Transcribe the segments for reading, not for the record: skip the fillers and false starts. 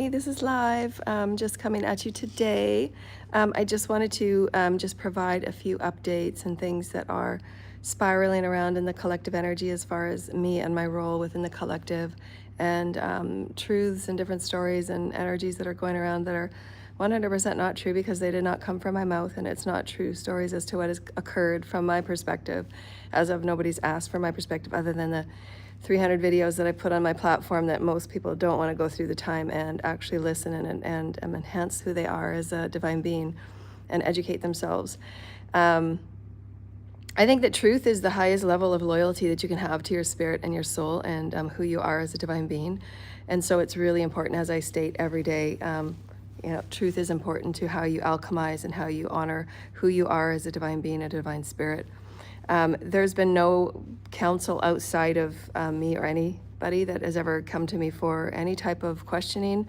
Hey, this is live. Just coming at you today. I just wanted to just provide a few updates and things that are spiraling around in the collective energy as far as me and my role within the collective, and truths and different stories and energies that are going around that are 100% not true because they did not come from my mouth, and it's not true stories as to what has occurred from my perspective, as of nobody's asked for my perspective other than the 300 videos that I put on my platform that most people don't want to go through the time and actually listen and enhance who they are as a divine being and educate themselves. I think that truth is the highest level of loyalty that you can have to your spirit and your soul and who you are as a divine being. And so it's really important, as I state every day, truth is important to how you alchemize and how you honor who you are as a divine being, a divine spirit. There's been no counsel outside of me or anybody that has ever come to me for any type of questioning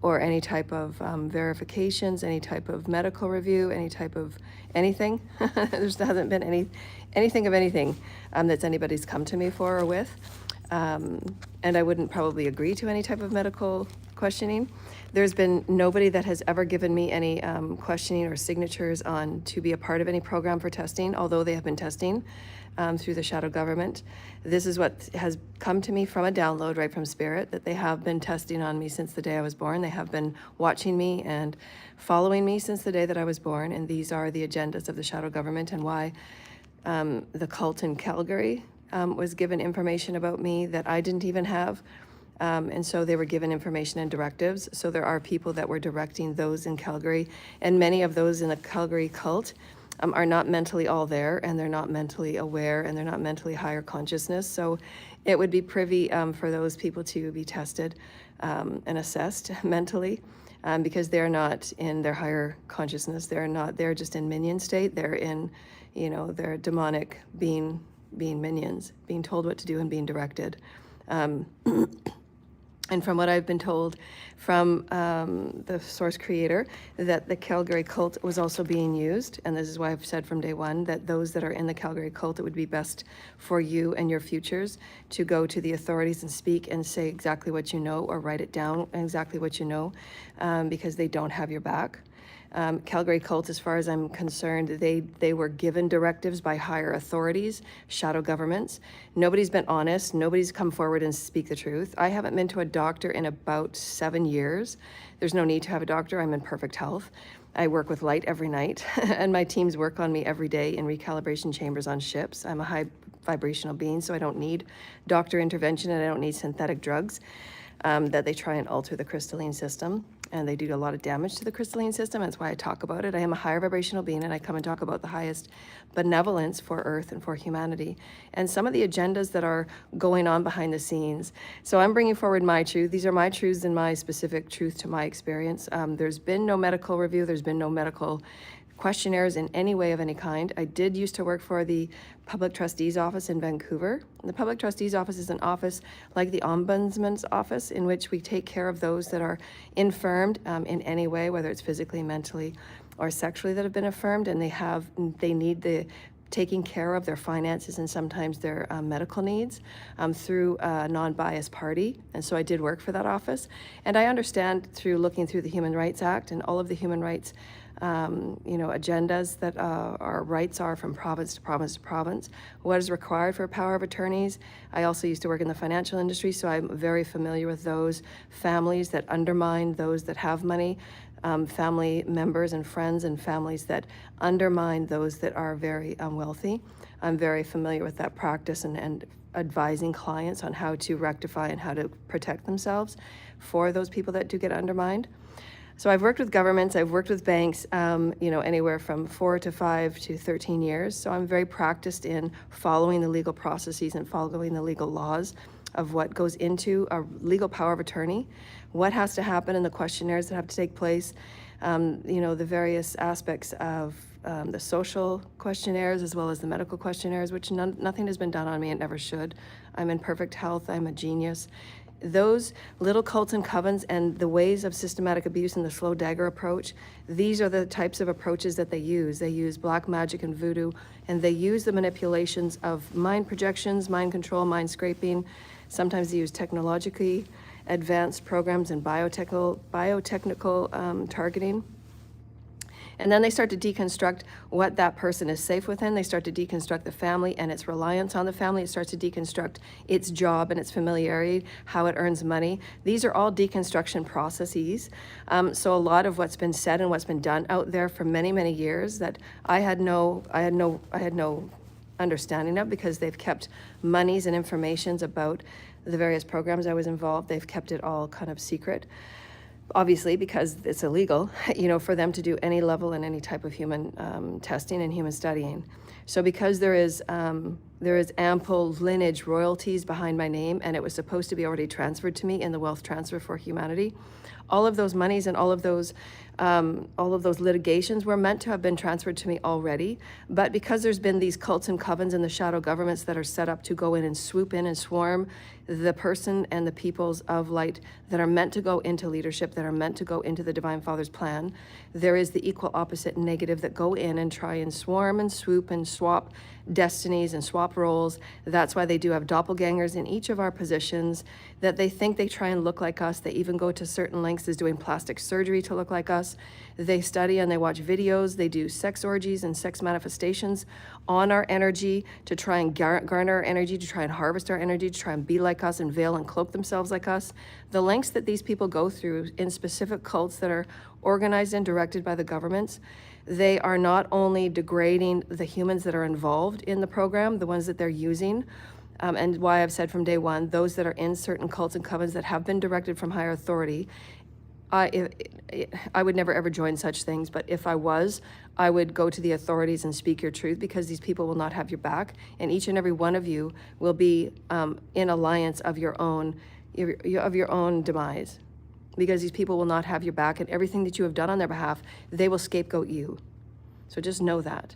or any type of verifications, any type of medical review, any type of anything. There hasn't been anything of anything that's anybody's come to me for or with. And I wouldn't probably agree to any type of medical questioning. There's been nobody that has ever given me any questioning or signatures on to be a part of any program for testing, although they have been testing through the shadow government. This is what has come to me from a download right from Spirit, that they have been testing on me since the day I was born. They have been watching me and following me since the day that I was born, and these are the agendas of the shadow government and why the cult in Calgary was given information about me that I didn't even have. And so they were given information and directives. So there are people that were directing those in Calgary, and many of those in the Calgary cult are not mentally all there, and they're not mentally aware, and they're not mentally higher consciousness. So it would be privy for those people to be tested and assessed mentally, because they're not in their higher consciousness. They're just in minion state. They're in, they're demonic being minions, being told what to do and being directed. And from what I've been told from the source creator, that the Calgary cult was also being used. And this is why I've said from day one that those that are in the Calgary cult, it would be best for you and your futures to go to the authorities and speak and say exactly what you know, or write it down exactly what you know, because they don't have your back. Calgary cult, as far as I'm concerned, they were given directives by higher authorities, shadow governments. Nobody's been honest. Nobody's come forward and speak the truth. I haven't been to a doctor in about 7 years. There's no need to have a doctor. I'm in perfect health. I work with light every night, and my teams work on me every day in recalibration chambers on ships. I'm a high vibrational being, so I don't need doctor intervention, and I don't need synthetic drugs that they try and alter the crystalline system. And they do a lot of damage to the crystalline system. That's why I talk about it. I am a higher vibrational being, and I come and talk about the highest benevolence for Earth and for humanity, and some of the agendas that are going on behind the scenes. So I'm bringing forward my truth. These are my truths and my specific truth to my experience. There's been no medical review. There's been no medical questionnaires in any way of any kind. I did used to work for the Public Trustee's Office in Vancouver. The Public Trustee's Office is an office like the Ombudsman's Office, in which we take care of those that are infirmed in any way, whether it's physically, mentally, or sexually, that have been affirmed, and they need the taking care of their finances and sometimes their medical needs through a non-biased party. And so I did work for that office. And I understand, through looking through the Human Rights Act and all of the human rights agendas, that our rights are from province to province to province, what is required for power of attorneys. I also used to work in the financial industry, so I'm very familiar with those families that undermine those that have money, family members and friends and families that undermine those that are very wealthy. I'm very familiar with that practice and advising clients on how to rectify and how to protect themselves for those people that do get undermined. So I've worked with governments, I've worked with banks, anywhere from 4 to 5 to 13 years. So I'm very practiced in following the legal processes and following the legal laws of what goes into a legal power of attorney, what has to happen in the questionnaires that have to take place, the various aspects of the social questionnaires as well as the medical questionnaires, which nothing has been done on me and never should. I'm in perfect health, I'm a genius. Those little cults and covens and the ways of systematic abuse and the slow dagger approach, these are the types of approaches that they use. They use black magic and voodoo, and they use the manipulations of mind projections, mind control, mind scraping. Sometimes they use technologically advanced programs in biotechnical targeting. And then they start to deconstruct what that person is safe within. They start to deconstruct the family and its reliance on the family. It starts to deconstruct its job and its familiarity, how it earns money. These are all deconstruction processes. So a lot of what's been said and what's been done out there for many, many years that I had no understanding of, because they've kept monies and informations about the various programs I was involved. They've kept it all kind of secret. Obviously, because it's illegal, for them to do any level and any type of human testing and human studying. So because there is ample lineage royalties behind my name, and it was supposed to be already transferred to me in the wealth transfer for humanity, all of those monies and all of those litigations were meant to have been transferred to me already. But because there's been these cults and covens and the shadow governments that are set up to go in and swoop in and swarm the person and the peoples of light that are meant to go into leadership, that are meant to go into the Divine Father's plan, there is the equal opposite negative that go in and try and swarm and swoop and swap destinies and swap roles. That's why they do have doppelgangers in each of our positions, that they think they try and look like us. They even go to certain lengths as doing plastic surgery to look like us. They study and they watch videos. They do sex orgies and sex manifestations on our energy to try and garner our energy, to try and harvest our energy, to try and be like us and veil and cloak themselves like us. The lengths that these people go through in specific cults that are organized and directed by the governments, they are not only degrading the humans that are involved in the program, the ones that they're using, and why I've said from day one, those that are in certain cults and covens that have been directed from higher authority, I would never ever join such things, but if I was, I would go to the authorities and speak your truth, because these people will not have your back, and each and every one of you will be in alliance of your own demise, because these people will not have your back, and everything that you have done on their behalf, they will scapegoat you. So just know that.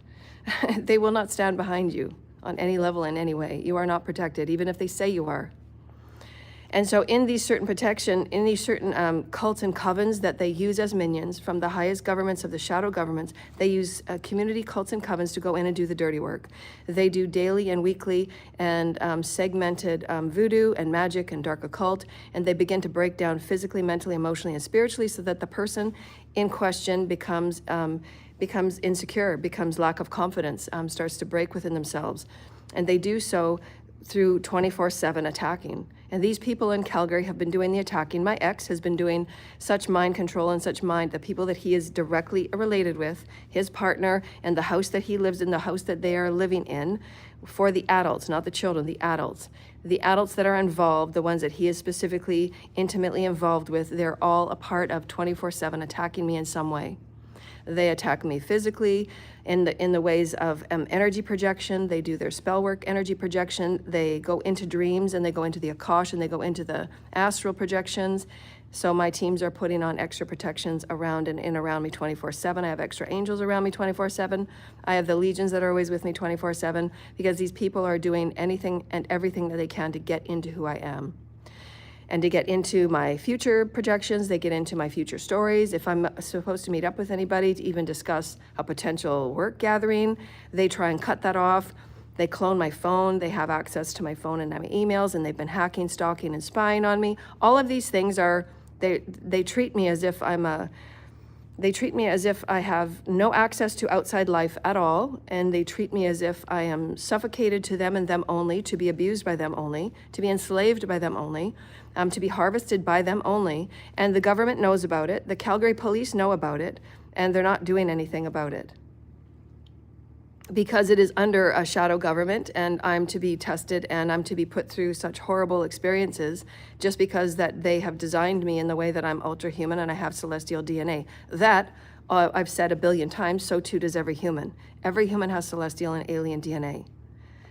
They will not stand behind you on any level in any way. You are not protected, even if they say you are. And so in these certain cults and covens that they use as minions from the highest governments of the shadow governments, they use community cults and covens to go in and do the dirty work. They do daily and weekly and segmented voodoo and magic and dark occult, and they begin to break down physically, mentally, emotionally, and spiritually, so that the person in question becomes insecure, becomes lack of confidence, starts to break within themselves. And they do so through 24/7 attacking. And these people in Calgary have been doing the attacking. My ex has been doing such mind control and such the people that he is directly related with, his partner, and the house that he lives in, the house that they are living in, for the adults, not the children, the adults. The adults that are involved, the ones that he is specifically intimately involved with, they're all a part of 24/7 attacking me in some way. They attack me physically in the ways of energy projection. They do their spell work, energy projection. They go into dreams, and they go into the Akash, and they go into the astral projections. So my teams are putting on extra protections around and in around me 24/7. I have extra angels around me 24/7. I have the legions that are always with me 24/7, because these people are doing anything and everything that they can to get into who I am. And to get into my future projections, they get into my future stories. If I'm supposed to meet up with anybody to even discuss a potential work gathering, they try and cut that off. They clone my phone. They have access to my phone and my emails, and they've been hacking, stalking, and spying on me. All of these things are, they treat me as if they treat me as if I have no access to outside life at all, and they treat me as if I am suffocated to them and them only, to be abused by them only, to be enslaved by them only, to be harvested by them only, and the government knows about it, the Calgary police know about it, and they're not doing anything about it. Because it is under a shadow government, and I'm to be tested, and I'm to be put through such horrible experiences just because that they have designed me in the way that I'm ultra human and I have celestial DNA. That, I've said a billion times, so too does every human. Every human has celestial and alien DNA.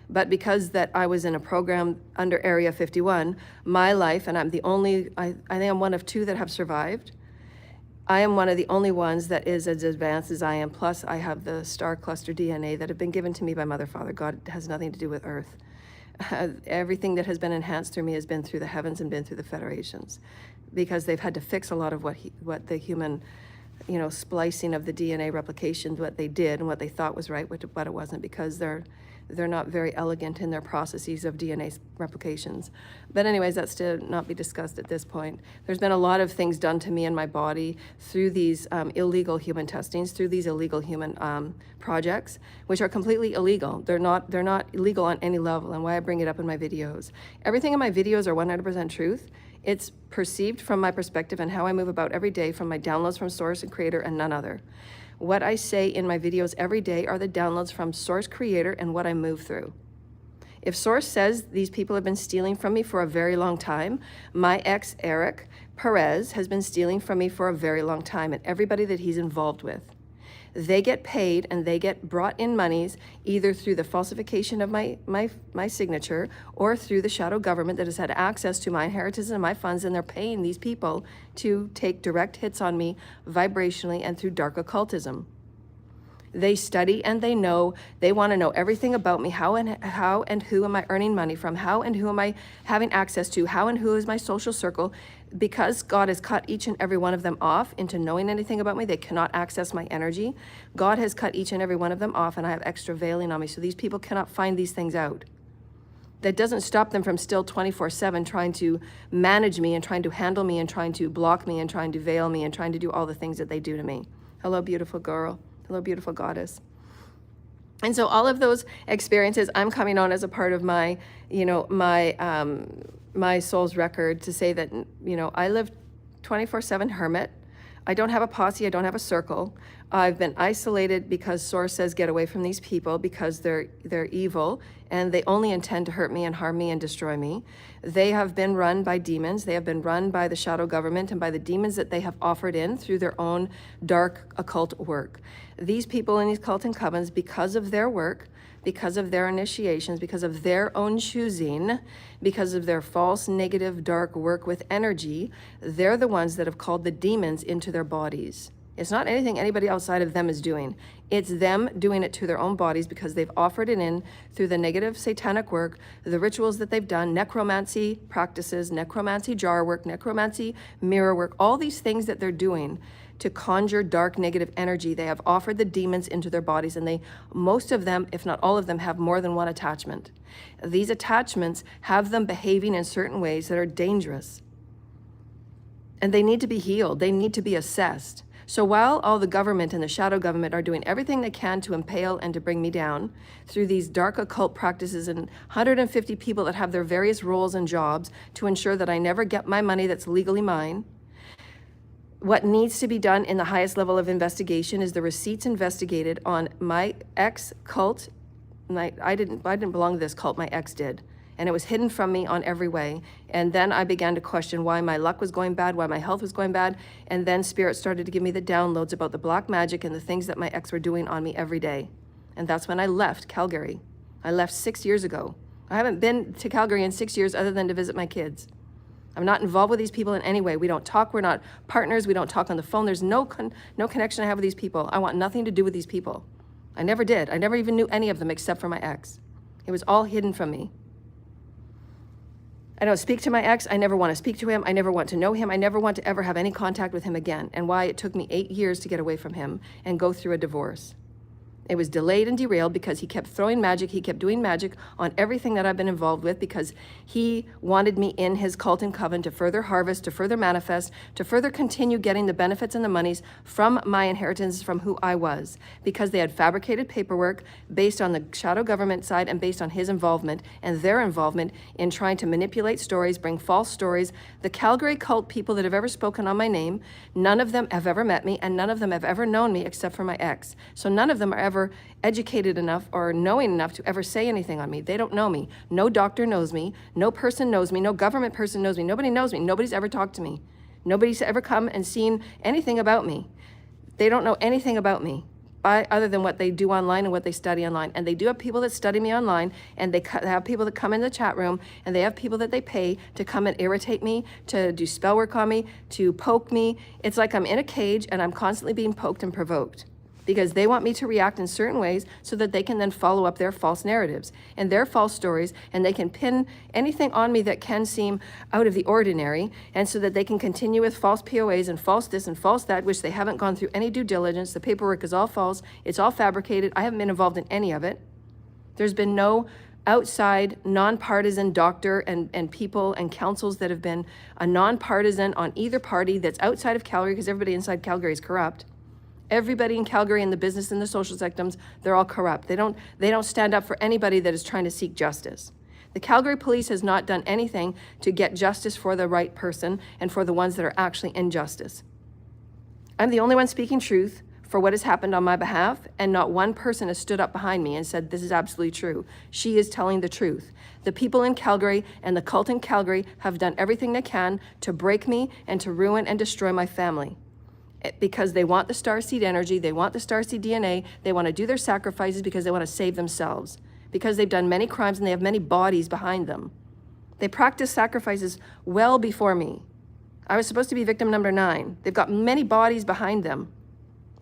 But because that I was in a program under Area 51, my life, and I'm the only, I think I'm one of two that have survived. I am one of the only ones that is as advanced as I am, plus I have the star cluster DNA that have been given to me by Mother, Father. God has nothing to do with Earth. Everything that has been enhanced through me has been through the heavens and been through the federations, because they've had to fix a lot of what the human, splicing of the DNA replication, what they did and what they thought was right, but it wasn't, because they're they're not very elegant in their processes of DNA replications. But anyways, that's to not be discussed at this point. There's been a lot of things done to me and my body through these illegal human testings, through these illegal human projects, which are completely illegal. They're not illegal on any level, and why I bring it up in my videos. Everything in my videos are 100% truth. It's perceived from my perspective and how I move about every day from my downloads from Source and Creator and none other. What I say in my videos every day are the downloads from Source, Creator, and what I move through. If Source says these people have been stealing from me for a very long time, my ex, Eric Perez, has been stealing from me for a very long time, and everybody that he's involved with. They get paid and they get brought in monies either through the falsification of my signature or through the shadow government that has had access to my inheritance and my funds, and they're paying these people to take direct hits on me vibrationally and through dark occultism. They study and they know, they want to know everything about me. How and who am I earning money from? How and who am I having access to? How and who is my social circle? Because God has cut each and every one of them off into knowing anything about me, they cannot access my energy. God has cut each and every one of them off, and I have extra veiling on me, so these people cannot find these things out. That doesn't stop them from still 24/7 trying to manage me and trying to handle me and trying to block me and trying to veil me and trying to do all the things that they do to me. Hello, beautiful girl. Hello, beautiful goddess. And so all of those experiences, I'm coming on as a part of my, my soul's record to say that, I live 24/7 hermit. I don't have a posse. I don't have a circle. I've been isolated because Source says get away from these people because they're evil and they only intend to hurt me and harm me and destroy me. They have been run by demons. They have been run by the shadow government and by the demons that they have offered in through their own dark occult work. These people in these cult and covens, because of their work, because of their initiations, because of their own choosing, because of their false, negative, dark work with energy, they're the ones that have called the demons into their bodies. It's not anything anybody outside of them is doing. It's them doing it to their own bodies because they've offered it in through the negative satanic work, the rituals that they've done, necromancy practices, necromancy jar work, necromancy mirror work, all these things that they're doing to conjure dark negative energy. They have offered the demons into their bodies, and most of them, if not all of them, have more than one attachment. These attachments have them behaving in certain ways that are dangerous. And they need to be healed. They need to be assessed. So while all the government and the shadow government are doing everything they can to impale and to bring me down through these dark occult practices and 150 people that have their various roles and jobs to ensure that I never get my money that's legally mine, what needs to be done in the highest level of investigation is the receipts investigated on my ex cult. I didn't belong to this cult, my ex did. And it was hidden from me on every way. And then I began to question why my luck was going bad, why my health was going bad. And then Spirit started to give me the downloads about the black magic and the things that my ex were doing on me every day. And that's when I left Calgary. I left 6 years ago. I haven't been to Calgary in 6 years other than to visit my kids. I'm not involved with these people in any way. We don't talk. We're not partners. We don't talk on the phone. There's no connection I have with these people. I want nothing to do with these people. I never did. I never even knew any of them except for my ex. It was all hidden from me. I don't speak to my ex. I never want to speak to him. I never want to know him. I never want to ever have any contact with him again. And why it took me 8 years to get away from him and go through a divorce. It was delayed and derailed because he kept throwing magic. He kept doing magic on everything that I've been involved with because he wanted me in his cult and coven to further harvest, to further manifest, to further continue getting the benefits and the monies from my inheritance from who I was, because they had fabricated paperwork based on the shadow government side and based on his involvement and their involvement in trying to manipulate stories, bring false stories. The Calgary cult people that have ever spoken on my name, none of them have ever met me and none of them have ever known me except for my ex. So none of them are ever educated enough or knowing enough to ever say anything on me. They don't know me. No doctor knows me. No person knows me. No government person knows me. Nobody knows me. Nobody's ever talked to me. Nobody's ever come and seen anything about me. They don't know anything about me other than what they do online and what they study online. And they do have people that study me online, and they have people that come in the chat room, and they have people that they pay to come and irritate me, to do spell work on me, to poke me. It's like I'm in a cage and I'm constantly being poked and provoked, because they want me to react in certain ways so that they can then follow up their false narratives and their false stories, and they can pin anything on me that can seem out of the ordinary, and so that they can continue with false POAs and false this and false that, which they haven't gone through any due diligence. The paperwork is all false. It's all fabricated. I haven't been involved in any of it. There's been no outside nonpartisan doctor and people and councils that have been a nonpartisan on either party that's outside of Calgary, because everybody inside Calgary is corrupt. Everybody in Calgary in the business and the social sectors, they're all corrupt. They don't stand up for anybody that is trying to seek justice. The Calgary police has not done anything to get justice for the right person and for the ones that are actually in justice. I'm the only one speaking truth for what has happened on my behalf, and not one person has stood up behind me and said, this is absolutely true. She is telling the truth. The people in Calgary and the cult in Calgary have done everything they can to break me and to ruin and destroy my family. Because they want the starseed energy, they want the starseed DNA, they want to do their sacrifices because they want to save themselves. Because they've done many crimes and they have many bodies behind them. They practice sacrifices well before me. I was supposed to be victim number 9. They've got many bodies behind them.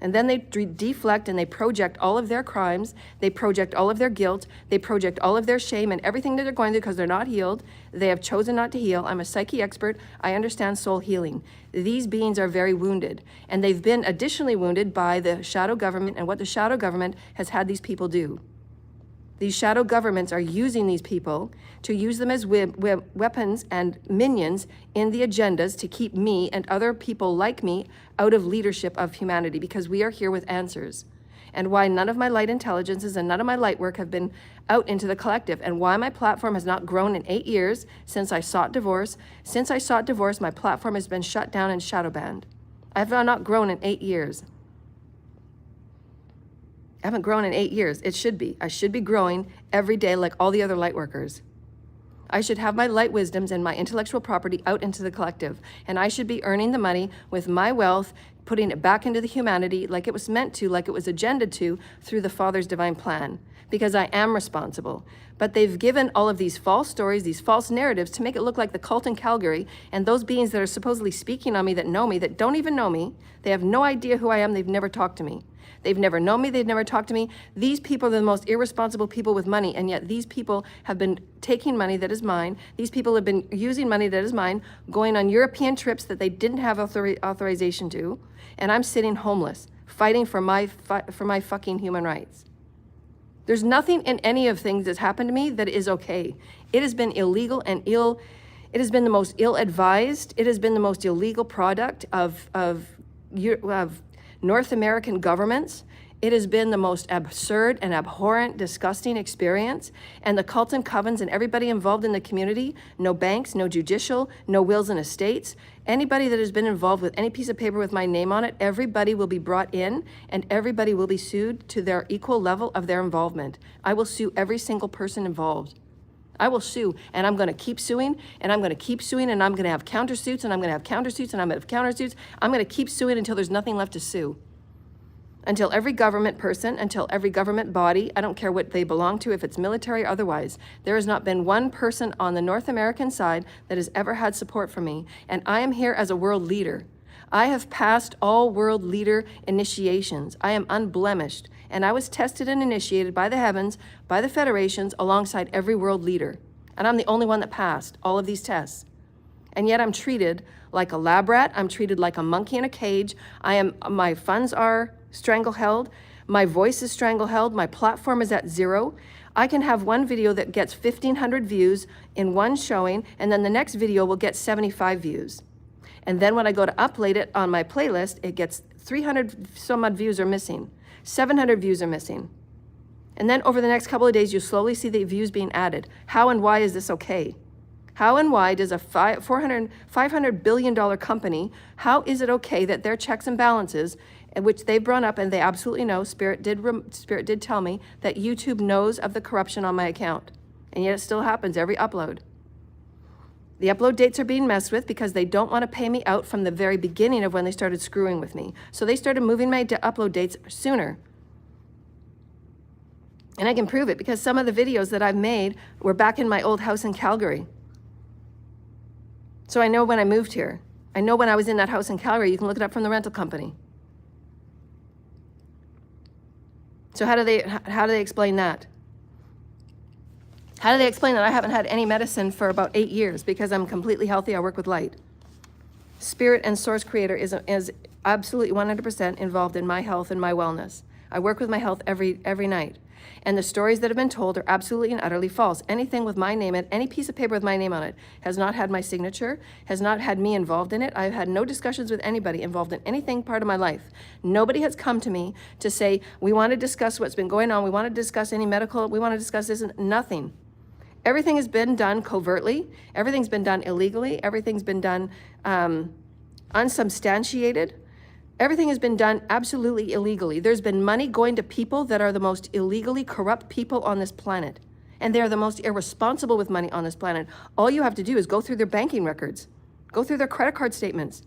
And then they deflect and they project all of their crimes, they project all of their guilt, they project all of their shame and everything that they're going through because they're not healed. They have chosen not to heal. I'm a psyche expert. I understand soul healing. These beings are very wounded, and they've been additionally wounded by the shadow government and what the shadow government has had these people do. These shadow governments are using these people to use them as weapons and minions in the agendas to keep me and other people like me out of leadership of humanity, because we are here with answers. And why none of my light intelligences and none of my light work have been out into the collective, and why my platform has not grown in 8 years since I sought divorce. Since I sought divorce, my platform has been shut down and shadow banned. I have not grown in 8 years. I haven't grown in 8 years. It should be. I should be growing every day like all the other light workers. I should have my light wisdoms and my intellectual property out into the collective. And I should be earning the money with my wealth, putting it back into the humanity like it was meant to, like it was agendaed to, through the Father's divine plan. Because I am responsible. But they've given all of these false stories, these false narratives to make it look like the cult in Calgary and those beings that are supposedly speaking on me, that know me, that don't even know me. They have no idea who I am. They've never talked to me. They've never known me, they've never talked to me. These people are the most irresponsible people with money, and yet these people have been taking money that is mine. These people have been using money that is mine, going on European trips that they didn't have authorization to, and I'm sitting homeless, fighting for my fucking human rights. There's nothing in any of things that's happened to me that is okay. It has been illegal and it has been the most ill-advised, it has been the most illegal product of North American governments. It has been the most absurd and abhorrent, disgusting experience. And the cult and covens and everybody involved in the community, no banks, no judicial, no wills and estates. Anybody that has been involved with any piece of paper with my name on it, everybody will be brought in and everybody will be sued to their equal level of their involvement. I will sue every single person involved. I will sue, and I'm going to keep suing, and I'm going to keep suing, and I'm going to have countersuits, and I'm going to have countersuits, and I'm going to have countersuits. I'm going to keep suing until there's nothing left to sue. Until every government person, until every government body, I don't care what they belong to, if it's military or otherwise, there has not been one person on the North American side that has ever had support from me, and I am here as a world leader. I have passed all world leader initiations. I am unblemished, and I was tested and initiated by the heavens, by the federations, alongside every world leader. And I'm the only one that passed all of these tests. And yet I'm treated like a lab rat. I'm treated like a monkey in a cage. My funds are strangle-held. My voice is strangle-held. My platform is at 0. I can have one video that gets 1,500 views in one showing, and then the next video will get 75 views. And then when I go to upload it on my playlist, it gets 300 some odd views are missing. 700 views are missing. And then over the next couple of days, you slowly see the views being added. How and why is this okay? How and why does a $500 billion company, how is it okay that their checks and balances, which they've brought up and they absolutely know, Spirit did tell me that YouTube knows of the corruption on my account. And yet it still happens every upload. The upload dates are being messed with because they don't want to pay me out from the very beginning of when they started screwing with me. So they started moving my upload dates sooner. And I can prove it because some of the videos that I've made were back in my old house in Calgary. So I know when I moved here. I know when I was in that house in Calgary. You can look it up from the rental company. So how do they explain that? How do they explain that I haven't had any medicine for about 8 years because I'm completely healthy, I work with light? Spirit and Source Creator is absolutely 100% involved in my health and my wellness. I work with my health every night. And the stories that have been told are absolutely and utterly false. Anything with my name in it, any piece of paper with my name on it, has not had my signature, has not had me involved in it. I've had no discussions with anybody involved in anything part of my life. Nobody has come to me to say, we want to discuss what's been going on, we want to discuss any medical, we want to discuss this, and nothing. Everything has been done covertly, everything's been done illegally, everything's been done unsubstantiated. Everything has been done absolutely illegally. There's been money going to people that are the most illegally corrupt people on this planet. And they are the most irresponsible with money on this planet. All you have to do is go through their banking records, go through their credit card statements.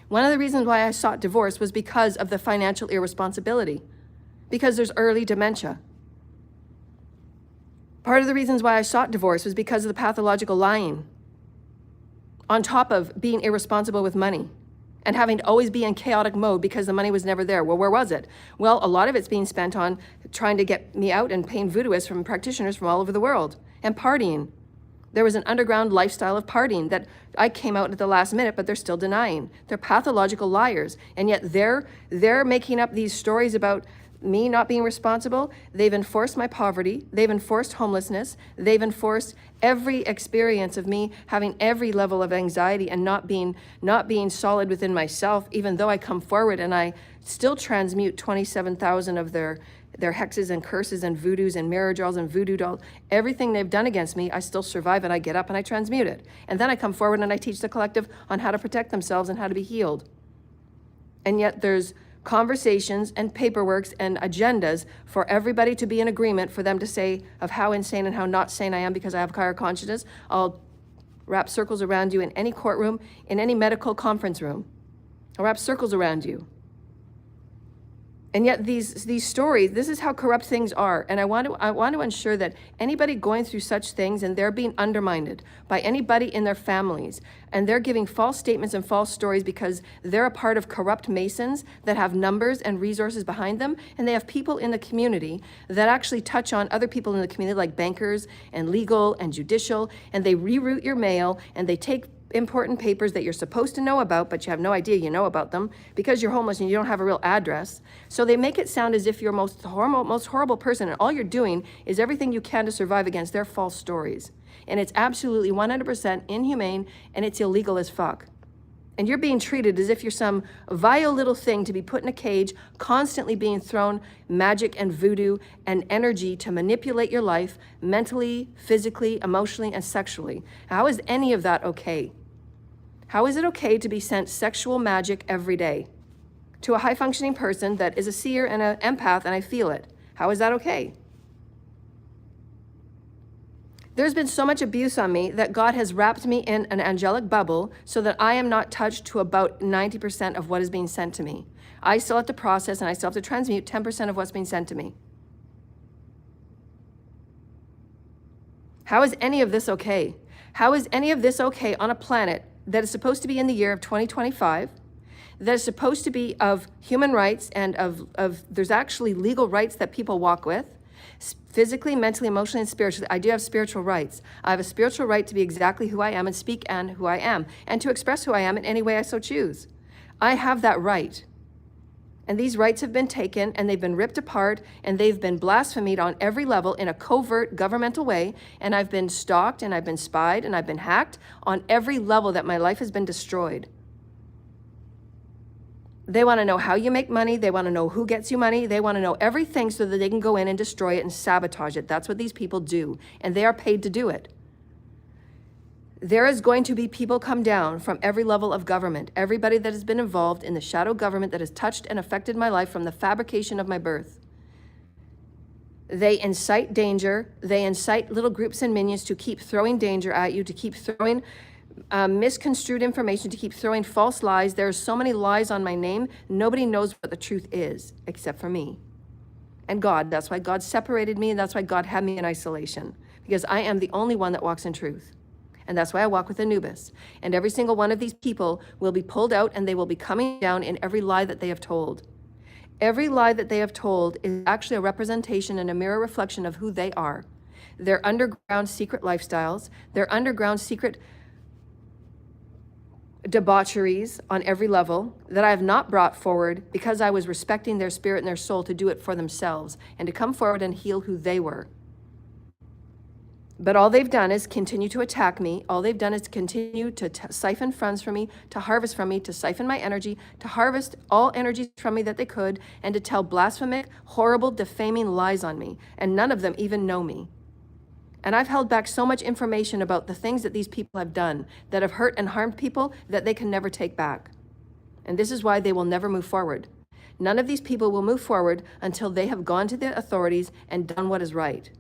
One of the reasons why I sought divorce was because of the financial irresponsibility, because there's early dementia. Part of the reasons why I sought divorce was because of the pathological lying, on top of being irresponsible with money and having to always be in chaotic mode because the money was never there. Well, where was it? Well, a lot of it's being spent on trying to get me out and paying voodooists from practitioners from all over the world and partying. There was an underground lifestyle of partying that I came out at the last minute, but they're still denying. They're pathological liars. And yet they're making up these stories about me not being responsible. They've enforced my poverty. They've enforced homelessness. They've enforced every experience of me having every level of anxiety and not being solid within myself, even though I come forward and I still transmute 27,000 of their hexes and curses and voodoos and mirror dolls and voodoo dolls. Everything they've done against me, I still survive, and I get up and I transmute it. And then I come forward and I teach the collective on how to protect themselves and how to be healed. And yet there's conversations and paperworks and agendas for everybody to be in agreement, for them to say of how insane and how not sane I am because I have higher consciousness. I'll wrap circles around you in any courtroom, in any medical conference room. I'll wrap circles around you. And yet these stories, this is how corrupt things are. And I want to ensure that anybody going through such things and they're being undermined by anybody in their families, and they're giving false statements and false stories because they're a part of corrupt Masons that have numbers and resources behind them, and they have people in the community that actually touch on other people in the community, like bankers and legal and judicial, and they reroute your mail, and they take important papers that you're supposed to know about, but you have no idea you know about them because you're homeless and you don't have a real address. So they make it sound as if you're most horrible person, and all you're doing is everything you can to survive against their false stories. And it's absolutely 100% inhumane, and it's illegal as fuck. And you're being treated as if you're some vile little thing to be put in a cage, constantly being thrown magic and voodoo and energy to manipulate your life mentally, physically, emotionally, and sexually. How is any of that okay? How is it okay to be sent sexual magic every day to a high-functioning person that is a seer and an empath, and I feel it? How is that okay? There's been so much abuse on me that God has wrapped me in an angelic bubble so that I am not touched to about 90% of what is being sent to me. I still have to process, and I still have to transmute 10% of what's being sent to me. How is any of this okay? How is any of this okay on a planet that is supposed to be in the year of 2025, that is supposed to be of human rights and of there's actually legal rights that people walk with? Physically, mentally, emotionally, and spiritually, I do have spiritual rights. I have a spiritual right to be exactly who I am and speak and who I am, and to express who I am in any way I so choose. I have that right. And these rights have been taken, and they've been ripped apart, and they've been blasphemed on every level in a covert governmental way, and I've been stalked, and I've been spied, and I've been hacked on every level that my life has been destroyed. They want to know how you make money. They want to know who gets you money. They want to know everything so that they can go in and destroy it and sabotage it. That's what these people do, and they are paid to do it. There is going to be people come down from every level of government, everybody that has been involved in the shadow government that has touched and affected my life from the fabrication of my birth. They incite danger. They incite little groups and minions to keep throwing danger at you, to keep throwing misconstrued information, to keep throwing false lies. There are so many lies on my name. Nobody knows what the truth is except for me and God. That's why God separated me, and that's why God had me in isolation, because I am the only one that walks in truth. And that's why I walk with Anubis. And every single one of these people will be pulled out, and they will be coming down in every lie that they have told. Every lie that they have told is actually a representation and a mirror reflection of who they are. Their underground secret lifestyles, their underground secret debaucheries on every level that I have not brought forward because I was respecting their spirit and their soul to do it for themselves and to come forward and heal who they were. But all they've done is continue to attack me. All they've done is continue to siphon funds from me, to harvest from me, to siphon my energy, to harvest all energies from me that they could, and to tell blasphemic, horrible, defaming lies on me. And none of them even know me. And I've held back so much information about the things that these people have done that have hurt and harmed people that they can never take back. And this is why they will never move forward. None of these people will move forward until they have gone to the authorities and done what is right.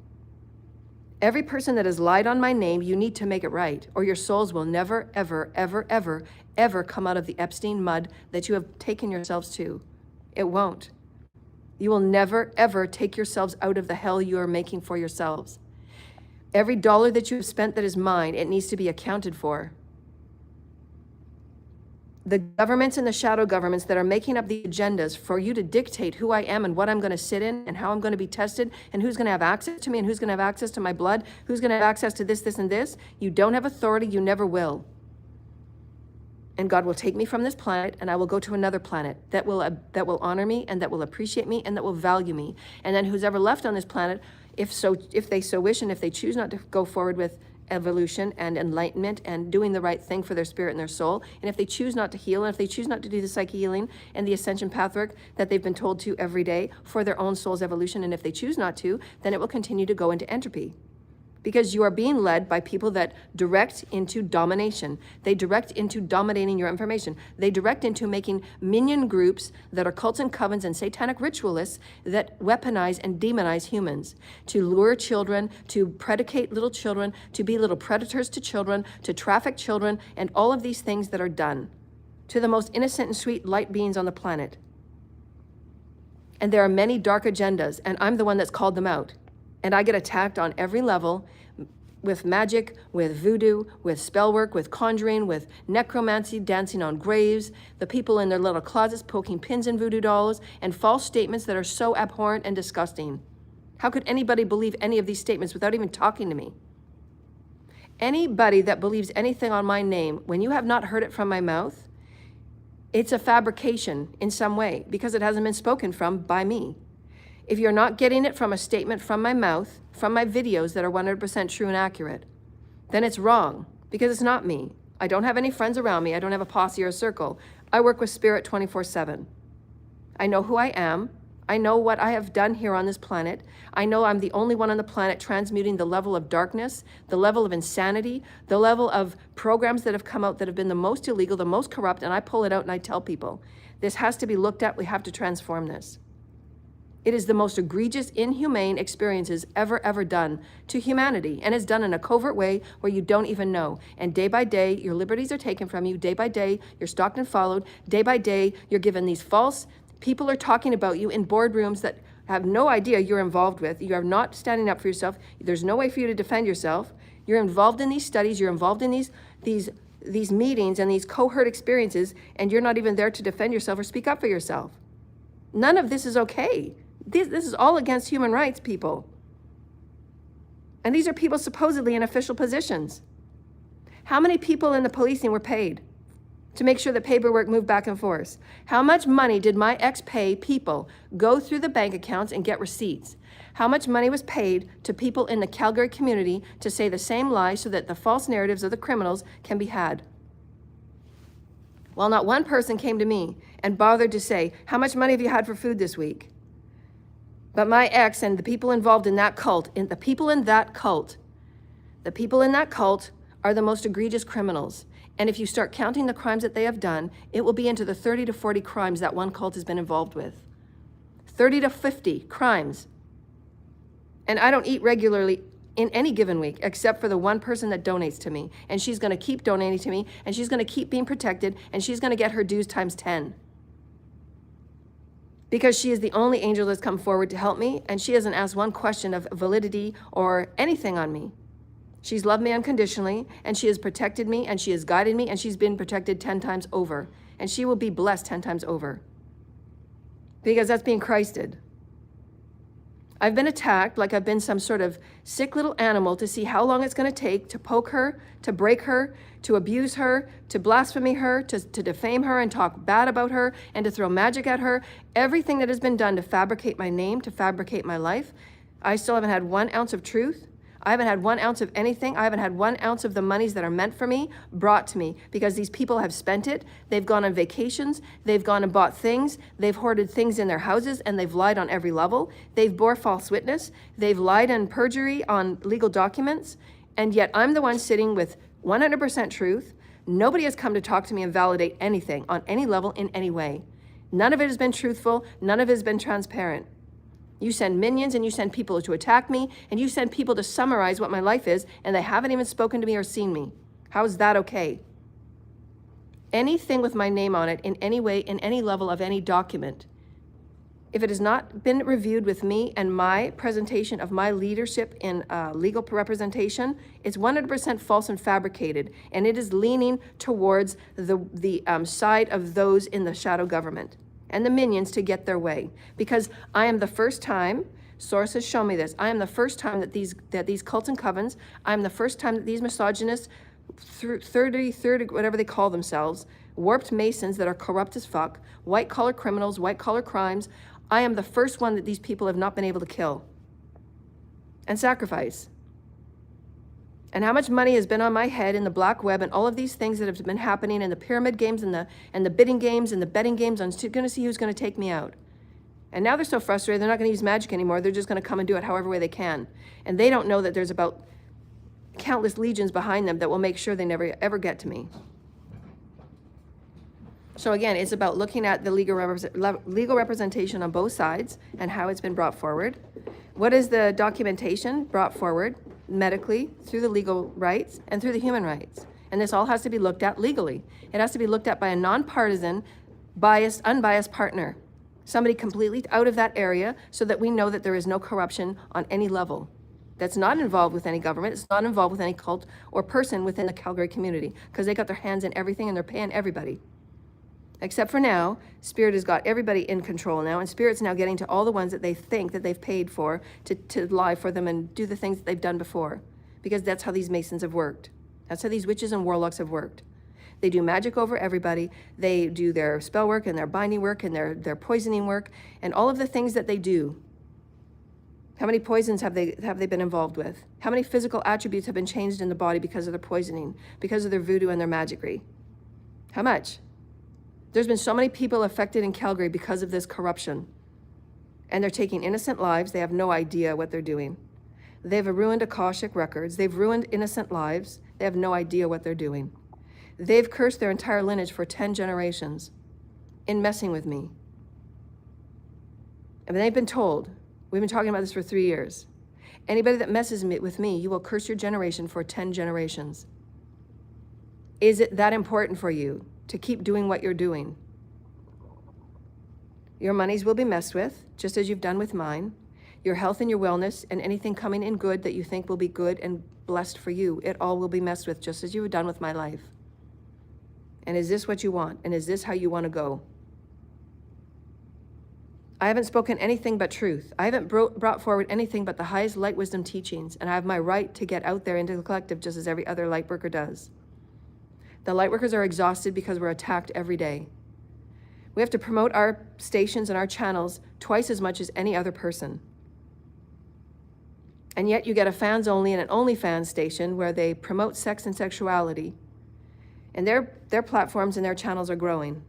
Every person that has lied on my name, you need to make it right, or your souls will never, ever, ever, ever, ever come out of the Epstein mud that you have taken yourselves to. It won't. You will never, ever take yourselves out of the hell you are making for yourselves. Every dollar that you have spent that is mine, it needs to be accounted for. The governments and the shadow governments that are making up the agendas for you to dictate who I am and what I'm going to sit in and how I'm going to be tested and who's going to have access to me and who's going to have access to my blood, who's going to have access to this, this, and this. You don't have authority. You never will. And God will take me from this planet and I will go to another planet that will honor me and that will appreciate me and that will value me. And then who's ever left on this planet, if they so wish and if they choose not to go forward with evolution and enlightenment and doing the right thing for their spirit and their soul, and if they choose not to heal, and if they choose not to do the psyche healing and the ascension pathwork that they've been told to every day for their own soul's evolution, and if they choose not to, then it will continue to go into entropy. Because you are being led by people that direct into domination. They direct into dominating your information. They direct into making minion groups that are cults and covens and satanic ritualists that weaponize and demonize humans, to lure children, to predicate little children, to be little predators to children, to traffic children, and all of these things that are done to the most innocent and sweet light beings on the planet. And there are many dark agendas, and I'm the one that's called them out. And I get attacked on every level with magic, with voodoo, with spell work, with conjuring, with necromancy, dancing on graves, the people in their little closets poking pins in voodoo dolls, and false statements that are so abhorrent and disgusting. How could anybody believe any of these statements without even talking to me? Anybody that believes anything on my name, when you have not heard it from my mouth, it's a fabrication in some way because it hasn't been spoken from by me. If you're not getting it from a statement from my mouth, from my videos that are 100% true and accurate, then it's wrong because it's not me. I don't have any friends around me. I don't have a posse or a circle. I work with spirit 24/7. I know who I am. I know what I have done here on this planet. I know I'm the only one on the planet transmuting the level of darkness, the level of insanity, the level of programs that have come out that have been the most illegal, the most corrupt, and I pull it out and I tell people, this has to be looked at. We have to transform this. It is the most egregious, inhumane experiences ever done to humanity, and it's done in a covert way where you don't even know. And day by day, your liberties are taken from you. Day by day, you're stalked and followed. Day by day, you're given these false, people are talking about you in boardrooms that have no idea you're involved with. You are not standing up for yourself. There's no way for you to defend yourself. You're involved in these studies. You're involved in these meetings and these cohort experiences, and you're not even there to defend yourself or speak up for yourself. None of this is okay. This is all against human rights, people. And these are people supposedly in official positions. How many people in the policing were paid to make sure the paperwork moved back and forth? How much money did my ex pay people go through the bank accounts and get receipts? How much money was paid to people in the Calgary community to say the same lie so that the false narratives of the criminals can be had? Well, not one person came to me and bothered to say, how much money have you had for food this week? But my ex and the people involved in that cult, the people in that cult are the most egregious criminals. And if you start counting the crimes that they have done, it will be into the 30 to 40 crimes that one cult has been involved with. 30 to 50 crimes. And I don't eat regularly in any given week, except for the one person that donates to me. And she's gonna keep donating to me, and she's gonna keep being protected, and she's gonna get her dues times 10. Because she is the only angel that's come forward to help me, and she hasn't asked one question of validity or anything on me. She's loved me unconditionally, and she has protected me, and she has guided me, and she's been protected 10 times over. And she will be blessed 10 times over. Because that's being Christed. I've been attacked like I've been some sort of sick little animal to see how long it's going to take to poke her, to break her, to abuse her, to blaspheme her, to defame her and talk bad about her, and to throw magic at her. Everything that has been done to fabricate my name, to fabricate my life. I still haven't had 1 ounce of truth. I haven't had 1 ounce of anything. I haven't had 1 ounce of the monies that are meant for me brought to me, because these people have spent it. They've gone on vacations. They've gone and bought things. They've hoarded things in their houses, and they've lied on every level. They've bore false witness. They've lied on perjury on legal documents. And yet I'm the one sitting with 100% truth. Nobody has come to talk to me and validate anything on any level in any way. None of it has been truthful. None of it has been transparent. You send minions and you send people to attack me, and you send people to summarize what my life is, and they haven't even spoken to me or seen me. How is that okay? Anything with my name on it in any way, in any level of any document, if it has not been reviewed with me and my presentation of my leadership in legal representation, it's 100% false and fabricated, and it is leaning towards the side of those in the shadow government and the minions to get their way. Because I am the first time, sources show me this, I am the first time that these cults and covens, I am the first time that these misogynists, 30, whatever they call themselves, warped masons that are corrupt as fuck, white collar criminals, white collar crimes, I am the first one that these people have not been able to kill and sacrifice. And how much money has been on my head in the black web and all of these things that have been happening in the pyramid games and the bidding games and the betting games. I'm going to see who's going to take me out. And now they're so frustrated, they're not going to use magic anymore. They're just going to come and do it however way they can. And they don't know that there's about countless legions behind them that will make sure they never ever get to me. So again, it's about looking at the legal representation on both sides and how it's been brought forward. What is the documentation brought forward medically, through the legal rights and through the human rights? And this all has to be looked at legally. It has to be looked at by a nonpartisan, unbiased partner, somebody completely out of that area, so that we know that there is no corruption on any level. That's not involved with any government. It's not involved with any cult or person within the Calgary community, because they got their hands in everything and they're paying everybody. Except for now, Spirit has got everybody in control now, and Spirit's now getting to all the ones that they think that they've paid for to lie for them and do the things that they've done before, because that's how these Masons have worked. That's how these witches and warlocks have worked. They do magic over everybody. They do their spell work and their binding work and their poisoning work and all of the things that they do. How many poisons have they been involved with? How many physical attributes have been changed in the body because of their poisoning, because of their voodoo and their magicry? How much? There's been so many people affected in Calgary because of this corruption. And they're taking innocent lives. They have no idea what they're doing. They've ruined Akashic records. They've ruined innocent lives. They have no idea what they're doing. They've cursed their entire lineage for 10 generations in messing with me. And they've been told, we've been talking about this for 3 years, anybody that messes with me, you will curse your generation for 10 generations. Is it that important for you to keep doing what you're doing? Your monies will be messed with, just as you've done with mine. Your health and your wellness and anything coming in good that you think will be good and blessed for you, it all will be messed with, just as you've done with my life. And is this what you want? And is this how you want to go? I haven't spoken anything but truth. I haven't brought forward anything but the highest light wisdom teachings, and I have my right to get out there into the collective just as every other light worker does. The light workers are exhausted because we're attacked every day. We have to promote our stations and our channels twice as much as any other person. And yet you get a fans only and an OnlyFans station where they promote sex and sexuality, and their platforms and their channels are growing.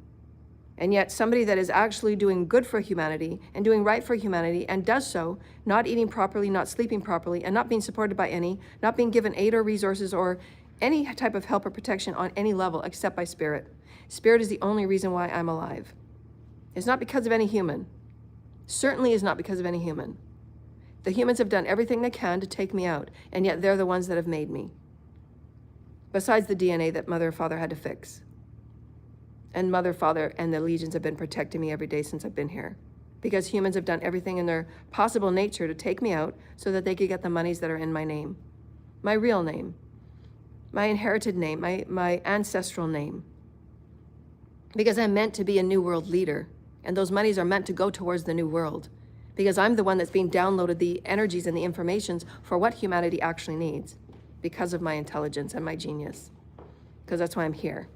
And yet somebody that is actually doing good for humanity and doing right for humanity and does so, not eating properly, not sleeping properly, and not being supported by any, not being given aid or resources or any type of help or protection on any level except by Spirit. Spirit is the only reason why I'm alive. It's not because of any human. Certainly is not because of any human. The humans have done everything they can to take me out, and yet they're the ones that have made me. Besides the DNA that Mother and Father had to fix. And Mother, Father, and the legions have been protecting me every day since I've been here. Because humans have done everything in their possible nature to take me out so that they could get the monies that are in my name. My real name. My inherited name, my ancestral name. Because I'm meant to be a new world leader, and those monies are meant to go towards the new world. because I'm the one that's being downloaded the energies and the informations for what humanity actually needs because of my intelligence and my genius, because that's why I'm here.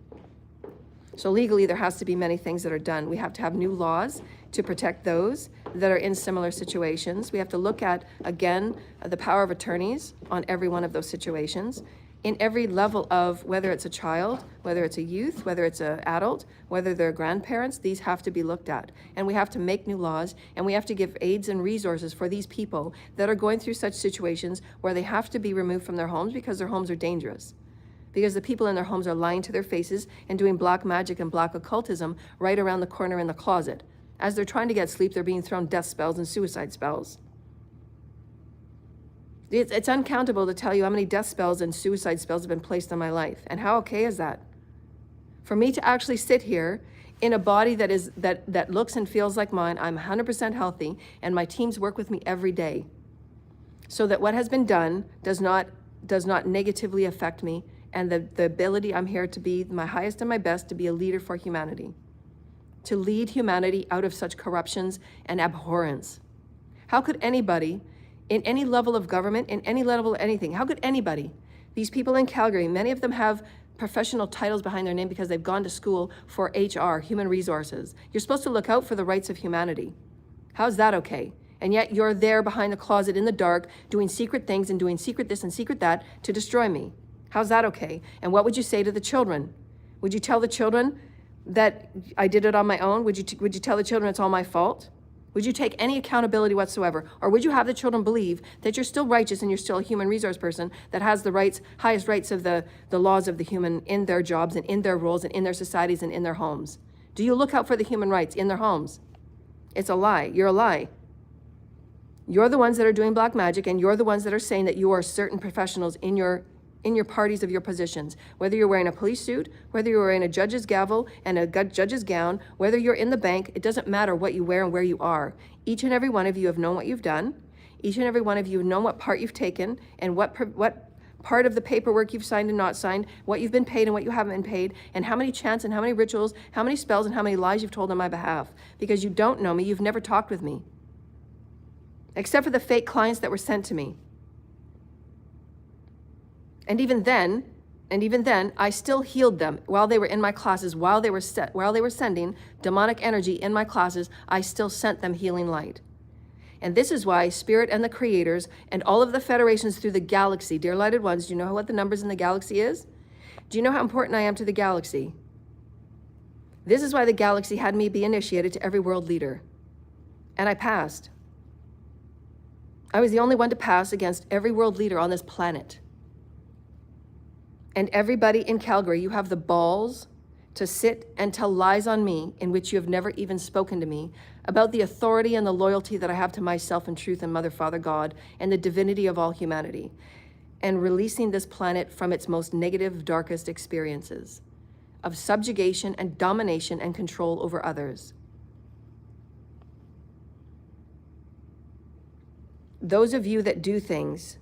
So legally, there has to be many things that are done. We have to have new laws to protect those that are in similar situations. We have to look at, again, the power of attorneys on every one of those situations, in every level of whether it's a child, whether it's a youth, whether it's an adult, whether they're grandparents. These have to be looked at. And we have to make new laws, and we have to give aids and resources for these people that are going through such situations where they have to be removed from their homes because their homes are dangerous. Because the people in their homes are lying to their faces and doing black magic and black occultism right around the corner in the closet. As they're trying to get sleep, they're being thrown death spells and suicide spells. It's uncountable to tell you how many death spells and suicide spells have been placed on my life. And how okay is that? For me to actually sit here in a body that looks and feels like mine, I'm 100% healthy, and my teams work with me every day, so that what has been done does not negatively affect me, and the ability I'm here to be my highest and my best, to be a leader for humanity, to lead humanity out of such corruptions and abhorrence. How could anybody in any level of government, in any level of anything, how could anybody, these people in Calgary, many of them have professional titles behind their name because they've gone to school for HR, human resources. You're supposed to look out for the rights of humanity. How's that okay? And yet you're there behind the closet in the dark, doing secret things and doing secret this and secret that to destroy me. How's that okay? And what would you say to the children? Would you tell the children that I did it on my own? Would you tell the children it's all my fault? Would you take any accountability whatsoever? Or would you have the children believe that you're still righteous and you're still a human resource person that has the rights, highest rights of the laws of the human in their jobs and in their roles and in their societies and in their homes? Do you look out for the human rights in their homes? It's a lie. You're a lie. You're the ones that are doing black magic, and you're the ones that are saying that you are certain professionals in your parties of your positions, whether you're wearing a police suit, whether you're wearing a judge's gavel and a judge's gown, whether you're in the bank, it doesn't matter what you wear and where you are. Each and every one of you have known what you've done. Each and every one of you have known what part you've taken and what part of the paperwork you've signed and not signed, what you've been paid and what you haven't been paid, and how many chants and how many rituals, how many spells and how many lies you've told on my behalf. Because you don't know me, you've never talked with me. Except for the fake clients that were sent to me. And even then, I still healed them while they were in my classes, while they were sending demonic energy in my classes, I still sent them healing light. And this is why Spirit and the creators and all of the federations through the galaxy, dear lighted ones, do you know what the numbers in the galaxy is? Do you know how important I am to the galaxy? This is why the galaxy had me be initiated to every world leader. And I passed. I was the only one to pass against every world leader on this planet. And everybody in Calgary, you have the balls to sit and tell lies on me in which you have never even spoken to me about the authority and the loyalty that I have to myself and truth and Mother, Father, God, and the divinity of all humanity, and releasing this planet from its most negative, darkest experiences of subjugation and domination and control over others. Those of you that do things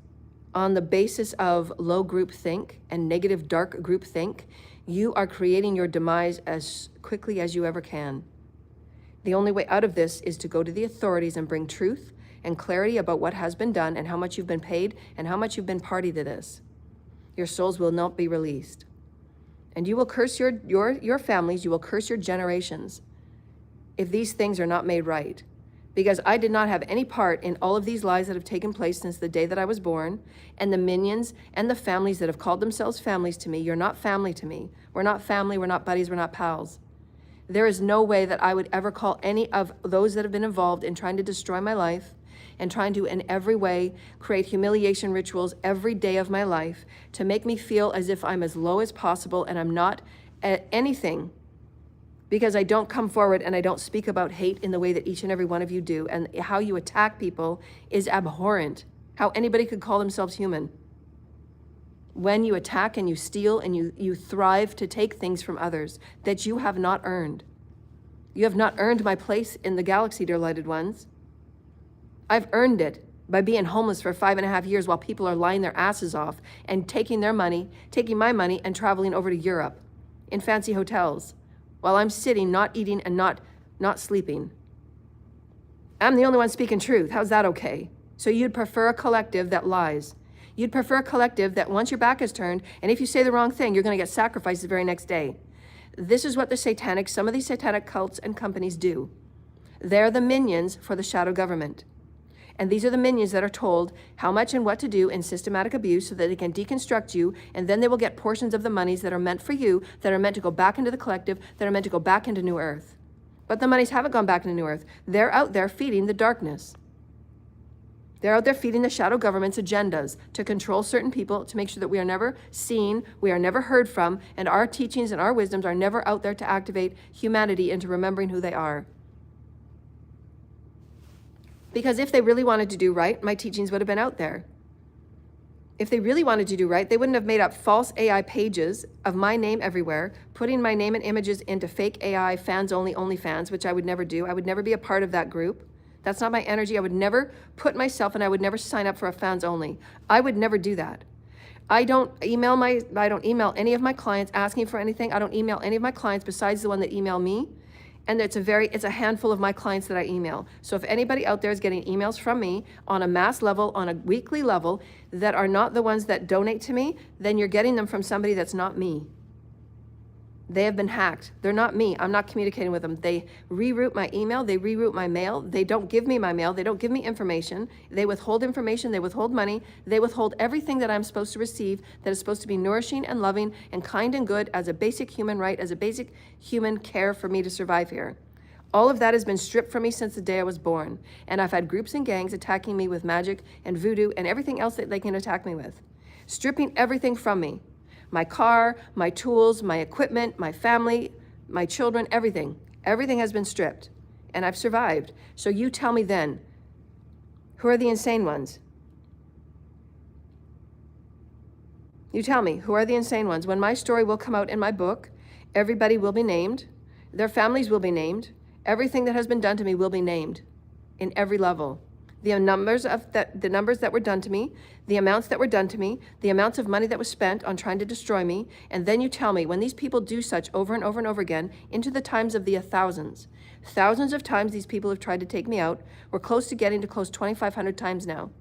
on the basis of low group think and negative dark group think, you are creating your demise as quickly as you ever can. The only way out of this is to go to the authorities and bring truth and clarity about what has been done and how much you've been paid and how much you've been party to this. Your souls will not be released. And you will curse your families, you will curse your generations if these things are not made right. Because I did not have any part in all of these lies that have taken place since the day that I was born, and the minions and the families that have called themselves families to me. You're not family to me. We're not family, we're not buddies, we're not pals. There is no way that I would ever call any of those that have been involved in trying to destroy my life and trying to in every way create humiliation rituals every day of my life to make me feel as if I'm as low as possible and I'm not anything, because I don't come forward and I don't speak about hate in the way that each and every one of you do. And how you attack people is abhorrent. How anybody could call themselves human. When you attack and you steal and you thrive to take things from others that you have not earned. You have not earned my place in the galaxy, dear lighted ones. I've earned it by being homeless for 5.5 years while people are lying their asses off and taking their money, taking my money and traveling over to Europe in fancy hotels. While I'm sitting, not eating, and not sleeping. I'm the only one speaking truth. How's that okay? So you'd prefer a collective that lies. You'd prefer a collective that once your back is turned, and if you say the wrong thing, you're going to get sacrificed the very next day. This is what some of these satanic cults and companies do. They're the minions for the shadow government. And these are the minions that are told how much and what to do in systematic abuse so that they can deconstruct you, and then they will get portions of the monies that are meant for you, that are meant to go back into the collective, that are meant to go back into New Earth. But the monies haven't gone back into New Earth. They're out there feeding the darkness. They're out there feeding the shadow government's agendas to control certain people, to make sure that we are never seen, we are never heard from, and our teachings and our wisdoms are never out there to activate humanity into remembering who they are. Because if they really wanted to do right, my teachings would have been out there. If they really wanted to do right, they wouldn't have made up false AI pages of my name everywhere, putting my name and images into fake AI fans only OnlyFans, which I would never do. I would never be a part of that group. That's not my energy. I would never put myself, and I would never sign up for a fans only. I would never do that. I don't email any of my clients asking for anything. I don't email any of my clients besides the one that email me. And it's a handful of my clients that I email. So if anybody out there is getting emails from me on a mass level, on a weekly level, that are not the ones that donate to me, then you're getting them from somebody that's not me. They have been hacked. They're not me. I'm not communicating with them. They reroute my email. They reroute my mail. They don't give me my mail. They don't give me information. They withhold information. They withhold money. They withhold everything that I'm supposed to receive that is supposed to be nourishing and loving and kind and good as a basic human right, as a basic human care for me to survive here. All of that has been stripped from me since the day I was born. And I've had groups and gangs attacking me with magic and voodoo and everything else that they can attack me with. Stripping everything from me. My car, my tools, my equipment, my family, my children, everything. Everything has been stripped, and I've survived. So you tell me then, who are the insane ones? You tell me, who are the insane ones? When my story will come out in my book, everybody will be named. Their families will be named. Everything that has been done to me will be named in every level. The numbers that were done to me, the amounts that were done to me, the amounts of money that was spent on trying to destroy me, and then you tell me, when these people do such over and over and over again, into the times of the thousands of times these people have tried to take me out, we're close to getting to close 2,500 times now.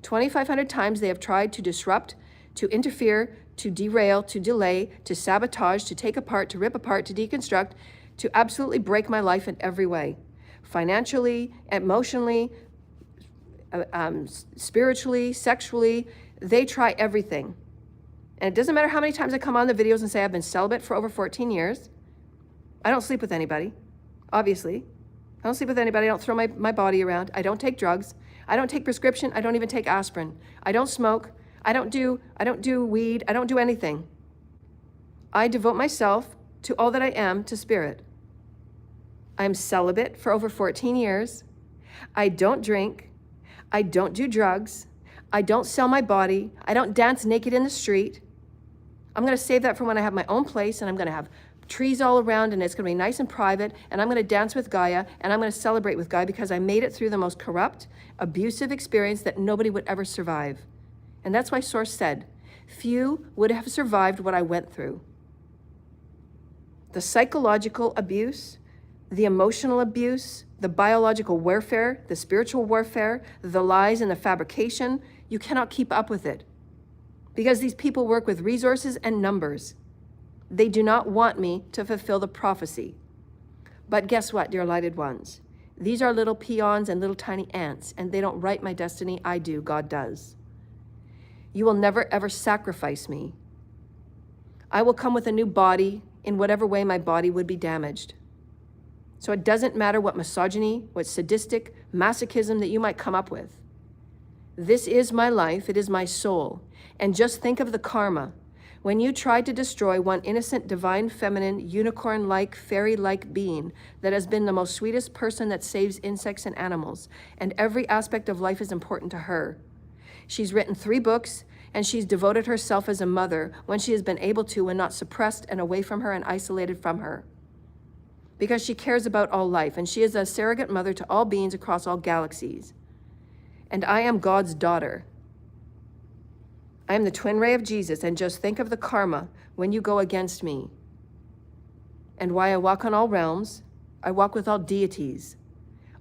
2,500 times they have tried to disrupt, to interfere, to derail, to delay, to sabotage, to take apart, to rip apart, to deconstruct, to absolutely break my life in every way. Financially, emotionally, spiritually, sexually, they try everything. And it doesn't matter how many times I come on the videos and say I've been celibate for over 14 years. I don't sleep with anybody, obviously. I don't sleep with anybody. I don't throw my body around. I don't take drugs. I don't take prescription. I don't even take aspirin. I don't smoke. I don't do weed. I don't do anything. I devote myself to all that I am to spirit. I'm celibate for over 14 years. I don't drink. I don't do drugs. I don't sell my body. I don't dance naked in the street. I'm going to save that for when I have my own place, and I'm going to have trees all around, and it's going to be nice and private, and I'm going to dance with Gaia, and I'm going to celebrate with Gaia because I made it through the most corrupt, abusive experience that nobody would ever survive. And that's why Source said, few would have survived what I went through. The psychological abuse, the emotional abuse, the biological warfare, the spiritual warfare, the lies and the fabrication, you cannot keep up with it. Because these people work with resources and numbers. They do not want me to fulfill the prophecy. But guess what, dear lighted ones? These are little peons and little tiny ants, and they don't write my destiny. I do, God does. You will never ever sacrifice me. I will come with a new body in whatever way my body would be damaged. So it doesn't matter what misogyny, what sadistic masochism that you might come up with. This is my life, it is my soul. And just think of the karma. When you tried to destroy one innocent, divine, feminine, unicorn-like, fairy-like being that has been the most sweetest person that saves insects and animals, and every aspect of life is important to her. She's written 3 books, and she's devoted herself as a mother when she has been able to and not suppressed and away from her and isolated from her. Because she cares about all life, and she is a surrogate mother to all beings across all galaxies. And I am God's daughter. I am the twin ray of Jesus, and just think of the karma when you go against me. And why I walk on all realms, I walk with all deities.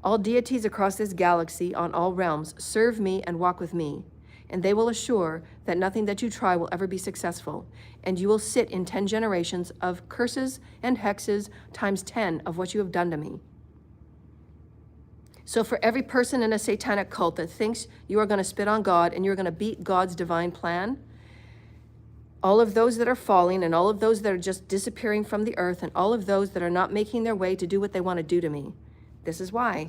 All deities across this galaxy on all realms serve me and walk with me, and they will assure that nothing that you try will ever be successful, and you will sit in 10 generations of curses and hexes times 10 of what you have done to me. So for every person in a satanic cult that thinks you are going to spit on God and you're going to beat God's divine plan, all of those that are falling and all of those that are just disappearing from the earth and all of those that are not making their way to do what they want to do to me, this is why.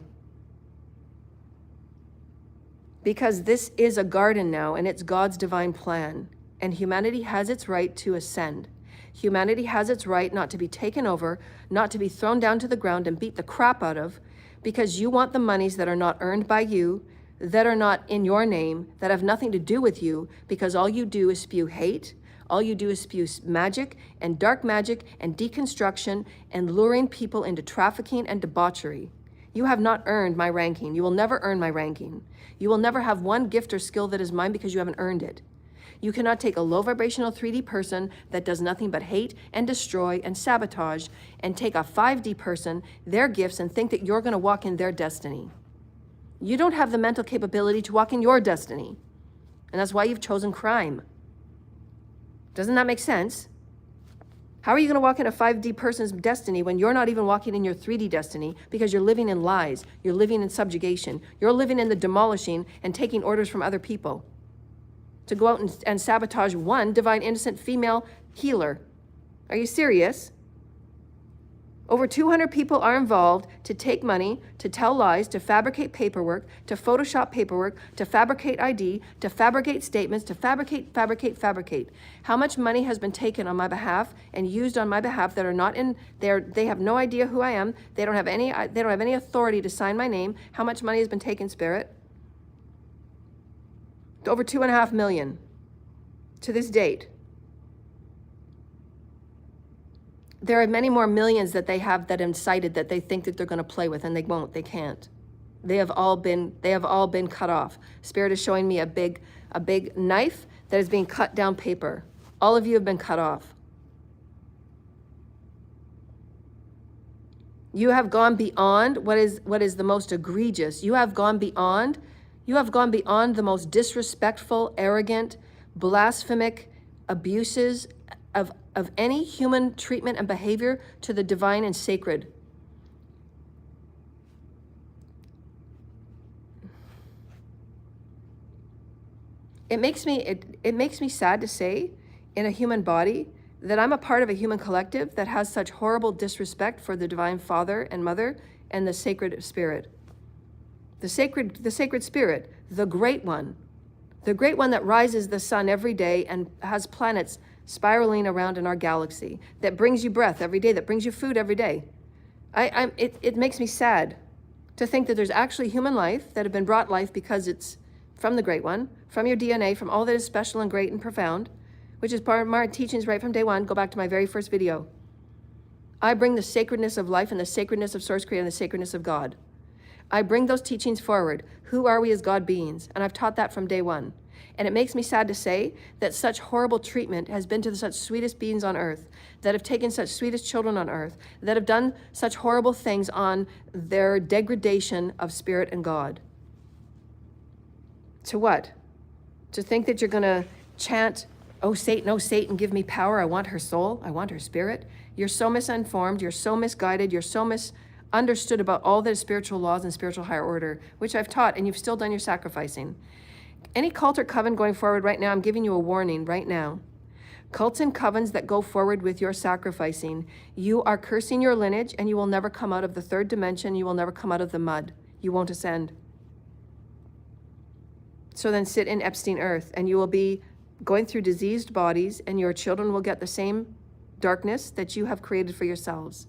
Because this is a garden now, and it's God's divine plan, and humanity has its right to ascend. Humanity has its right not to be taken over, not to be thrown down to the ground and beat the crap out of, because you want the monies that are not earned by you, that are not in your name, that have nothing to do with you, because all you do is spew hate, all you do is spew magic and dark magic and deconstruction and luring people into trafficking and debauchery. You have not earned my ranking. You will never earn my ranking. You will never have one gift or skill that is mine because you haven't earned it. You cannot take a low vibrational 3D person that does nothing but hate and destroy and sabotage and take a 5D person, their gifts, and think that you're going to walk in their destiny. You don't have the mental capability to walk in your destiny. And that's why you've chosen crime. Doesn't that make sense? How are you going to walk in a 5D person's destiny when you're not even walking in your 3D destiny because you're living in lies, you're living in subjugation, you're living in the demolishing and taking orders from other people to go out and sabotage one divine innocent female healer? Are you serious? Over 200 people are involved to take money, to tell lies, to fabricate paperwork, to Photoshop paperwork, to fabricate ID, to fabricate statements, to fabricate. How much money has been taken on my behalf and used on my behalf that are not in there? They have no idea who I am. They don't have any authority to sign my name. How much money has been taken, Spirit? Over 2.5 million to this date. There are many more millions that they have that incited that they think that they're going to play with, and they won't. They can't. They have all been cut off. Spirit is showing me a big knife that is being cut down paper. All of you have been cut off. You have gone beyond what is the most egregious. You have gone beyond the most disrespectful, arrogant, blasphemic abuses of any human treatment and behavior to the divine and sacred. It makes me sad to say, in a human body, that I'm a part of a human collective that has such horrible disrespect for the divine Father and Mother and the sacred Spirit. The sacred Spirit, the great one that rises the sun every day and has planets spiraling around in our galaxy, that brings you breath every day, that brings you food every day. It makes me sad to think that there's actually human life that have been brought life because it's from the Great One, from your DNA, from all that is special and great and profound, which is part of my teachings right from day one. Go back to my very first video. I bring the sacredness of life and the sacredness of Source Creator and the sacredness of God. I bring those teachings forward. Who are we as God beings? And I've taught that from day one. And it makes me sad to say that such horrible treatment has been to the such sweetest beings on earth, that have taken such sweetest children on earth, that have done such horrible things on their degradation of spirit and God. To what? To think that you're going to chant, oh Satan, give me power. I want her soul. I want her spirit. You're so misinformed. You're so misguided. You're so misunderstood about all the spiritual laws and spiritual higher order, which I've taught, and you've still done your sacrificing. Any cult or coven going forward right now, I'm giving you a warning right now. Cults and covens that go forward with your sacrificing, you are cursing your lineage, and you will never come out of the third dimension. You will never come out of the mud. You won't ascend. So then sit in Epstein Earth, and you will be going through diseased bodies, and your children will get the same darkness that you have created for yourselves.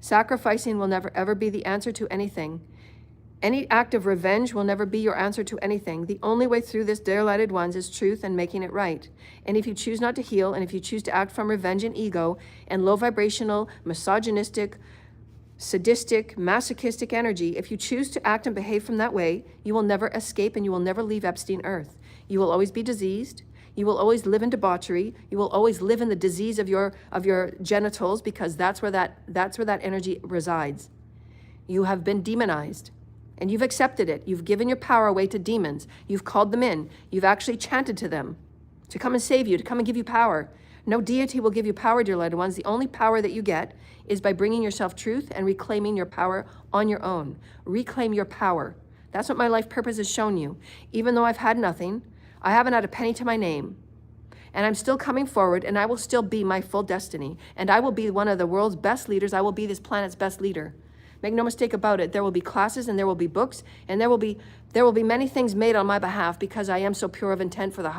Sacrificing will never ever be the answer to anything. Any act of revenge will never be your answer to anything. The only way through this, dear lighted ones, is truth and making it right. And if you choose not to heal, and if you choose to act from revenge and ego and low vibrational, misogynistic, sadistic, masochistic energy, if you choose to act and behave from that way, you will never escape and you will never leave Epstein Earth. You will always be diseased. You will always live in debauchery. You will always live in the disease of your genitals, because that's where that energy resides. You have been demonized. And you've accepted it. You've given your power away to demons. You've called them in. You've actually chanted to them to come and save you, to come and give you power. No deity will give you power, dear lighted ones. The only power that you get is by bringing yourself truth and reclaiming your power on your own. Reclaim your power. That's what my life purpose has shown you. Even though I've had nothing, I haven't had a penny to my name. And I'm still coming forward, and I will still be my full destiny. And I will be one of the world's best leaders. I will be this planet's best leader. Make no mistake about it. There will be classes, and there will be books, and there will be many things made on my behalf, because I am so pure of intent for the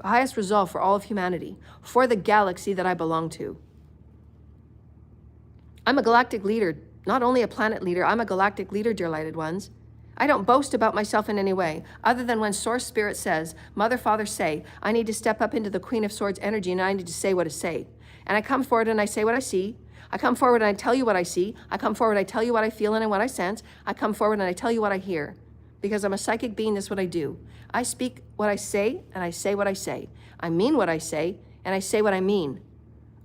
highest resolve for all of humanity, for the galaxy that I belong to. I'm a galactic leader, not only a planet leader. I'm a galactic leader, dear lighted ones. I don't boast about myself in any way, other than when Source Spirit says, Mother, Father, say, I need to step up into the Queen of Swords energy, and I need to say what to say. And I come forward and I say what I see. I come forward and I tell you what I see. I come forward and I tell you what I feel and what I sense. I come forward and I tell you what I hear. Because I'm a psychic being, that's what I do. I speak what I say, and I say what I say. I mean what I say, and I say what I mean.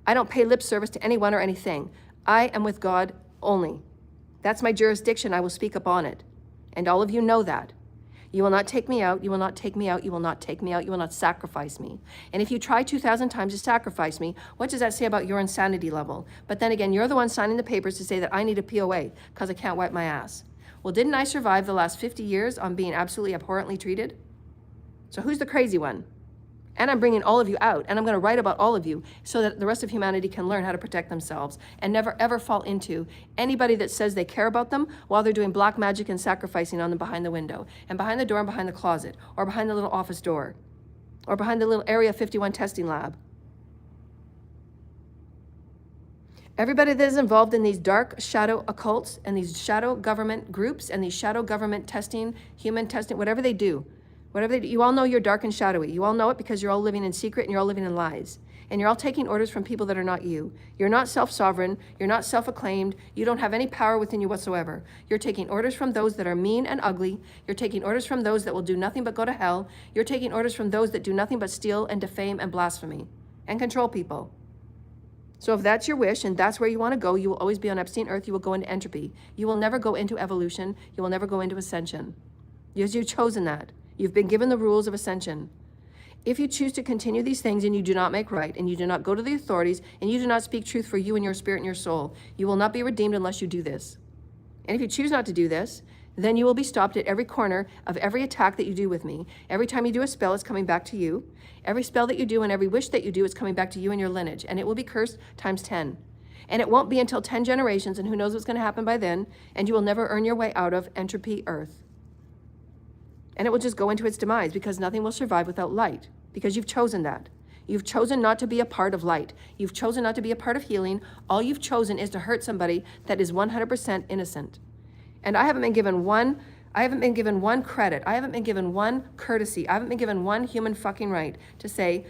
I don't pay lip service to anyone or anything. I am with God only. That's my jurisdiction. I will speak upon it. And all of you know that. You will not take me out. You will not take me out. You will not take me out. You will not sacrifice me. And if you try 2,000 times to sacrifice me, what does that say about your insanity level? But then again, you're the one signing the papers to say that I need a POA because I can't wipe my ass. Well, didn't I survive the last 50 years on being absolutely abhorrently treated? So who's the crazy one? And I'm bringing all of you out, and I'm going to write about all of you so that the rest of humanity can learn how to protect themselves and never ever fall into anybody that says they care about them while they're doing black magic and sacrificing on them behind the window and behind the door and behind the closet or behind the little office door or behind the little Area 51 testing lab. Everybody that is involved in these dark shadow occults and these shadow government groups and these shadow government testing, human testing, whatever they do, you all know you're dark and shadowy. You all know it because you're all living in secret and you're all living in lies. And you're all taking orders from people that are not you. You're not self-sovereign. You're not self-acclaimed. You don't have any power within you whatsoever. You're taking orders from those that are mean and ugly. You're taking orders from those that will do nothing but go to hell. You're taking orders from those that do nothing but steal and defame and blasphemy and control people. So if that's your wish and that's where you want to go, you will always be on Epstein Earth. You will go into entropy. You will never go into evolution. You will never go into ascension. Because you've chosen that. You've been given the rules of ascension. If you choose to continue these things and you do not make right and you do not go to the authorities and you do not speak truth for you and your spirit and your soul, you will not be redeemed unless you do this. And if you choose not to do this, then you will be stopped at every corner of every attack that you do with me. Every time you do a spell, it's coming back to you. Every spell that you do and every wish that you do is coming back to you and your lineage, and it will be cursed times 10. And it won't be until 10 generations, and who knows what's going to happen by then, and you will never earn your way out of entropy Earth. And it will just go into its demise because nothing will survive without light, because you've chosen that. You've chosen not to be a part of light. You've chosen not to be a part of healing. All you've chosen is to hurt somebody that is 100% innocent. And I haven't been given one credit. I haven't been given one courtesy. I haven't been given one human fucking right to say,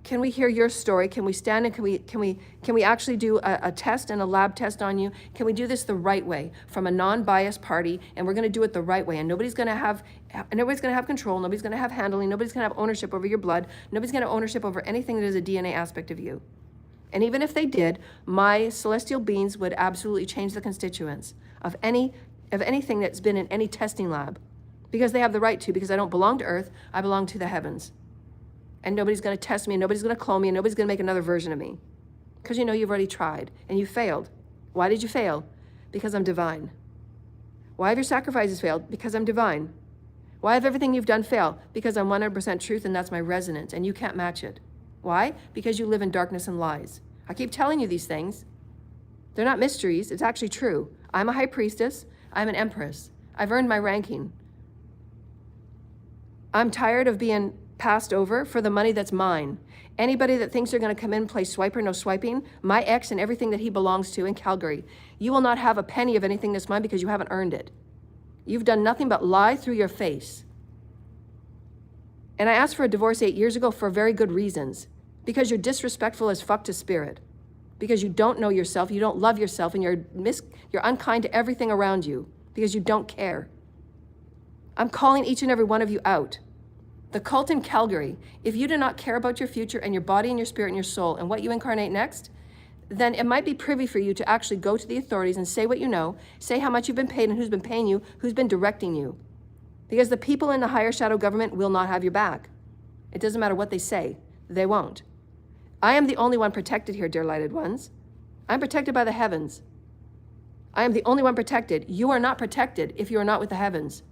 can we hear your story? Can we stand and can we actually do a test and a lab test on you? Can we do this the right way from a non-biased party? And we're going to do it the right way. And nobody's going to have control. Nobody's going to have handling. Nobody's going to have ownership over your blood. Nobody's going to have ownership over anything that is a DNA aspect of you. And even if they did, my celestial beings would absolutely change the constituents of anything that's been in any testing lab, because they have the right to, because I don't belong to Earth, I belong to the heavens. And nobody's going to test me, and nobody's going to clone me, and nobody's going to make another version of me. Because you know you've already tried, and you failed. Why did you fail? Because I'm divine. Why have your sacrifices failed? Because I'm divine. Why have everything you've done failed? Because I'm 100% truth, and that's my resonance, and you can't match it. Why? Because you live in darkness and lies. I keep telling you these things. They're not mysteries. It's actually true. I'm a high priestess. I'm an empress. I've earned my ranking. I'm tired of being passed over for the money that's mine. Anybody that thinks they're going to come in and play swiper, no swiping, my ex and everything that he belongs to in Calgary, you will not have a penny of anything that's mine because you haven't earned it. You've done nothing but lie through your face. And I asked for a divorce 8 years ago for very good reasons. Because you're disrespectful as fuck to spirit. Because you don't know yourself, you don't love yourself, and you're unkind to everything around you because you don't care. I'm calling each and every one of you out. The cult in Calgary, if you do not care about your future and your body and your spirit and your soul and what you incarnate next, then it might be privy for you to actually go to the authorities and say what you know, say how much you've been paid and who's been paying you, who's been directing you. Because the people in the higher shadow government will not have your back. It doesn't matter what they say, they won't. I am the only one protected here, dear lighted ones. I'm protected by the heavens. I am the only one protected. You are not protected if you are not with the heavens.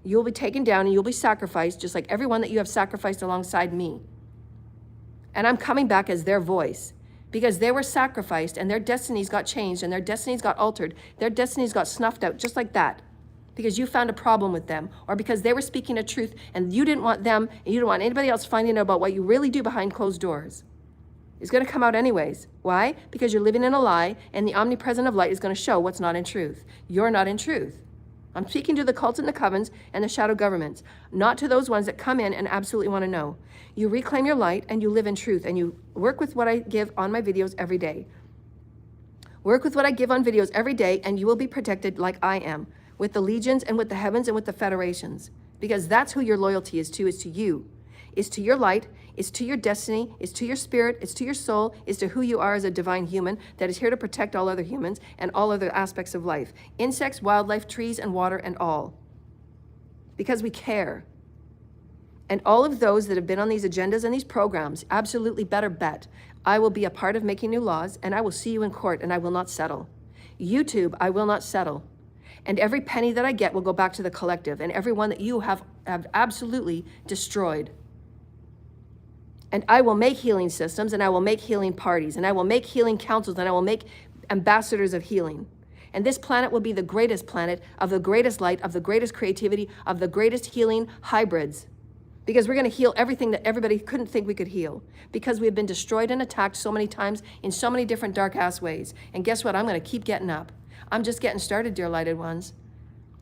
You'll be taken down and you'll be sacrificed, just like everyone that you have sacrificed alongside me. And I'm coming back as their voice, because they were sacrificed and their destinies got changed and their destinies got altered. Their destinies got snuffed out just like that, because you found a problem with them, or because they were speaking a truth and you didn't want them and you didn't want anybody else finding out about what you really do behind closed doors. It's going to come out anyways. Why? Because you're living in a lie, and the omnipresent of light is going to show what's not in truth. You're not in truth. I'm speaking to the cults and the covens and the shadow governments, not to those ones that come in and absolutely want to know. You reclaim your light and you live in truth, and you work with what I give on my videos every day. Work with what I give on videos every day, and you will be protected like I am, with the legions and with the heavens and with the federations, because that's who your loyalty is to you. Is to your light, is to your destiny, is to your spirit, is to your soul, is to who you are as a divine human that is here to protect all other humans and all other aspects of life. Insects, wildlife, trees, and water, and all. Because we care. And all of those that have been on these agendas and these programs, absolutely better bet, I will be a part of making new laws, and I will see you in court, and I will not settle. YouTube, I will not settle. And every penny that I get will go back to the collective, and every one that you have absolutely destroyed. And I will make healing systems, and I will make healing parties, and I will make healing councils, and I will make ambassadors of healing. And this planet will be the greatest planet of the greatest light, of the greatest creativity, of the greatest healing hybrids. Because we're going to heal everything that everybody couldn't think we could heal. Because we have been destroyed and attacked so many times in so many different dark-ass ways. And guess what? I'm going to keep getting up. I'm just getting started, dear lighted ones.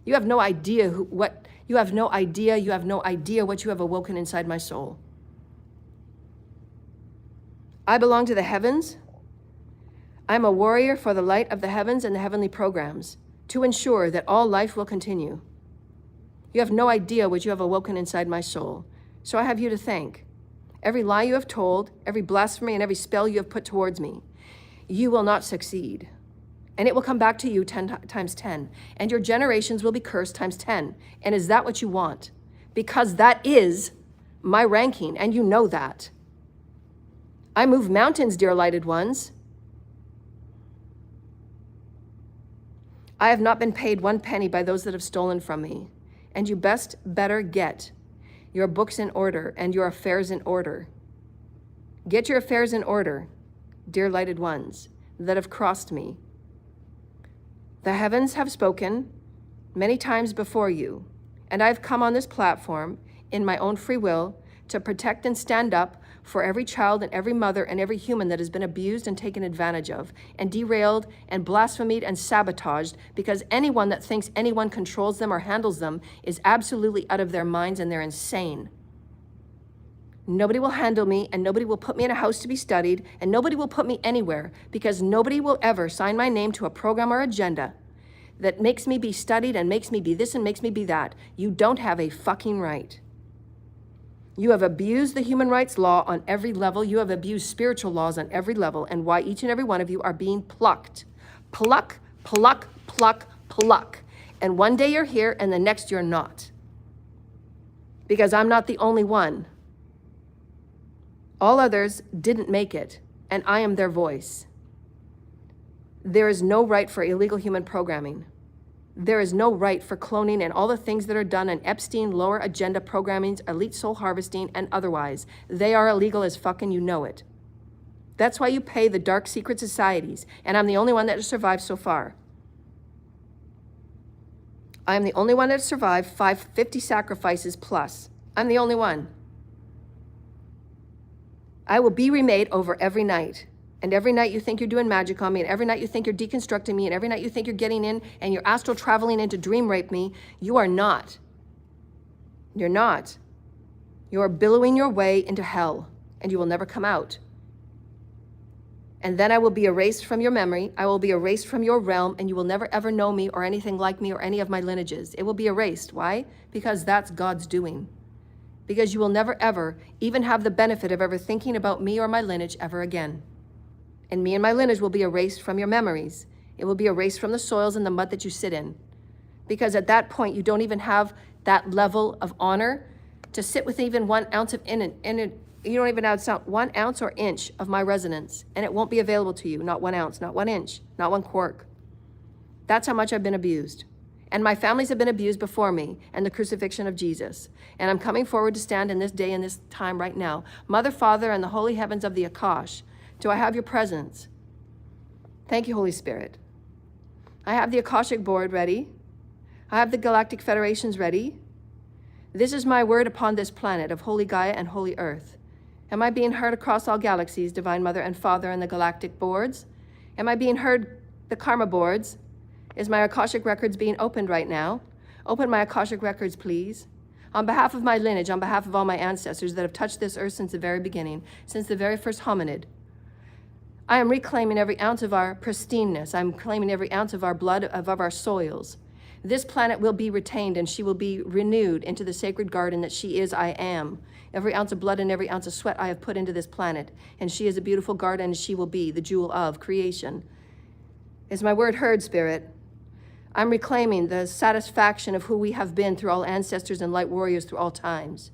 You have no idea what you have no idea what you have awoken inside my soul. I belong to the heavens. I'm a warrior for the light of the heavens and the heavenly programs to ensure that all life will continue. You have no idea what you have awoken inside my soul. So I have you to thank. Every lie you have told, every blasphemy and every spell you have put towards me, you will not succeed. And it will come back to you 10 times 10. And your generations will be cursed times 10. And is that what you want? Because that is my ranking, and you know that. I move mountains, dear lighted ones. I have not been paid one penny by those that have stolen from me. And you better get your books in order and your affairs in order. Get your affairs in order, dear lighted ones that have crossed me. The heavens have spoken many times before you, and I've come on this platform in my own free will to protect and stand up for every child and every mother and every human that has been abused and taken advantage of and derailed and blasphemed and sabotaged, because anyone that thinks anyone controls them or handles them is absolutely out of their minds and they're insane. Nobody will handle me, and nobody will put me in a house to be studied, and nobody will put me anywhere, because nobody will ever sign my name to a program or agenda that makes me be studied and makes me be this and makes me be that. You don't have a fucking right. You have abused the human rights law on every level. You have abused spiritual laws on every level, and why each and every one of you are being plucked. Pluck, pluck, pluck, pluck. And one day you're here and the next you're not. Because I'm not the only one. All others didn't make it, and I am their voice. There is no right for illegal human programming. There is no right for cloning and all the things that are done in Epstein, lower agenda programming, elite soul harvesting, and otherwise. They are illegal as fucking you know it. That's why you pay the dark secret societies, and I'm the only one that has survived so far. I am the only one that has survived 50 sacrifices plus. I'm the only one. I will be remade over every night. And every night you think you're doing magic on me, and every night you think you're deconstructing me, and every night you think you're getting in and you're astral traveling in to dream rape me, you are not. You're not. You are billowing your way into hell, and you will never come out. And then I will be erased from your memory. I will be erased from your realm, and you will never ever know me or anything like me or any of my lineages. It will be erased. Why? Because that's God's doing. Because you will never ever even have the benefit of ever thinking about me or my lineage ever again. And me and my lineage will be erased from your memories. It will be erased from the soils and the mud that you sit in. Because at that point, you don't even have that level of honor to sit with even 1 ounce of you don't even have 1 ounce or inch of my resonance, and it won't be available to you. Not 1 ounce, not 1 inch, not 1 quark. That's how much I've been abused. And my families have been abused before me and the crucifixion of Jesus. And I'm coming forward to stand in this day and this time right now. Mother, Father, and the holy heavens of the Akash, do I have your presence? Thank you, Holy Spirit. I have the Akashic board ready. I have the Galactic Federations ready. This is my word upon this planet of Holy Gaia and Holy Earth. Am I being heard across all galaxies, Divine Mother and Father, and the Galactic boards? Am I being heard, the Karma boards? Is my Akashic records being opened right now? Open my Akashic records, please. On behalf of my lineage, on behalf of all my ancestors that have touched this earth since the very beginning, since the very first hominid, I am reclaiming every ounce of our pristineness. I'm claiming every ounce of our blood, of our soils. This planet will be retained and she will be renewed into the sacred garden that she is, I am. Every ounce of blood and every ounce of sweat I have put into this planet. And she is a beautiful garden and she will be the jewel of creation. Is my word heard, Spirit? I'm reclaiming the satisfaction of who we have been through all ancestors and light warriors through all times.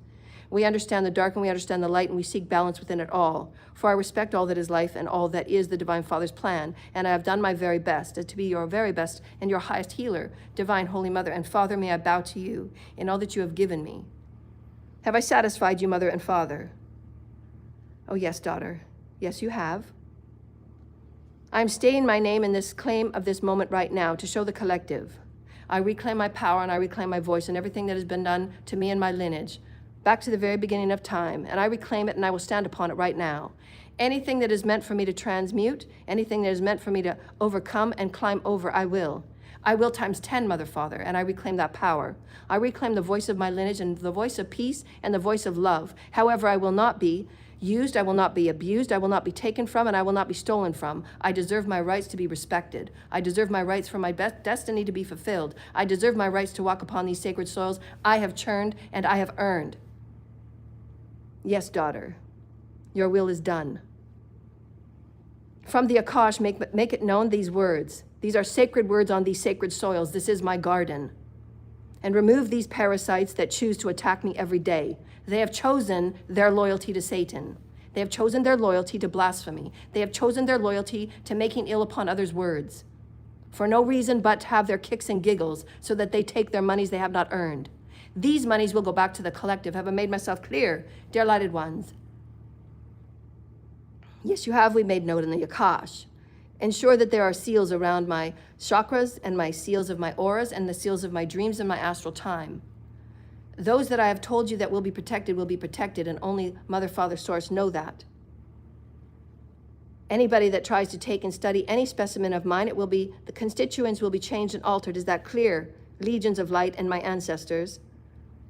We understand the dark and we understand the light and we seek balance within it all. For I respect all that is life and all that is the Divine Father's plan. And I have done my very best to be your very best and your highest healer, Divine Holy Mother. And Father, may I bow to you in all that you have given me. Have I satisfied you, Mother and Father? Oh yes, daughter. Yes, you have. I am stating my name in this claim of this moment right now to show the collective. I reclaim my power and I reclaim my voice and everything that has been done to me and my lineage, back to the very beginning of time, and I reclaim it and I will stand upon it right now. Anything that is meant for me to transmute, anything that is meant for me to overcome and climb over, I will. I will times 10, Mother, Father, and I reclaim that power. I reclaim the voice of my lineage and the voice of peace and the voice of love. However, I will not be used, I will not be abused, I will not be taken from, and I will not be stolen from. I deserve my rights to be respected. I deserve my rights for my destiny to be fulfilled. I deserve my rights to walk upon these sacred soils I have churned and I have earned. Yes, daughter, your will is done. From the Akash, make it known these words. These are sacred words on these sacred soils. This is my garden. And remove these parasites that choose to attack me every day. They have chosen their loyalty to Satan. They have chosen their loyalty to blasphemy. They have chosen their loyalty to making ill upon others' words. For no reason but to have their kicks and giggles so that they take their monies they have not earned. These monies will go back to the collective. Have I made myself clear, dear lighted ones? Yes, you have. We made note in the Akash. Ensure that there are seals around my chakras and my seals of my auras and the seals of my dreams and my astral time. Those that I have told you that will be protected, and only Mother, Father, Source know that. Anybody that tries to take and study any specimen of mine, the constituents will be changed and altered. Is that clear? Legions of light and my ancestors.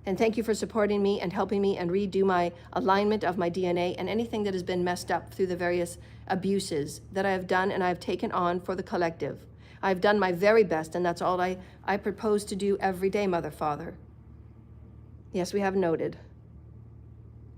And thank you for supporting me and helping me and redo my alignment of my DNA and anything that has been messed up through the various abuses that I have done and I have taken on for the collective. I've done my very best, and that's all I propose to do every day, Mother, Father. Yes, we have noted.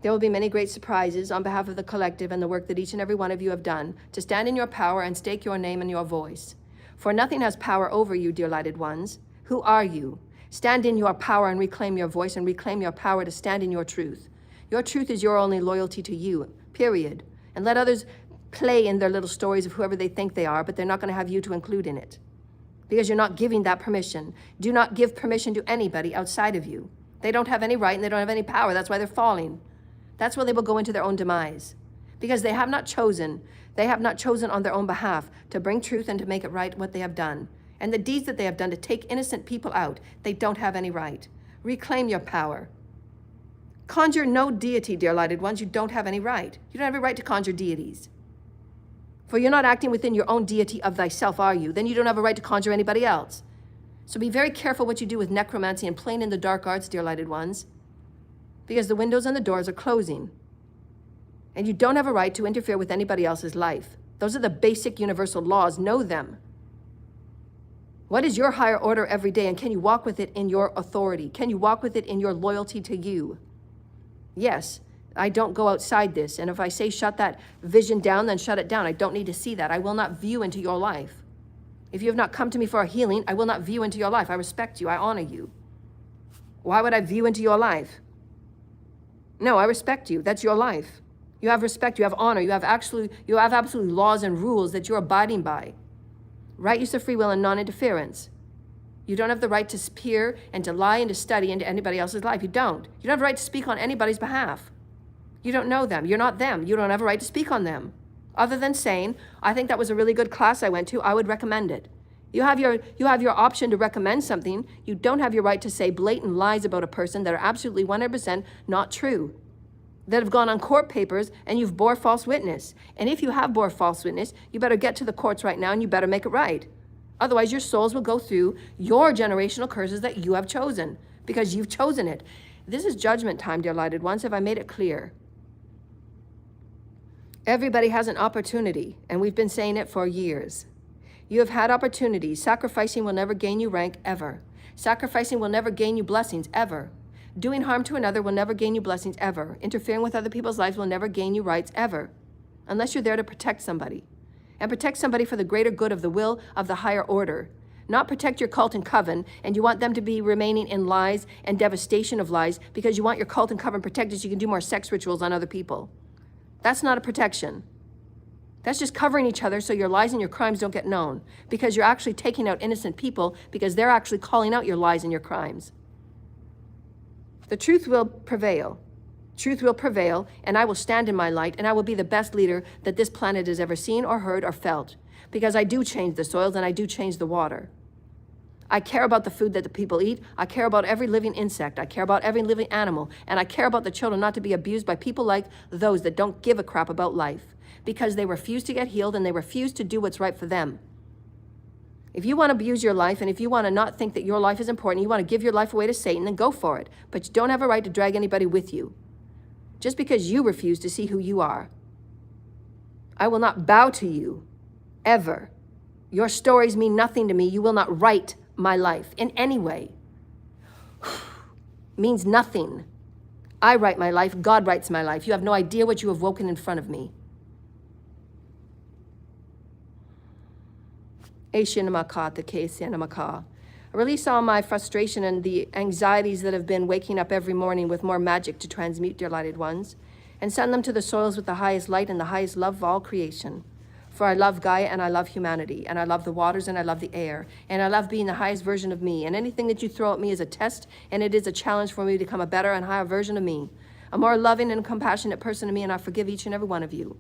There will be many great surprises on behalf of the collective and the work that each and every one of you have done to stand in your power and stake your name and your voice. For nothing has power over you, dear lighted ones. Who are you? Stand in your power and reclaim your voice and reclaim your power to stand in your truth. Your truth is your only loyalty to you, period. And let others play in their little stories of whoever they think they are, but they're not going to have you to include in it. Because you're not giving that permission. Do not give permission to anybody outside of you. They don't have any right and they don't have any power. That's why they're falling. That's why they will go into their own demise. Because they have not chosen on their own behalf to bring truth and to make it right what they have done. And the deeds that they have done to take innocent people out, they don't have any right. Reclaim your power. Conjure no deity, dear lighted ones. You don't have any right. You don't have a right to conjure deities. For you're not acting within your own deity of thyself, are you? Then you don't have a right to conjure anybody else. So be very careful what you do with necromancy and playing in the dark arts, dear lighted ones. Because the windows and the doors are closing. And you don't have a right to interfere with anybody else's life. Those are the basic universal laws. Know them. What is your higher order every day, and can you walk with it in your authority? Can you walk with it in your loyalty to you? Yes, I don't go outside this. And if I say shut that vision down, then shut it down. I don't need to see that. I will not view into your life. If you have not come to me for a healing, I will not view into your life. I respect you. I honor you. Why would I view into your life? No, I respect you. That's your life. You have respect. You have honor. You have absolutely laws and rules that you're abiding by. Right use of free will and non-interference. You don't have the right to peer and to lie and to study into anybody else's life. You don't. You don't have the right to speak on anybody's behalf. You don't know them. You're not them. You don't have a right to speak on them. Other than saying, I think that was a really good class I went to, I would recommend it. You have your option to recommend something. You don't have your right to say blatant lies about a person that are absolutely 100% not true, that have gone on court papers and you've bore false witness. And if you have bore false witness, you better get to the courts right now and you better make it right. Otherwise, your souls will go through your generational curses that you have chosen because you've chosen it. This is judgment time, dear lighted ones. Have I made it clear? Everybody has an opportunity, and we've been saying it for years. You have had opportunities. Sacrificing will never gain you rank, ever. Sacrificing will never gain you blessings, ever. Doing harm to another will never gain you blessings, ever. Interfering with other people's lives will never gain you rights, ever. Unless you're there to protect somebody. And protect somebody for the greater good of the will of the higher order. Not protect your cult and coven, and you want them to be remaining in lies and devastation of lies because you want your cult and coven protected so you can do more sex rituals on other people. That's not a protection. That's just covering each other so your lies and your crimes don't get known, because you're actually taking out innocent people because they're actually calling out your lies and your crimes. The truth will prevail. Truth will prevail, and I will stand in my light, and I will be the best leader that this planet has ever seen or heard or felt, because I do change the soils and I do change the water. I care about the food that the people eat. I care about every living insect. I care about every living animal. And I care about the children not to be abused by people like those that don't give a crap about life because they refuse to get healed and they refuse to do what's right for them. If you want to abuse your life and if you want to not think that your life is important, you want to give your life away to Satan, then go for it. But you don't have a right to drag anybody with you just because you refuse to see who you are. I will not bow to you, ever. Your stories mean nothing to me. You will not write my life in any way. Means nothing. I write my life. God writes my life. You have no idea what you have woken in front of me. I release all my frustration and the anxieties that have been waking up every morning with more magic to transmute, dear lighted ones, and send them to the soils with the highest light and the highest love of all creation. For I love Gaia and I love humanity, and I love the waters and I love the air, and I love being the highest version of me. And anything that you throw at me is a test, and it is a challenge for me to become a better and higher version of me, a more loving and compassionate person to me, and I forgive each and every one of you.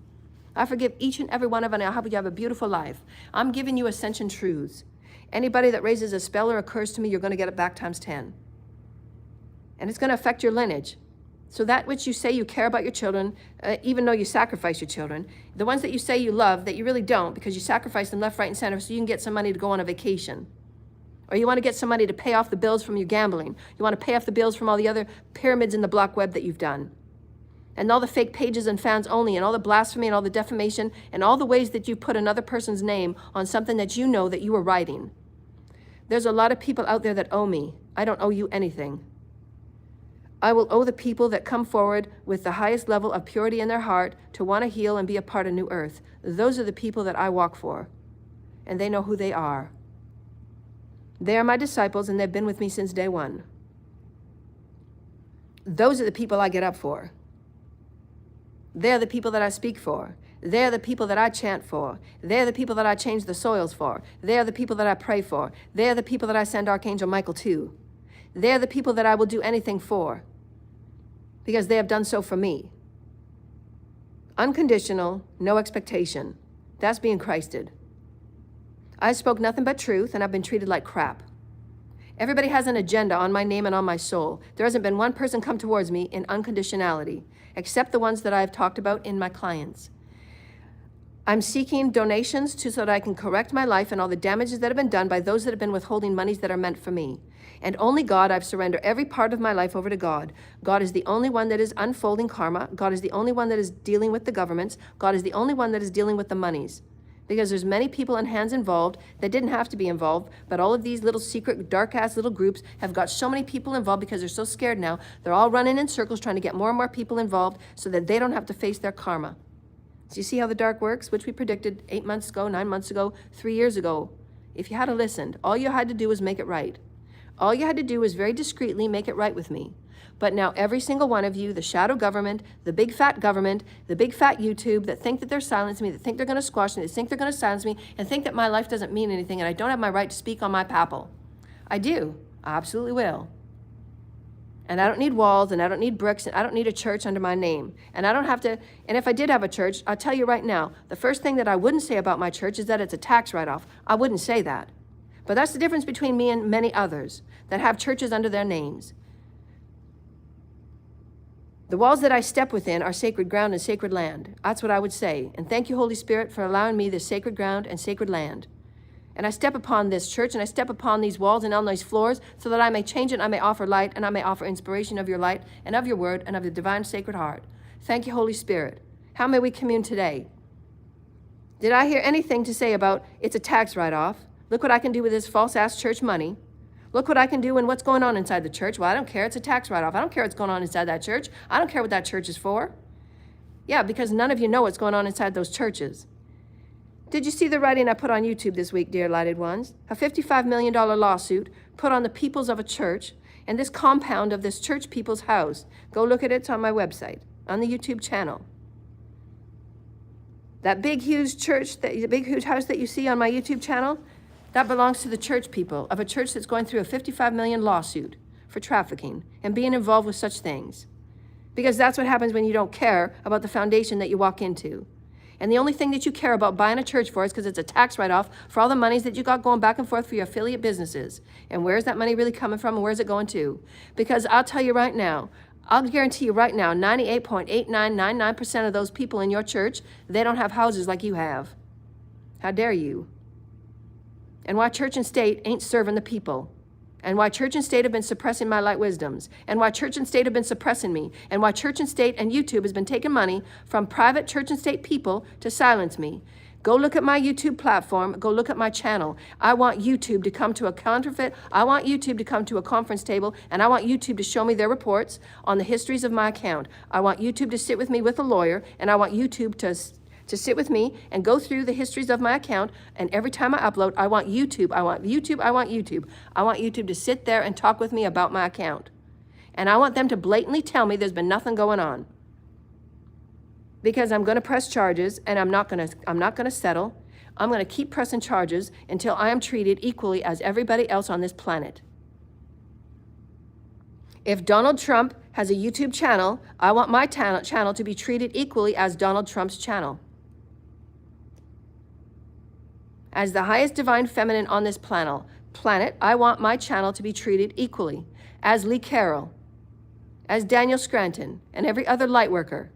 I forgive each and every one of you, and I hope you have a beautiful life. I'm giving you ascension truths. Anybody that raises a spell or a curse to me, you're going to get it back times 10. And it's going to affect your lineage. So that which you say you care about your children, even though you sacrifice your children, the ones that you say you love that you really don't because you sacrifice them left, right, and center so you can get some money to go on a vacation. Or you want to get some money to pay off the bills from your gambling. You want to pay off the bills from all the other pyramids in the black web that you've done. And all the fake pages and fans only, and all the blasphemy and all the defamation, and all the ways that you put another person's name on something that you know that you were writing. There's a lot of people out there that owe me. I don't owe you anything. I will owe the people that come forward with the highest level of purity in their heart to want to heal and be a part of New Earth. Those are the people that I walk for, and they know who they are. They are my disciples, and they've been with me since day one. Those are the people I get up for. They're the people that I speak for. They're the people that I chant for. They're the people that I change the soils for. They're the people that I pray for. They're the people that I send Archangel Michael to. They're the people that I will do anything for, because they have done so for me. Unconditional, no expectation. That's being Christed. I spoke nothing but truth, and I've been treated like crap. Everybody has an agenda on my name and on my soul. There hasn't been one person come towards me in unconditionality, except the ones that I've talked about in my clients. I'm seeking donations so that I can correct my life and all the damages that have been done by those that have been withholding monies that are meant for me. And only God, I've surrendered every part of my life over to God. God is the only one that is unfolding karma. God is the only one that is dealing with the governments. God is the only one that is dealing with the monies. because there's many people and hands involved that didn't have to be involved, but all of these little secret, dark-ass little groups have got so many people involved because they're so scared now. They're all running in circles trying to get more and more people involved so that they don't have to face their karma. So you see how the dark works, which we predicted 8 months ago, 9 months ago, 3 years ago. If you had listened, all you had to do was make it right. All you had to do was very discreetly make it right with me. But now every single one of you, the shadow government, the big fat YouTube that think that they're silencing me, that think they're going to squash me, that think they're going to silence me, and think that my life doesn't mean anything and I don't have my right to speak on my papal. I do. I absolutely will. And I don't need walls, and I don't need bricks, and I don't need a church under my name. And I don't have to, and if I did have a church, I'll tell you right now, the first thing that I wouldn't say about my church is that it's a tax write-off. I wouldn't say that. But that's the difference between me and many others that have churches under their names. The walls that I step within are sacred ground and sacred land. That's what I would say. And thank you, Holy Spirit, for allowing me this sacred ground and sacred land. And I step upon this church and I step upon these walls and on these floors so that I may change it, I may offer light, and I may offer inspiration of your light and of your word and of the divine sacred heart. Thank you, Holy Spirit. How may we commune today? Did I hear anything to say about it's a tax write-off? Look what I can do with this false-ass church money. Look what I can do and what's going on inside the church. Well, I don't care. It's a tax write-off. I don't care what's going on inside that church. I don't care what that church is for. Yeah, because none of you know what's going on inside those churches. Did you see the writing I put on YouTube this week, dear lighted ones? A $55 million lawsuit put on the peoples of a church and this compound of this church people's house. Go look at it. It's on my website, on the YouTube channel. That big, huge church, the big, huge house that you see on my YouTube channel, that belongs to the church people of a church that's going through a $55 million lawsuit for trafficking and being involved with such things. Because that's what happens when you don't care about the foundation that you walk into. And the only thing that you care about buying a church for is because it's a tax write-off for all the monies that you got going back and forth for your affiliate businesses. And where's that money really coming from and where's it going to? Because I'll tell you right now, I'll guarantee you right now, 98.8999% of those people in your church, they don't have houses like you have. How dare you? And why church and state ain't serving the people. And why church and state have been suppressing my light wisdoms. And why church and state have been suppressing me. And why church and state and YouTube has been taking money from private church and state people to silence me. Go look at my YouTube platform. Go look at my channel. I want YouTube to come to a counterfeit. I want YouTube to come to a conference table. And I want YouTube to show me their reports on the histories of my account. I want YouTube to sit with me with a lawyer. And I want YouTube to sit with me and go through the histories of my account. And every time I upload, I want YouTube to sit there and talk with me about my account. And I want them to blatantly tell me there's been nothing going on. Because I'm going to press charges and I'm not going to settle. I'm going to keep pressing charges until I am treated equally as everybody else on this planet. If Donald Trump has a YouTube channel, I want my channel to be treated equally as Donald Trump's channel. As the highest divine feminine on this planet, I want my channel to be treated equally as Lee Carroll, as Daniel Scranton, and every other light worker,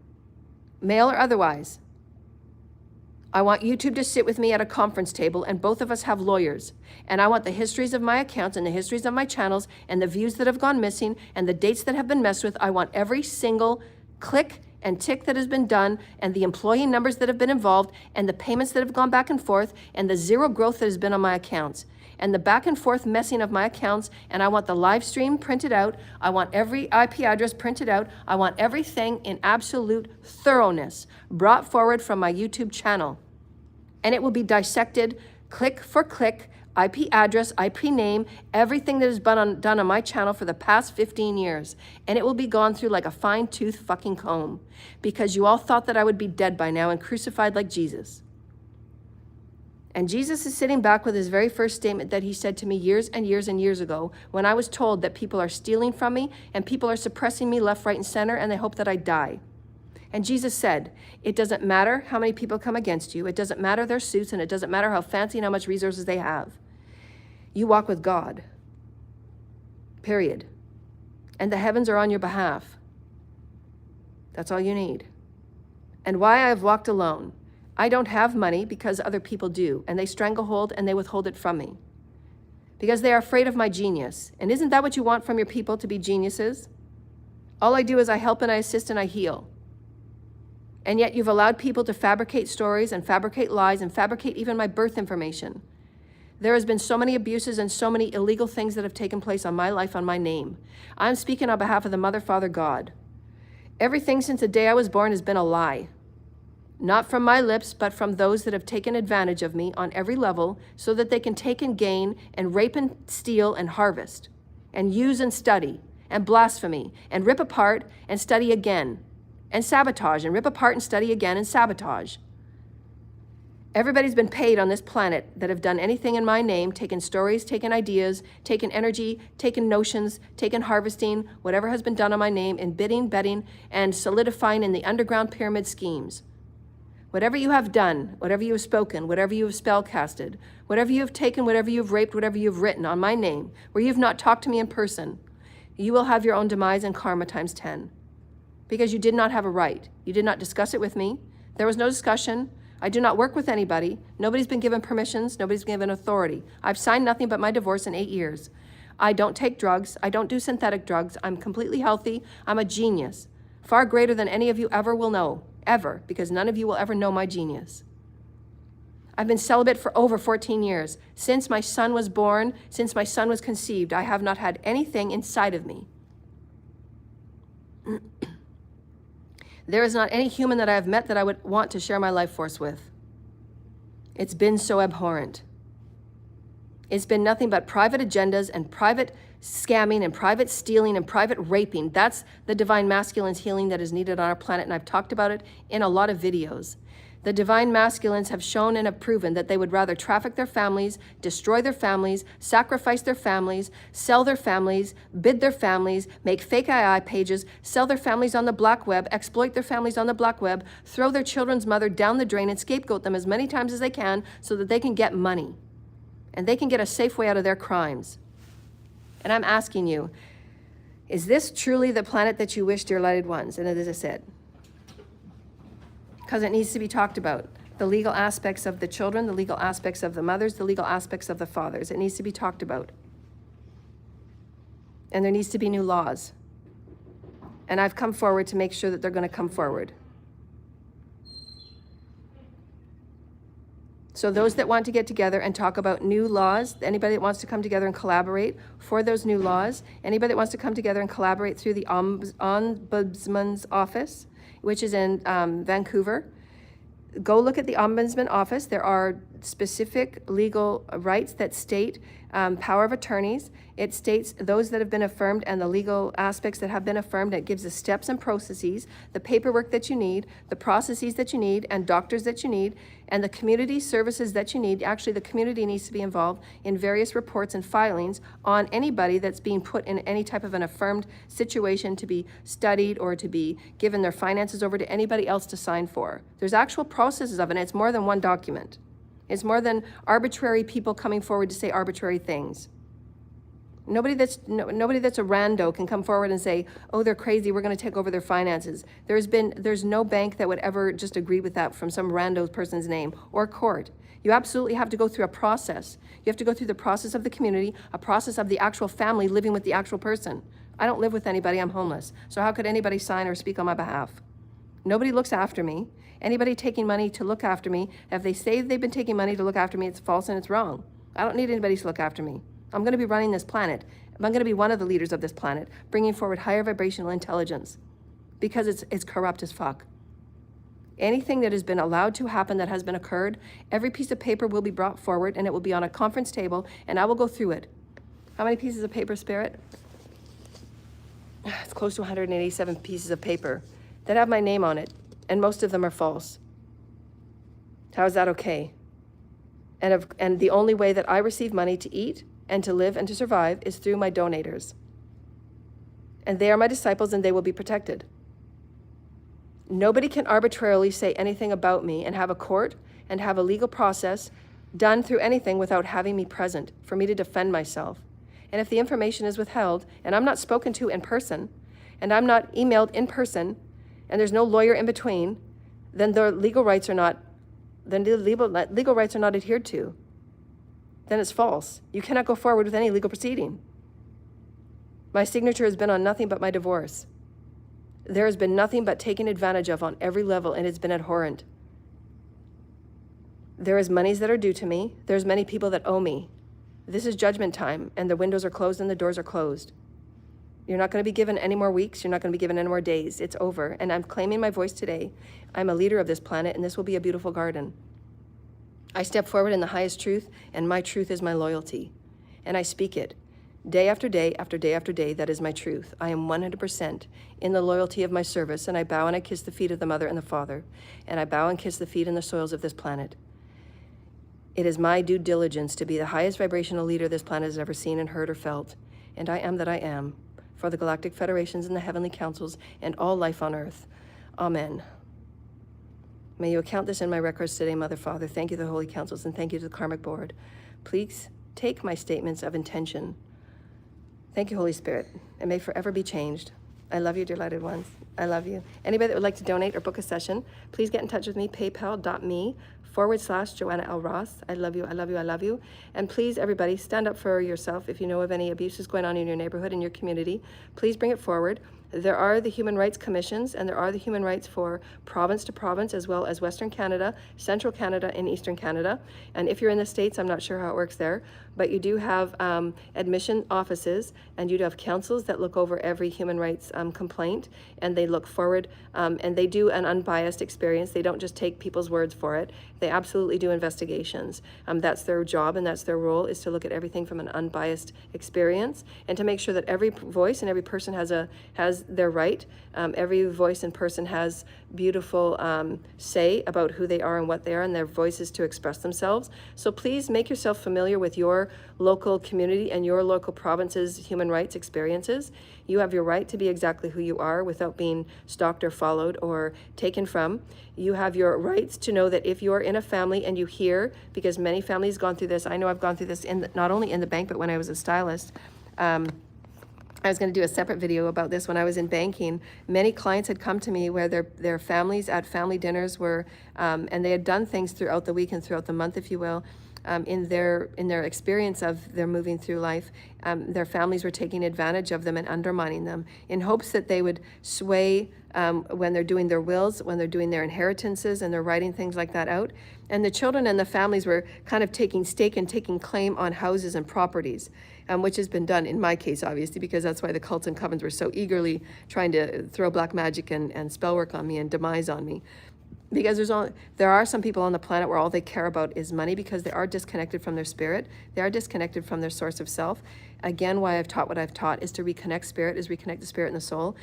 male or otherwise. I want YouTube to sit with me at a conference table and both of us have lawyers. And I want the histories of my accounts and the histories of my channels and the views that have gone missing and the dates that have been messed with. I want every single click and tick that has been done and the employee numbers that have been involved and the payments that have gone back and forth and the zero growth that has been on my accounts and the back and forth messing of my accounts. And I want the live stream printed out. I want every IP address printed out. I want everything in absolute thoroughness brought forward from my YouTube channel. And it will be dissected click for click, IP address, IP name, everything that has been done on my channel for the past 15 years. And it will be gone through like a fine-tooth fucking comb because you all thought that I would be dead by now and crucified like Jesus. And Jesus is sitting back with his very first statement that he said to me years and years and years ago when I was told that people are stealing from me and people are suppressing me left, right, and center, and they hope that I die. And Jesus said, it doesn't matter how many people come against you. It doesn't matter their suits, and it doesn't matter how fancy and how much resources they have. You walk with God, period. And the heavens are on your behalf. That's all you need. And why I have walked alone. I don't have money because other people do, and they stranglehold and they withhold it from me. Because they are afraid of my genius. And isn't that what you want from your people, to be geniuses? All I do is I help and I assist and I heal. And yet you've allowed people to fabricate stories and fabricate lies and fabricate even my birth information. There has been so many abuses and so many illegal things that have taken place on my life, on my name. I'm speaking on behalf of the Mother, Father, God. Everything since the day I was born has been a lie. Not from my lips, but from those that have taken advantage of me on every level so that they can take and gain and rape and steal and harvest and use and study and blasphemy and rip apart and study again and sabotage and rip apart and study again and sabotage. Everybody's been paid on this planet that have done anything in my name, taken stories, taken ideas, taken energy, taken notions, taken harvesting, whatever has been done on my name in bidding, betting, and solidifying in the underground pyramid schemes. Whatever you have done, whatever you have spoken, whatever you have spellcasted, whatever you have taken, whatever you have raped, whatever you have written on my name, where you have not talked to me in person, you will have your own demise and karma times 10. Because you did not have a right. You did not discuss it with me. There was no discussion. I do not work with anybody. Nobody's been given permissions. Nobody's been given authority. I've signed nothing but my divorce in 8 years. I don't take drugs. I don't do synthetic drugs. I'm completely healthy. I'm a genius. Far greater than any of you ever will know. Ever. Because none of you will ever know my genius. I've been celibate for over 14 years. Since my son was born, since my son was conceived, I have not had anything inside of me. There is not any human that I have met that I would want to share my life force with. It's been so abhorrent. It's been nothing but private agendas and private scamming and private stealing and private raping. That's the divine masculine's healing that is needed on our planet, and I've talked about it in a lot of videos. The divine masculines have shown and have proven that they would rather traffic their families, destroy their families, sacrifice their families, sell their families, bid their families, make fake II pages, sell their families on the black web, exploit their families on the black web, throw their children's mother down the drain and scapegoat them as many times as they can so that they can get money and they can get a safe way out of their crimes. And I'm asking you, is this truly the planet that you wish, dear lighted ones? And it is it. Because it needs to be talked about. The legal aspects of the children, the legal aspects of the mothers, the legal aspects of the fathers. It needs to be talked about. And there needs to be new laws. And I've come forward to make sure that they're going to come forward. So those that want to get together and talk about new laws, anybody that wants to come together and collaborate for those new laws, anybody that wants to come together and collaborate through the Ombudsman's office, which is in Vancouver, go look at the Ombudsman office. There are specific legal rights that state power of attorneys. It states those that have been affirmed and the legal aspects that have been affirmed. It gives the steps and processes, the paperwork that you need, the processes that you need, and doctors that you need, and the community services that you need. Actually, the community needs to be involved in various reports and filings on anybody that's being put in any type of an affirmed situation to be studied or to be given their finances over to anybody else to sign for. There's actual processes of it, and it's more than one document. It's more than arbitrary people coming forward to say arbitrary things. Nobody that's a rando can come forward and say, oh, they're crazy, we're going to take over their finances. There's no bank that would ever just agree with that from some rando person's name or court. You absolutely have to go through a process. You have to go through the process of the community, a process of the actual family living with the actual person. I don't live with anybody, I'm homeless. So how could anybody sign or speak on my behalf? Nobody looks after me. Anybody taking money to look after me, if they say they've been taking money to look after me, it's false and it's wrong. I don't need anybody to look after me. I'm going to be running this planet. I'm going to be one of the leaders of this planet, bringing forward higher vibrational intelligence because it's corrupt as fuck. Anything that has been allowed to happen that has been occurred, every piece of paper will be brought forward and it will be on a conference table and I will go through it. How many pieces of paper, Spirit? It's close to 187 pieces of paper that have my name on it, and most of them are false. How is that okay? And the only way that I receive money to eat and to live and to survive is through my donators. And they are my disciples and they will be protected. Nobody can arbitrarily say anything about me and have a court and have a legal process done through anything without having me present for me to defend myself. And if the information is withheld and I'm not spoken to in person and I'm not emailed in person and there's no lawyer in between, then the legal rights are not adhered to. Then it's false. You cannot go forward with any legal proceeding. My signature has been on nothing but my divorce. There has been nothing but taken advantage of on every level, and it's been abhorrent. There is monies that are due to me. There's many people that owe me. This is judgment time, and the windows are closed and the doors are closed. You're not going to be given any more weeks. You're not going to be given any more days. It's over. And I'm claiming my voice today. I'm a leader of this planet, and this will be a beautiful garden. I step forward in the highest truth, and my truth is my loyalty. And I speak it day after day after day after day. That is my truth. I am 100% in the loyalty of my service, and I bow and I kiss the feet of the Mother and the Father, and I bow and kiss the feet and the soils of this planet. It is my due diligence to be the highest vibrational leader this planet has ever seen and heard or felt, and I am that I am, for the galactic federations and the heavenly councils and all life on earth. Amen. May you account this in my records today, Mother, Father. Thank you to the holy councils, and thank you to the karmic board. Please take my statements of intention. Thank you, Holy Spirit. It may forever be changed. I love you, delighted ones. I love you. Anybody that would like to donate or book a session, please get in touch with me, paypal.me/Joanna L. Ross. I love you, I love you, I love you. And please, everybody, stand up for yourself. If you know of any abuses going on in your neighborhood, in your community, please bring it forward. There are the human rights commissions, and there are the human rights for province to province, as well as Western Canada, Central Canada, and Eastern Canada. And if you're in the States, I'm not sure how it works there, but you do have admission offices, and you do have councils that look over every human rights complaint, and they look forward, and they do an unbiased experience. They don't just take people's words for it. They absolutely do investigations. That's their job, and that's their role, is to look at everything from an unbiased experience, and to make sure that every voice and every person has their right. Every voice and person has beautiful say about who they are and what they are, and their voices to express themselves. So please make yourself familiar with your local community and your local province's human rights experiences. You have your right to be exactly who you are without being stalked or followed or taken from. You have your rights to know that if you're in a family and you hear, because many families gone through this. I know I've gone through this not only in the bank, but when I was a stylist. I was going to do a separate video about this. When I was in banking, many clients had come to me where their families at family dinners were, and they had done things throughout the week and throughout the month, if you will, in their experience of their moving through life. Their families were taking advantage of them and undermining them in hopes that they would sway when they're doing their wills, when they're doing their inheritances, and they're writing things like that out. And the children and the families were kind of taking stake and taking claim on houses and properties, which has been done in my case, obviously, because that's why the cults and covens were so eagerly trying to throw black magic and spell work on me and demise on me. Because there are some people on the planet where all they care about is money, because they are disconnected from their spirit. They are disconnected from their source of self. Again, why I've taught what I've taught is to reconnect spirit, is reconnect the spirit and the soul.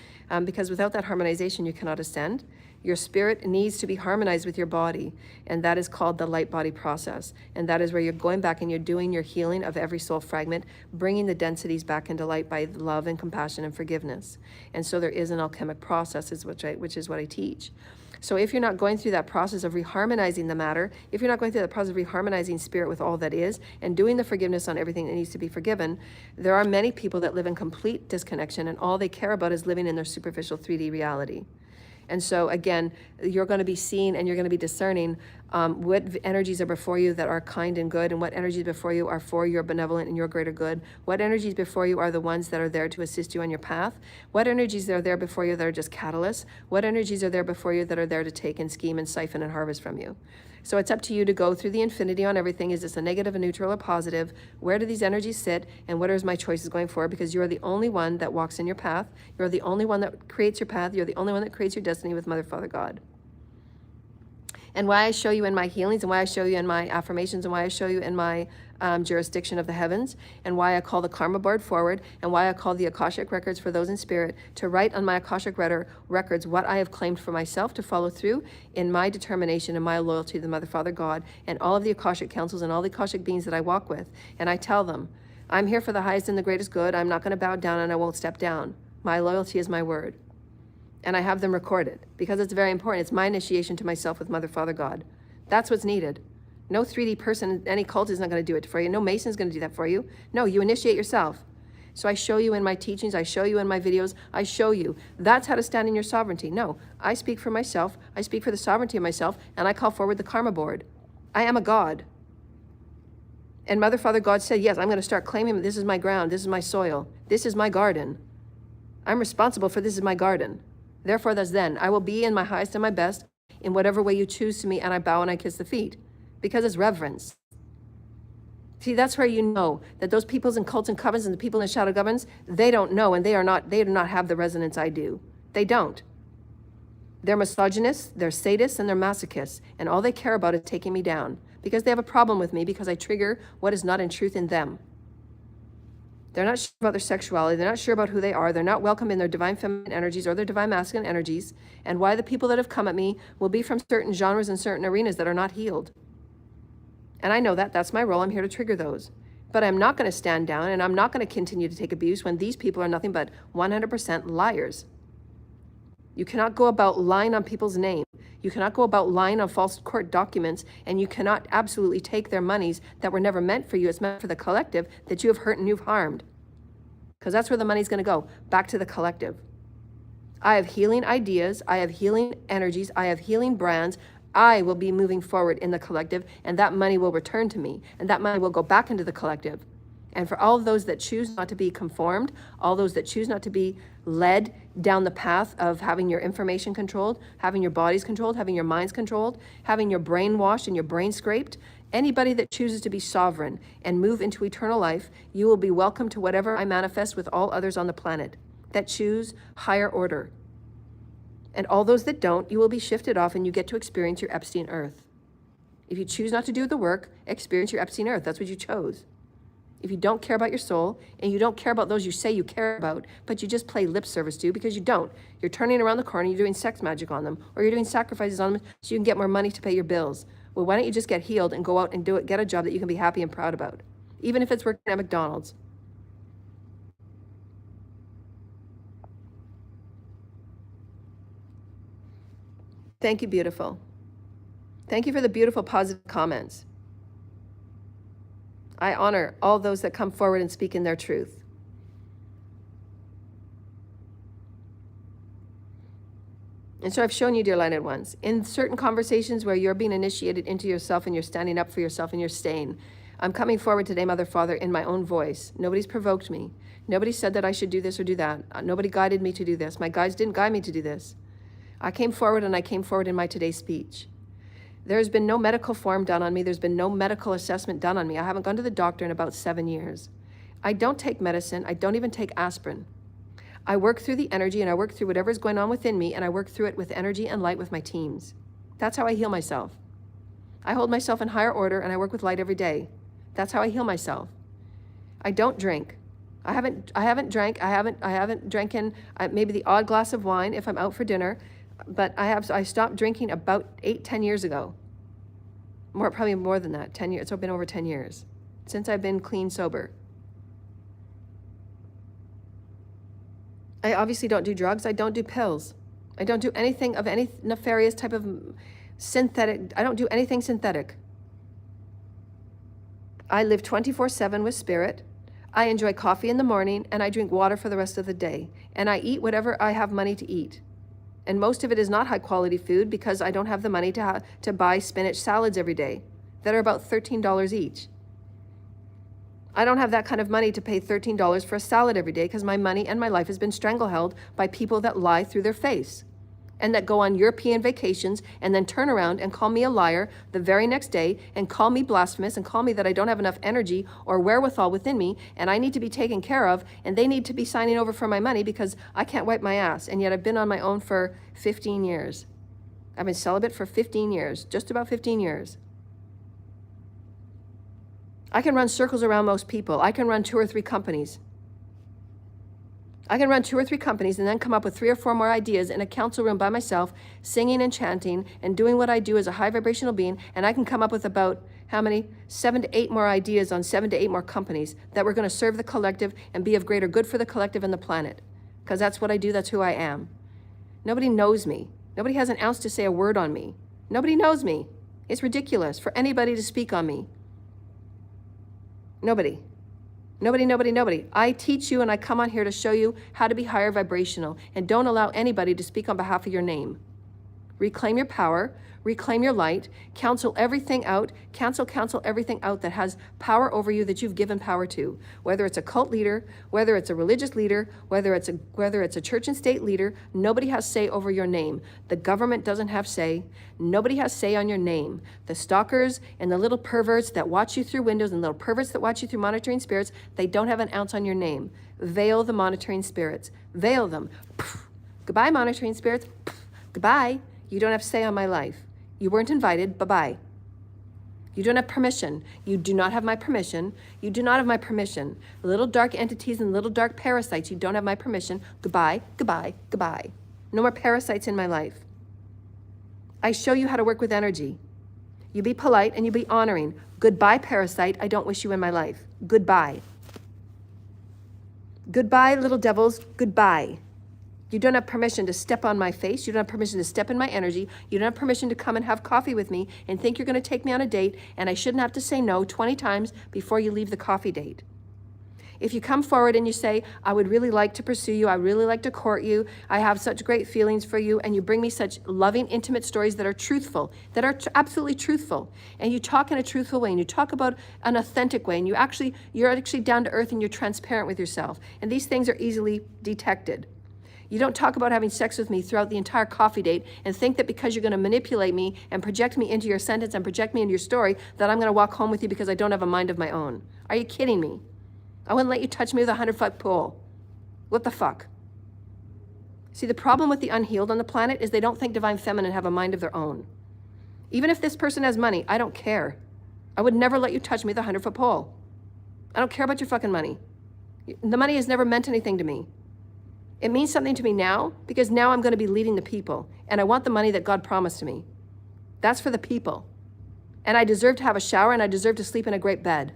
Because without that harmonization, you cannot ascend. Your spirit needs to be harmonized with your body, and that is called the light body process. And that is where you're going back and you're doing your healing of every soul fragment, bringing the densities back into light by love and compassion and forgiveness. And so there is an alchemic process, which is what I teach. So if you're not going through that process of reharmonizing the matter, if you're not going through that process of reharmonizing spirit with all that is, and doing the forgiveness on everything that needs to be forgiven, there are many people that live in complete disconnection, and all they care about is living in their superficial 3D reality. And so again, you're going to be seeing and you're going to be discerning what energies are before you that are kind and good, and what energies before you are for your benevolent and your greater good. What energies before you are the ones that are there to assist you on your path. What energies are there before you that are just catalysts. What energies are there before you that are there to take and scheme and siphon and harvest from you. So it's up to you to go through the infinity on everything. Is this a negative, a neutral, or positive? Where do these energies sit? And what are my choices going forward? Because you're the only one that walks in your path. You're the only one that creates your path. You're the only one that creates your destiny with Mother, Father, God. And why I show you in my healings, and why I show you in my affirmations, and why I show you in my jurisdiction of the heavens, and why I call the karma board forward, and why I call the Akashic records for those in spirit to write on my Akashic records what I have claimed for myself to follow through in my determination and my loyalty to the Mother, Father, God, and all of the Akashic councils and all the Akashic beings that I walk with. And I tell them, I'm here for the highest and the greatest good. I'm not going to bow down, and I won't step down. My loyalty is my word. And I have them recorded because it's very important. It's my initiation to myself with Mother, Father, God. That's what's needed. No 3D person, any cult is not going to do it for you. No Mason is going to do that for you. No, you initiate yourself. So I show you in my teachings, I show you in my videos, I show you. That's how to stand in your sovereignty. No, I speak for myself, I speak for the sovereignty of myself, and I call forward the karma board. I am a God. And Mother, Father, God said, yes, I'm going to start claiming this is my ground, this is my soil, this is my garden. I'm responsible for this is my garden. Therefore, thus then, I will be in my highest and my best in whatever way you choose to me, and I bow and I kiss the feet, because it's reverence. See, that's where you know that those peoples in cults and covens and the people in shadow governments, they don't know, and they do not have the resonance I do. They don't. They're misogynists, they're sadists, and they're masochists, and all they care about is taking me down, because they have a problem with me, because I trigger what is not in truth in them. They're not sure about their sexuality, they're not sure about who they are, they're not welcome in their divine feminine energies or their divine masculine energies, and why the people that have come at me will be from certain genres and certain arenas that are not healed. And I know that, that's my role, I'm here to trigger those. But I'm not going to stand down, and I'm not going to continue to take abuse when these people are nothing but 100% liars. You cannot go about lying on people's name. You cannot go about lying on false court documents, and you cannot absolutely take their monies that were never meant for you. It's meant for the collective that you have hurt and you've harmed. Because that's where the money's going to go, back to the collective. I have healing ideas, I have healing energies, I have healing brands. I will be moving forward in the collective, and that money will return to me, and that money will go back into the collective. And for all of those that choose not to be conformed, all those that choose not to be led down the path of having your information controlled, having your bodies controlled, having your minds controlled, having your brain washed and your brain scraped, anybody that chooses to be sovereign and move into eternal life, you will be welcome to whatever I manifest with all others on the planet that choose higher order. And all those that don't, you will be shifted off, and you get to experience your Epstein Earth. If you choose not to do the work, experience your Epstein Earth. That's what you chose. If you don't care about your soul, and you don't care about those you say you care about, but you just play lip service to, because you don't. You're turning around the corner, you're doing sex magic on them, or you're doing sacrifices on them so you can get more money to pay your bills. Well, why don't you just get healed and go out and do it, get a job that you can be happy and proud about, even if it's working at McDonald's. Thank you, beautiful. Thank you for the beautiful, positive comments. I honor all those that come forward and speak in their truth. And so I've shown you, dear lighted ones, in certain conversations where you're being initiated into yourself and you're standing up for yourself and you're staying, I'm coming forward today, Mother, Father, in my own voice. Nobody's provoked me. Nobody said that I should do this or do that. Nobody guided me to do this. My guides didn't guide me to do this. I came forward, and I came forward in my today's speech. There's been no medical form done on me. There's been no medical assessment done on me. I haven't gone to the doctor in about 7 years. I don't take medicine. I don't even take aspirin. I work through the energy, and I work through whatever is going on within me, and I work through it with energy and light with my teams. That's how I heal myself. I hold myself in higher order, and I work with light every day. That's how I heal myself. I don't drink. I haven't drank in maybe the odd glass of wine if I'm out for dinner, but I stopped drinking about 8-10 years ago. Probably more than that, 10 years. It's been over 10 years since I've been clean sober. I obviously don't do drugs. I don't do pills. I don't do anything of any nefarious type of synthetic. I don't do anything synthetic. I live 24/7 with spirit. I enjoy coffee in the morning, and I drink water for the rest of the day. And I eat whatever I have money to eat. And most of it is not high quality food, because I don't have the money to buy spinach salads every day that are about $13 each. I don't have that kind of money to pay $13 for a salad every day, because my money and my life has been strangleheld by people that lie through their face and that go on European vacations and then turn around and call me a liar the very next day and call me blasphemous and call me that I don't have enough energy or wherewithal within me, and I need to be taken care of, and they need to be signing over for my money because I can't wipe my ass. And yet I've been on my own for 15 years. I've been celibate for 15 years, just about 15 years. I can run circles around most people. I can run 2 or 3 companies. I can run 2 or 3 companies and then come up with 3 or 4 more ideas in a council room by myself, singing and chanting and doing what I do as a high vibrational being, and I can come up with about, how many? 7 to 8 more ideas on 7 to 8 more companies that were going to serve the collective and be of greater good for the collective and the planet. Because that's what I do, that's who I am. Nobody knows me. Nobody has an ounce to say a word on me. Nobody knows me. It's ridiculous for anybody to speak on me. Nobody. Nobody. I teach you, and I come on here to show you how to be higher vibrational, and don't allow anybody to speak on behalf of your name. reclaim your power, reclaim your light, cancel everything out, cancel everything out that has power over you that you've given power to. Whether it's a cult leader, whether it's a religious leader, whether it's a church and state leader, nobody has say over your name. The government doesn't have say. Nobody has say on your name. The stalkers and the little perverts that watch you through windows and little perverts that watch you through monitoring spirits, they don't have an ounce on your name. Veil the monitoring spirits. Veil them. Goodbye, monitoring spirits. Goodbye. You don't have say on my life. You weren't invited. Bye-bye. You don't have permission. You do not have my permission. You do not have my permission. Little dark entities and little dark parasites, you don't have my permission. Goodbye, goodbye, goodbye. No more parasites in my life. I show you how to work with energy. You be polite and you be honoring. Goodbye, parasite. I don't wish you in my life. Goodbye. Goodbye, little devils. Goodbye. You don't have permission to step on my face. You don't have permission to step in my energy. You don't have permission to come and have coffee with me and think you're going to take me on a date and I shouldn't have to say no 20 times before you leave the coffee date. If you come forward and you say, I would really like to pursue you, I really like to court you, I have such great feelings for you, and you bring me such loving, intimate stories that are truthful, that are absolutely truthful, and you talk in a truthful way, and you talk about an authentic way, and you're actually down to earth and you're transparent with yourself, and these things are easily detected. You don't talk about having sex with me throughout the entire coffee date and think that because you're going to manipulate me and project me into your sentence and project me into your story that I'm going to walk home with you because I don't have a mind of my own. Are you kidding me? I wouldn't let you touch me with a 100-foot pole. What the fuck? See, the problem with the unhealed on the planet is they don't think divine feminine have a mind of their own. Even if this person has money, I don't care. I would never let you touch me with a 100-foot pole. I don't care about your fucking money. The money has never meant anything to me. It means something to me now because now I'm going to be leading the people and I want the money that God promised to me. That's for the people. And I deserve to have a shower and I deserve to sleep in a great bed.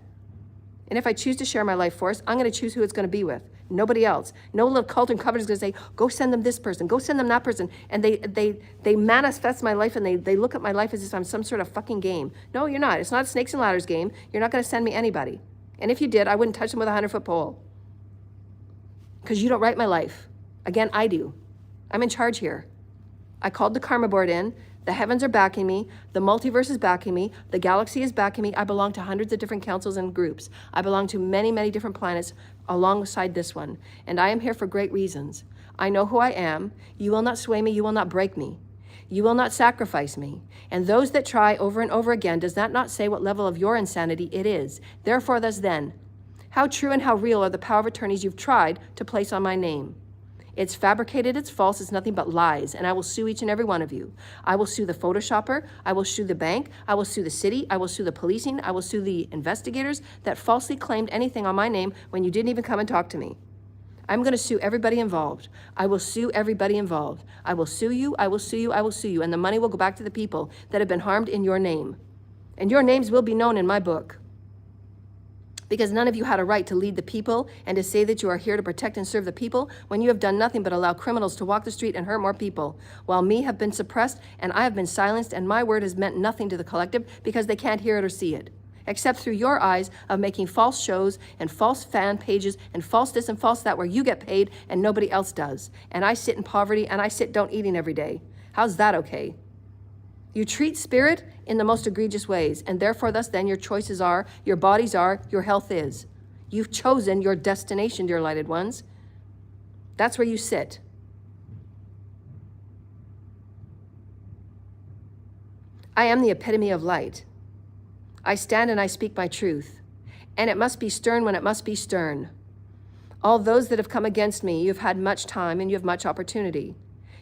And if I choose to share my life force, I'm going to choose who it's going to be with. Nobody else. No little cult and covenant is going to say, go send them this person, go send them that person. And they manifest my life and they look at my life as if I'm some sort of fucking game. No, you're not. It's not a snakes and ladders game. You're not going to send me anybody. And if you did, I wouldn't touch them with a 100-foot pole. Because you don't write my life. Again, I do. I'm in charge here. I called the karma board in. The heavens are backing me. The multiverse is backing me. The galaxy is backing me. I belong to hundreds of different councils and groups. I belong to many, many different planets alongside this one. And I am here for great reasons. I know who I am. You will not sway me. You will not break me. You will not sacrifice me. And those that try over and over again, does that not say what level of your insanity it is? Therefore, thus then, how true and how real are the power of attorneys you've tried to place on my name? It's fabricated, it's false, it's nothing but lies, and I will sue each and every one of you. I will sue the Photoshopper, I will sue the bank, I will sue the city, I will sue the policing, I will sue the investigators that falsely claimed anything on my name when you didn't even come and talk to me. I'm going to sue everybody involved. I will sue everybody involved. I will sue you, I will sue you, I will sue you, and the money will go back to the people that have been harmed in your name. And your names will be known in my book. Because none of you had a right to lead the people and to say that you are here to protect and serve the people when you have done nothing but allow criminals to walk the street and hurt more people, while me have been suppressed and I have been silenced and my word has meant nothing to the collective because they can't hear it or see it, except through your eyes of making false shows and false fan pages and false this and false that where you get paid and nobody else does. And I sit in poverty and I sit don't eating every day. How's that okay? You treat spirit in the most egregious ways, and therefore thus then your choices are, your bodies are, your health is. You've chosen your destination, dear lighted ones. That's where you sit. I am the epitome of light. I stand and I speak my truth, and it must be stern when it must be stern. All those that have come against me, you've had much time and you have much opportunity.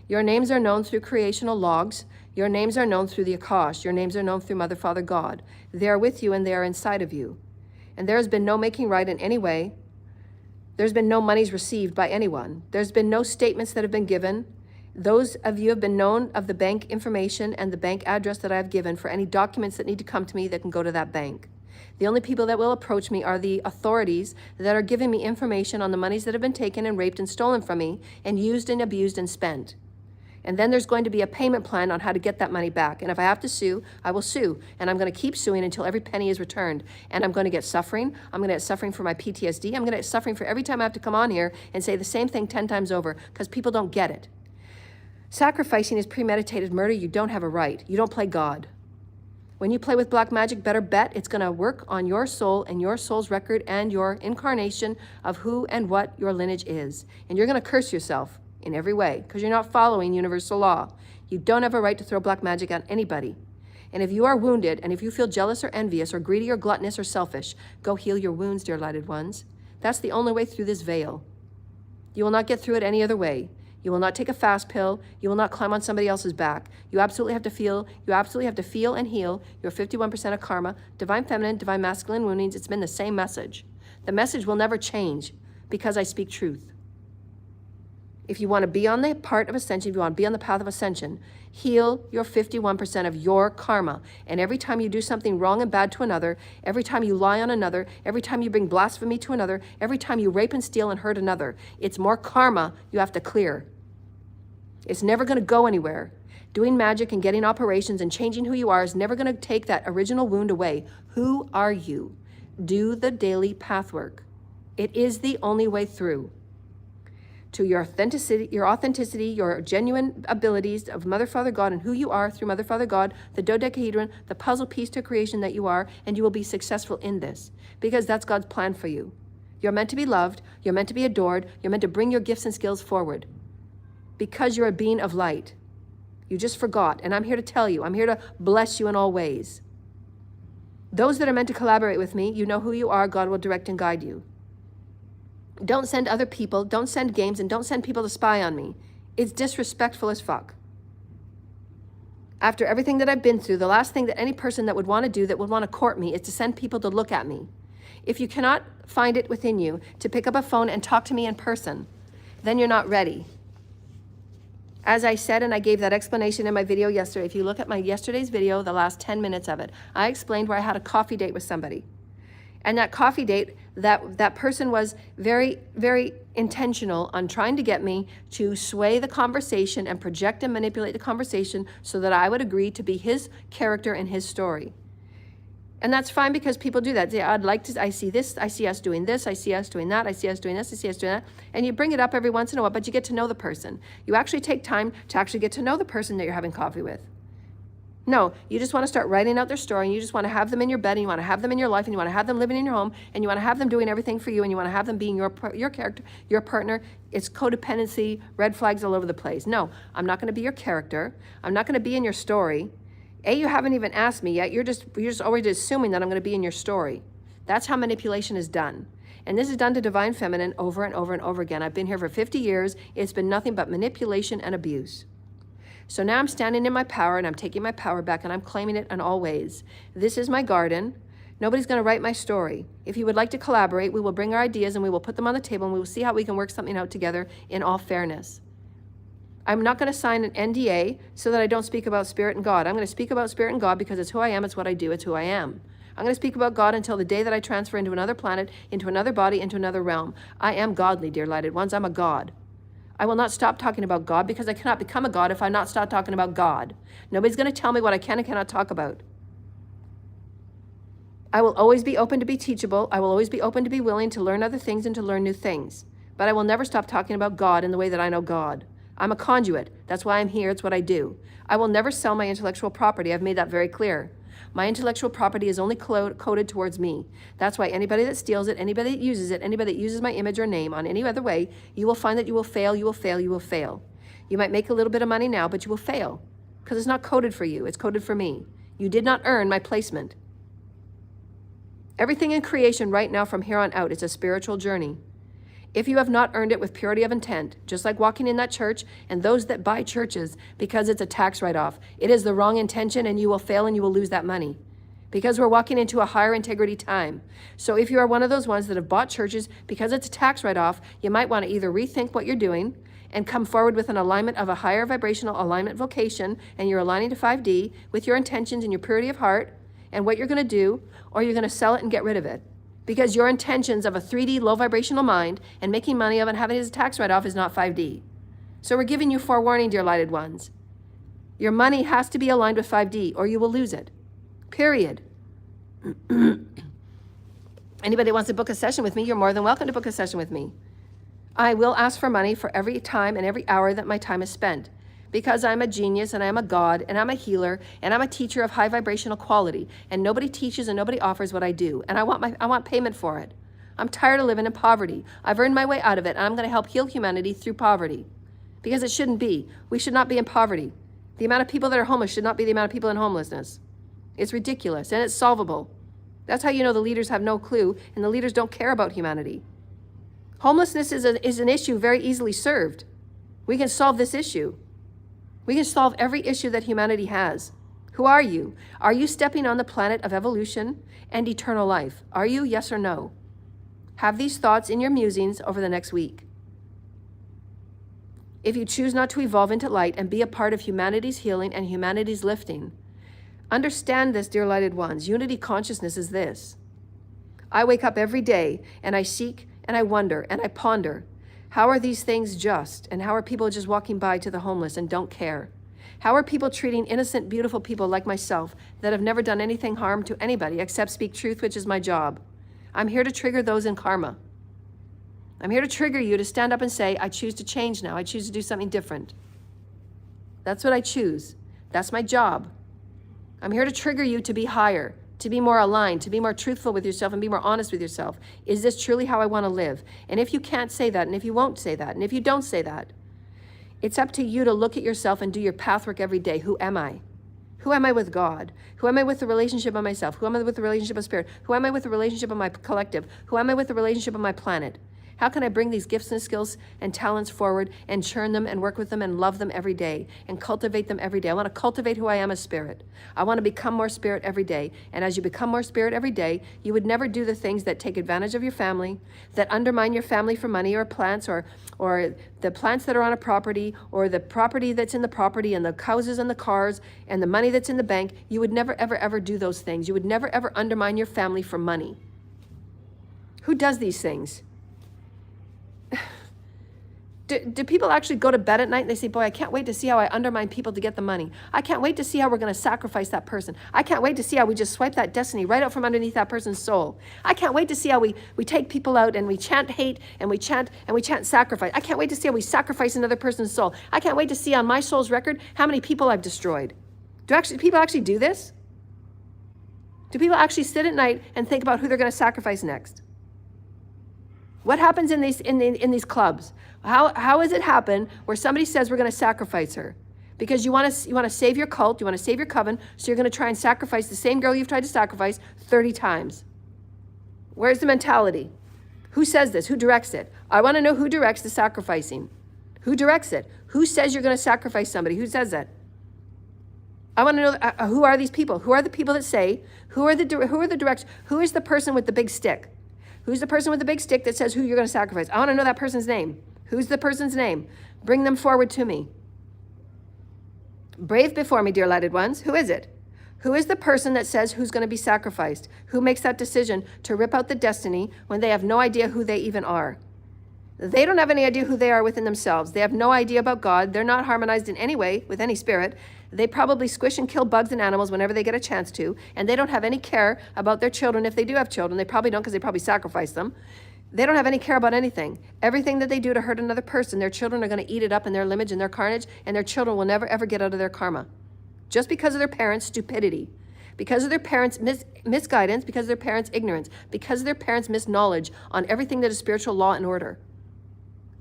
Your names are known through creational logs. Your names are known through the Akash. Your names are known through Mother, Father, God. They are with you and they are inside of you. And there has been no making right in any way. There's been no monies received by anyone. There's been no statements that have been given. Those of you have been known of the bank information and the bank address that I have given for any documents that need to come to me that can go to that bank. The only people that will approach me are the authorities that are giving me information on the monies that have been taken and raped and stolen from me and used and abused and spent. And then there's going to be a payment plan on how to get that money back. And if I have to sue, I will sue. And I'm going to keep suing until every penny is returned. And I'm going to get suffering. I'm going to get suffering for my PTSD. I'm going to get suffering for every time I have to come on here and say the same thing 10 times over because people don't get it. Sacrificing is premeditated murder. You don't have a right. You don't play God. When you play with black magic, better bet it's going to work on your soul and your soul's record and your incarnation of who and what your lineage is. And you're going to curse yourself in every way because you're not following universal law. You don't have a right to throw black magic at anybody. And if you are wounded, and if you feel jealous or envious or greedy or gluttonous or selfish, go heal your wounds, dear lighted ones. That's the only way through this veil. You will not get through it any other way. You will not take a fast pill. You will not climb on somebody else's back. You absolutely have to feel. You absolutely have to feel and heal your 51% of karma, divine feminine, divine masculine woundings. It's been the same message. The message will never change because I speak truth. If you want to be on the part of ascension, if you want to be on the path of ascension, heal your 51% of your karma. And every time you do something wrong and bad to another, every time you lie on another, every time you bring blasphemy to another, every time you rape and steal and hurt another, it's more karma you have to clear. It's never going to go anywhere. Doing magic and getting operations and changing who you are is never going to take that original wound away. Who are you? Do the daily path work. It is the only way through to your authenticity, your genuine abilities of Mother, Father, God, and who you are through Mother, Father, God, the dodecahedron, the puzzle piece to creation that you are, and you will be successful in this because that's God's plan for you. You're meant to be loved. You're meant to be adored. You're meant to bring your gifts and skills forward because you're a being of light. You just forgot, and I'm here to tell you. I'm here to bless you in all ways. Those that are meant to collaborate with me, you know who you are. God will direct and guide you. Don't send other people, don't send games, and don't send people to spy on me. It's disrespectful as fuck. After everything that I've been through, the last thing that any person that would want to do, that would want to court me, is to send people to look at me. If you cannot find it within you to pick up a phone and talk to me in person, then you're not ready. As I said, and I gave that explanation in my video yesterday, if you look at my yesterday's video, the last 10 minutes of it, I explained where I had a coffee date with somebody. And that coffee date, that person was very, very intentional on trying to get me to sway the conversation and project and manipulate the conversation so that I would agree to be his character and his story. And that's fine because people do that. I see this, I see us doing this, I see us doing that, I see us doing this, I see us doing that. And you bring it up every once in a while, but you get to know the person. You actually take time to actually get to know the person that you're having coffee with. No, you just want to start writing out their story, and you just want to have them in your bed, and you want to have them in your life, and you want to have them living in your home, and you want to have them doing everything for you, and you want to have them being your character, your partner. It's codependency, red flags all over the place. No, I'm not going to be your character. I'm not going to be in your story. You haven't even asked me yet. You're just already assuming that I'm going to be in your story. That's how manipulation is done. And this is done to divine feminine over and over and over again. I've been here for 50 years. It's been nothing but manipulation and abuse. So now I'm standing in my power, and I'm taking my power back, and I'm claiming it in all ways. This is my garden. Nobody's going to write my story. If you would like to collaborate, we will bring our ideas and we will put them on the table, and we will see how we can work something out together in all fairness. I'm not going to sign an NDA so that I don't speak about Spirit and God. I'm going to speak about Spirit and God because it's who I am, it's what I do, it's who I am. I'm going to speak about God until the day that I transfer into another planet, into another body, into another realm. I am godly, dear lighted ones. I'm a God. I will not stop talking about God because I cannot become a God if I not stop talking about God. Nobody's going to tell me what I can and cannot talk about. I will always be open to be teachable. I will always be open to be willing to learn other things and to learn new things. But I will never stop talking about God in the way that I know God. I'm a conduit. That's why I'm here. It's what I do. I will never sell my intellectual property. I've made that very clear. My intellectual property is only coded towards me. That's why anybody that steals it, anybody that uses it, anybody that uses my image or name on any other way, you will find that you will fail, you will fail, you will fail. You might make a little bit of money now, but you will fail because it's not coded for you. It's coded for me. You did not earn my placement. Everything in creation right now from here on out is a spiritual journey. If you have not earned it with purity of intent, just like walking in that church and those that buy churches because it's a tax write-off, it is the wrong intention and you will fail and you will lose that money because we're walking into a higher integrity time. So if you are one of those ones that have bought churches because it's a tax write-off, you might want to either rethink what you're doing and come forward with an alignment of a higher vibrational alignment vocation, and you're aligning to 5D with your intentions and your purity of heart and what you're going to do, or you're going to sell it and get rid of it. Because your intentions of a 3D low vibrational mind and making money of it and having it as a tax write-off is not 5D. So we're giving you forewarning, dear lighted ones. Your money has to be aligned with 5D or you will lose it. Period. Anybody that wants to book a session with me, you're more than welcome to book a session with me. I will ask for money for every time and every hour that my time is spent because I'm a genius and I'm a god and I'm a healer and I'm a teacher of high vibrational quality, and nobody teaches and nobody offers what I do, and I want payment for it. I'm tired of living in poverty. I've earned my way out of it, and I'm going to help heal humanity through poverty, because it shouldn't be. We should not be in poverty. The amount of people that are homeless should not be the amount of people in homelessness. It's ridiculous, and it's solvable. That's how you know the leaders have no clue, and the leaders don't care about humanity. Homelessness is an issue very easily served. We can solve this issue. We can solve every issue that humanity has. Who are you? Are you stepping on the planet of evolution and eternal life? Are you, yes or no? Have these thoughts in your musings over the next week. If you choose not to evolve into light and be a part of humanity's healing and humanity's lifting, understand this, dear lighted ones. Unity consciousness is this. I wake up every day and I seek and I wonder and I ponder, how are these things just? And how are people just walking by to the homeless and don't care? How are people treating innocent, beautiful people like myself that have never done anything harm to anybody except speak truth, which is my job? I'm here to trigger those in karma. I'm here to trigger you to stand up and say, I choose to change now. I choose to do something different. That's what I choose. That's my job. I'm here to trigger you to be higher, to be more aligned, to be more truthful with yourself and be more honest with yourself. Is this truly how I want to live? And if you can't say that, and if you won't say that, and if you don't say that, it's up to you to look at yourself and do your pathwork every day. Who am I? Who am I with God? Who am I with the relationship of myself? Who am I with the relationship of spirit? Who am I with the relationship of my collective? Who am I with the relationship of my planet? How can I bring these gifts and skills and talents forward and churn them and work with them and love them every day and cultivate them every day? I want to cultivate who I am as spirit. I want to become more spirit every day. And as you become more spirit every day, you would never do the things that take advantage of your family, that undermine your family for money or plants, or the plants that are on a property, or the property that's in the property, and the houses and the cars and the money that's in the bank. You would never, ever, ever do those things. You would never, ever undermine your family for money. Who does these things? Do people actually go to bed at night and they say, boy, I can't wait to see how I undermine people to get the money. I can't wait to see how we're going to sacrifice that person. I can't wait to see how we just swipe that destiny right out from underneath that person's soul. I can't wait to see how we take people out and we chant hate and we chant sacrifice. I can't wait to see how we sacrifice another person's soul. I can't wait to see on my soul's record how many people I've destroyed. Do people actually do this? Do people actually sit at night and think about who they're going to sacrifice next? What happens in these clubs? How does it happen where somebody says we're going to sacrifice her? Because you want to save your cult, you want to save your coven, so you're going to try and sacrifice the same girl you've tried to sacrifice 30 times. Where's the mentality? Who says this? Who directs it? I want to know who directs the sacrificing. Who directs it? Who says you're going to sacrifice somebody? Who says that? I want to know who are these people? Who are the people that say? Who are the directors? Who is the person with the big stick? Who's the person with the big stick that says who you're going to sacrifice? I want to know that person's name. Who's the person's name? Bring them forward to me. Brave before me, dear lighted ones. Who is it? Who is the person that says who's going to be sacrificed? Who makes that decision to rip out the destiny when they have no idea who they even are? They don't have any idea who they are within themselves. They have no idea about God. They're not harmonized in any way with any spirit. They probably squish and kill bugs and animals whenever they get a chance to, and they don't have any care about their children. If they do have children, they probably don't, because they probably sacrifice them. They don't have any care about anything. Everything that they do to hurt another person, their children are going to eat it up in their lineage and their carnage, and their children will never, ever get out of their karma. Just because of their parents' stupidity, because of their parents' misguidance, because of their parents' ignorance, because of their parents' misknowledge on everything that is spiritual law and order.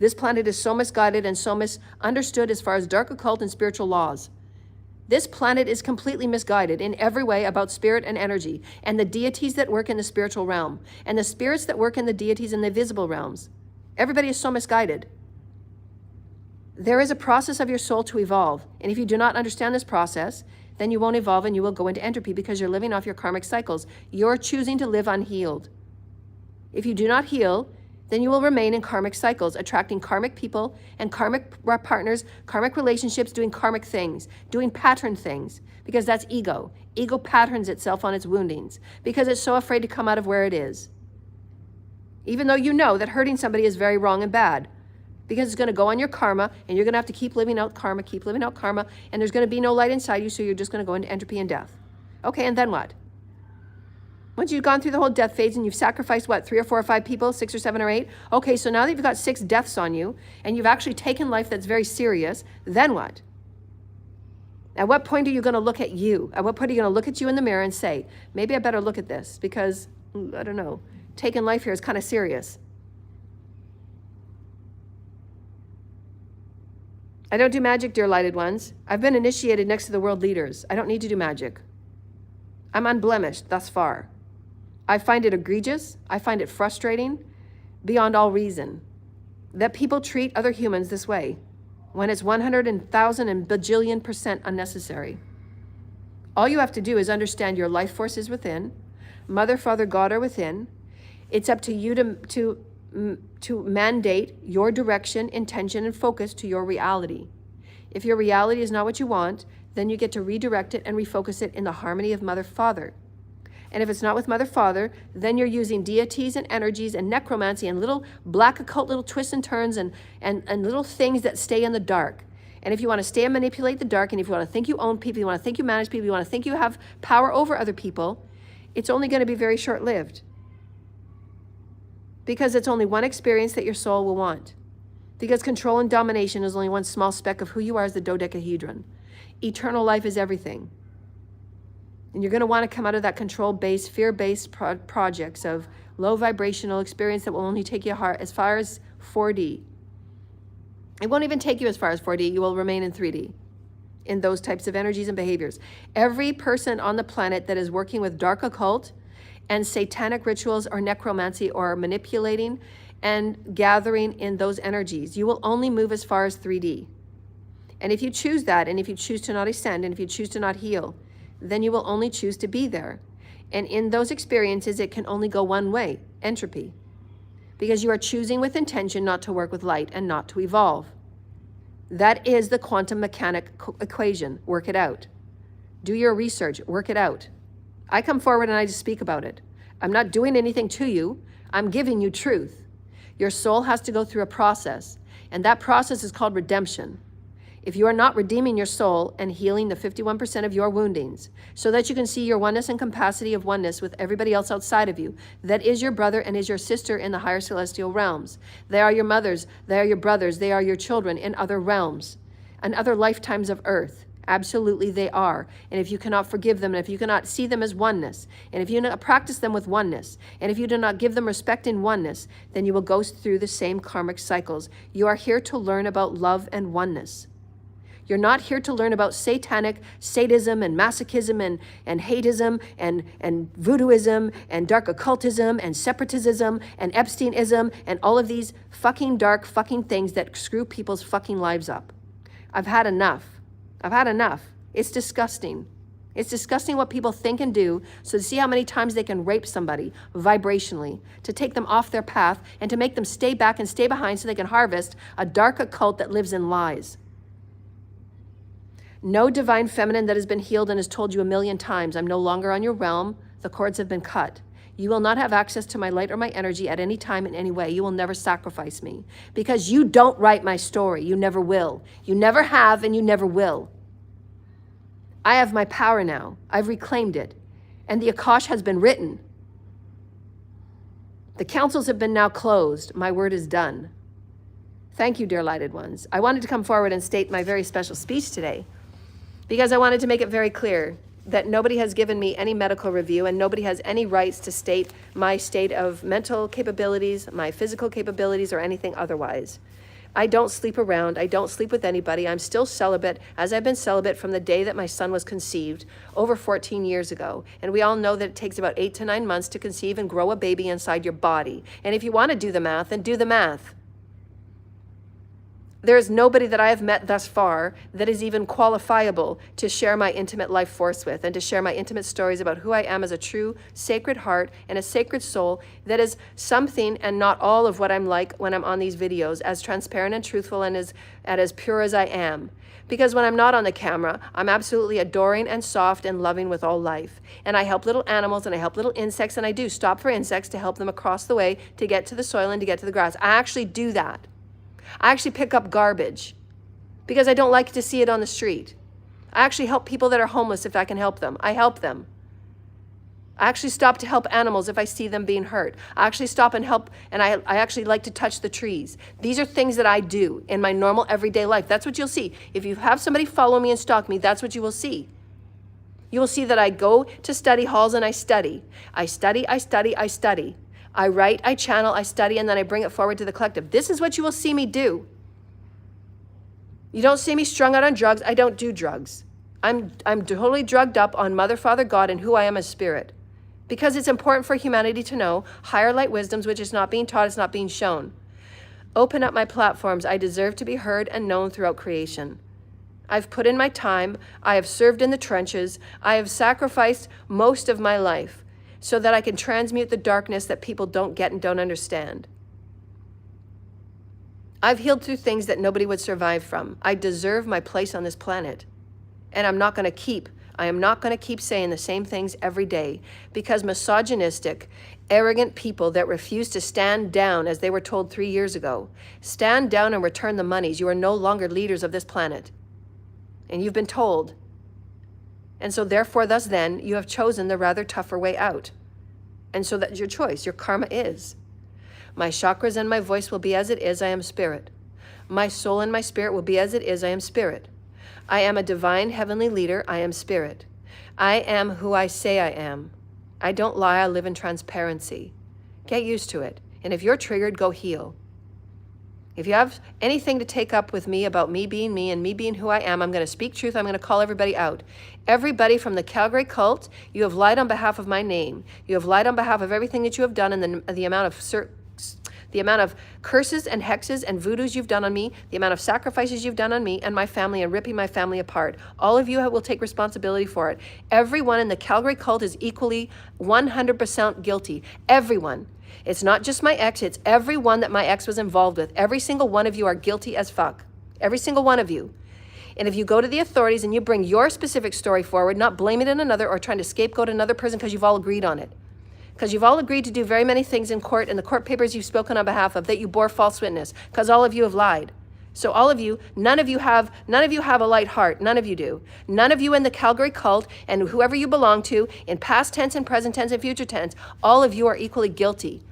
This planet is so misguided and so misunderstood as far as dark occult and spiritual laws. This planet is completely misguided in every way about spirit and energy and the deities that work in the spiritual realm and the spirits that work in the deities in the visible realms. Everybody is so misguided. There is a process of your soul to evolve. And if you do not understand this process, then you won't evolve and you will go into entropy because you're living off your karmic cycles. You're choosing to live unhealed. If you do not heal, then you will remain in karmic cycles, attracting karmic people and karmic partners, karmic relationships, doing karmic things, doing pattern things, because that's ego. Ego patterns itself on its woundings because it's so afraid to come out of where it is. Even though you know that hurting somebody is very wrong and bad, because it's going to go on your karma, and you're going to have to keep living out karma, and there's going to be no light inside you, so you're just going to go into entropy and death. Okay, and then what? Once you've gone through the whole death phase and you've sacrificed, what, 3 or 4 or 5 people, 6 or 7 or 8? Okay, so now that you've got 6 deaths on you and you've actually taken life that's very serious, then what? At what point are you going to look at you? At what point are you going to look at you in the mirror and say, maybe I better look at this because, I don't know, taking life here is kind of serious. I don't do magic, dear lighted ones. I've been initiated next to the world leaders. I don't need to do magic. I'm unblemished thus far. I find it egregious. I find it frustrating beyond all reason that people treat other humans this way when it's 100,000 and bajillion% unnecessary. All you have to do is understand your life force is within. Mother, Father, God are within. It's up to you to mandate your direction, intention, and focus to your reality. If your reality is not what you want, then you get to redirect it and refocus it in the harmony of Mother, Father. And if it's not with Mother, Father, then you're using deities and energies and necromancy and little black occult little twists and turns and little things that stay in the dark. And if you want to stay and manipulate the dark, and if you want to think you own people, you want to think you manage people, you want to think you have power over other people, it's only going to be very short-lived. Because it's only one experience that your soul will want. Because control and domination is only one small speck of who you are as the dodecahedron. Eternal life is everything. And you're going to want to come out of that control-based, fear-based projects of low vibrational experience that will only take you as far as 4D. It won't even take you as far as 4D. You will remain in 3D in those types of energies and behaviors. Every person on the planet that is working with dark occult and satanic rituals or necromancy or manipulating and gathering in those energies, you will only move as far as 3D. And if you choose that, and if you choose to not ascend, and if you choose to not heal, then you will only choose to be there. And in those experiences, it can only go one way, entropy. Because you are choosing with intention not to work with light and not to evolve. That is the quantum mechanic equation. Work it out. Do your research. Work it out. I come forward and I just speak about it. I'm not doing anything to you. I'm giving you truth. Your soul has to go through a process. And that process is called redemption. If you are not redeeming your soul and healing the 51% of your woundings so that you can see your oneness and capacity of oneness with everybody else outside of you, that is your brother and is your sister in the higher celestial realms. They are your mothers, they are your brothers, they are your children in other realms and other lifetimes of earth. Absolutely they are. And if you cannot forgive them, and if you cannot see them as oneness, and if you do not practice them with oneness, and if you do not give them respect in oneness, then you will go through the same karmic cycles. You are here to learn about love and oneness. You're not here to learn about satanic sadism and masochism and hateism and voodooism and dark occultism and separatism and Epsteinism and all of these fucking dark fucking things that screw people's fucking lives up. I've had enough. I've had enough. It's disgusting. It's disgusting what people think and do, so to see how many times they can rape somebody vibrationally, to take them off their path and to make them stay back and stay behind so they can harvest a dark occult that lives in lies. No divine feminine that has been healed and has told you 1,000,000 times, I'm no longer on your realm, the cords have been cut. You will not have access to my light or my energy at any time in any way. You will never sacrifice me because you don't write my story. You never will. You never have and you never will. I have my power now. I've reclaimed it. And the Akash has been written. The councils have been now closed. My word is done. Thank you, dear lighted ones. I wanted to come forward and state my very special speech today because I wanted to make it very clear that nobody has given me any medical review and nobody has any rights to state my state of mental capabilities, my physical capabilities, or anything otherwise. I don't sleep around. I don't sleep with anybody. I'm still celibate, as I've been celibate from the day that my son was conceived over 14 years ago. And we all know that it takes about 8 to 9 months to conceive and grow a baby inside your body. And if you want to do the math, then do the math. There is nobody that I have met thus far that is even qualifiable to share my intimate life force with and to share my intimate stories about who I am as a true sacred heart and a sacred soul that is something and not all of what I'm like when I'm on these videos, as transparent and truthful and as pure as I am. Because when I'm not on the camera, I'm absolutely adoring and soft and loving with all life. And I help little animals and I help little insects, and I do stop for insects to help them across the way to get to the soil and to get to the grass. I actually do that. I actually pick up garbage because I don't like to see it on the street. I actually help people that are homeless if I can help them. I help them. I actually stop to help animals if I see them being hurt. I actually stop and help, and I actually like to touch the trees. These are things that I do in my normal everyday life. That's what you'll see. If you have somebody follow me and stalk me, that's what you will see. You will see that I go to study halls and I study. I study, I study, I study. I write, I channel, I study, and then I bring it forward to the collective. This is what you will see me do. You don't see me strung out on drugs. I don't do drugs. I'm totally drugged up on Mother, Father, God, and who I am as spirit. Because it's important for humanity to know higher light wisdoms, which is not being taught, it's not being shown. Open up my platforms. I deserve to be heard and known throughout creation. I've put in my time. I have served in the trenches. I have sacrificed most of my life so that I can transmute the darkness that people don't get and don't understand. I've healed through things that nobody would survive from. I deserve my place on this planet. And I am not going to keep saying the same things every day, because misogynistic, arrogant people that refuse to stand down, as they were told 3 years ago, stand down and return the monies. You are no longer leaders of this planet. And you've been told. And so therefore, thus then, you have chosen the rather tougher way out. And so that's your choice. Your karma is. My chakras and my voice will be as it is. I am spirit. My soul and my spirit will be as it is. I am spirit. I am a divine heavenly leader. I am spirit. I am who I say I am. I don't lie. I live in transparency. Get used to it. And if you're triggered, go heal. If you have anything to take up with me about me being me and me being who I am, I'm going to speak truth. I'm going to call everybody out. Everybody from the Calgary cult, you have lied on behalf of my name. You have lied on behalf of everything that you have done, and the amount of curses and hexes and voodoos you've done on me, the amount of sacrifices you've done on me and my family and ripping my family apart. All of you will take responsibility for it. Everyone in the Calgary cult is equally 100% guilty. Everyone. It's not just my ex, it's everyone that my ex was involved with. Every single one of you are guilty as fuck. Every single one of you. And if you go to the authorities and you bring your specific story forward, not blaming it on another or trying to scapegoat another person because you've all agreed on it. Because you've all agreed to do very many things in court and the court papers you've spoken on behalf of that you bore false witness, because all of you have lied. So all of you, none of you have a light heart. None of you do. None of you in the Calgary cult and whoever you belong to in past tense and present tense and future tense, all of you are equally guilty.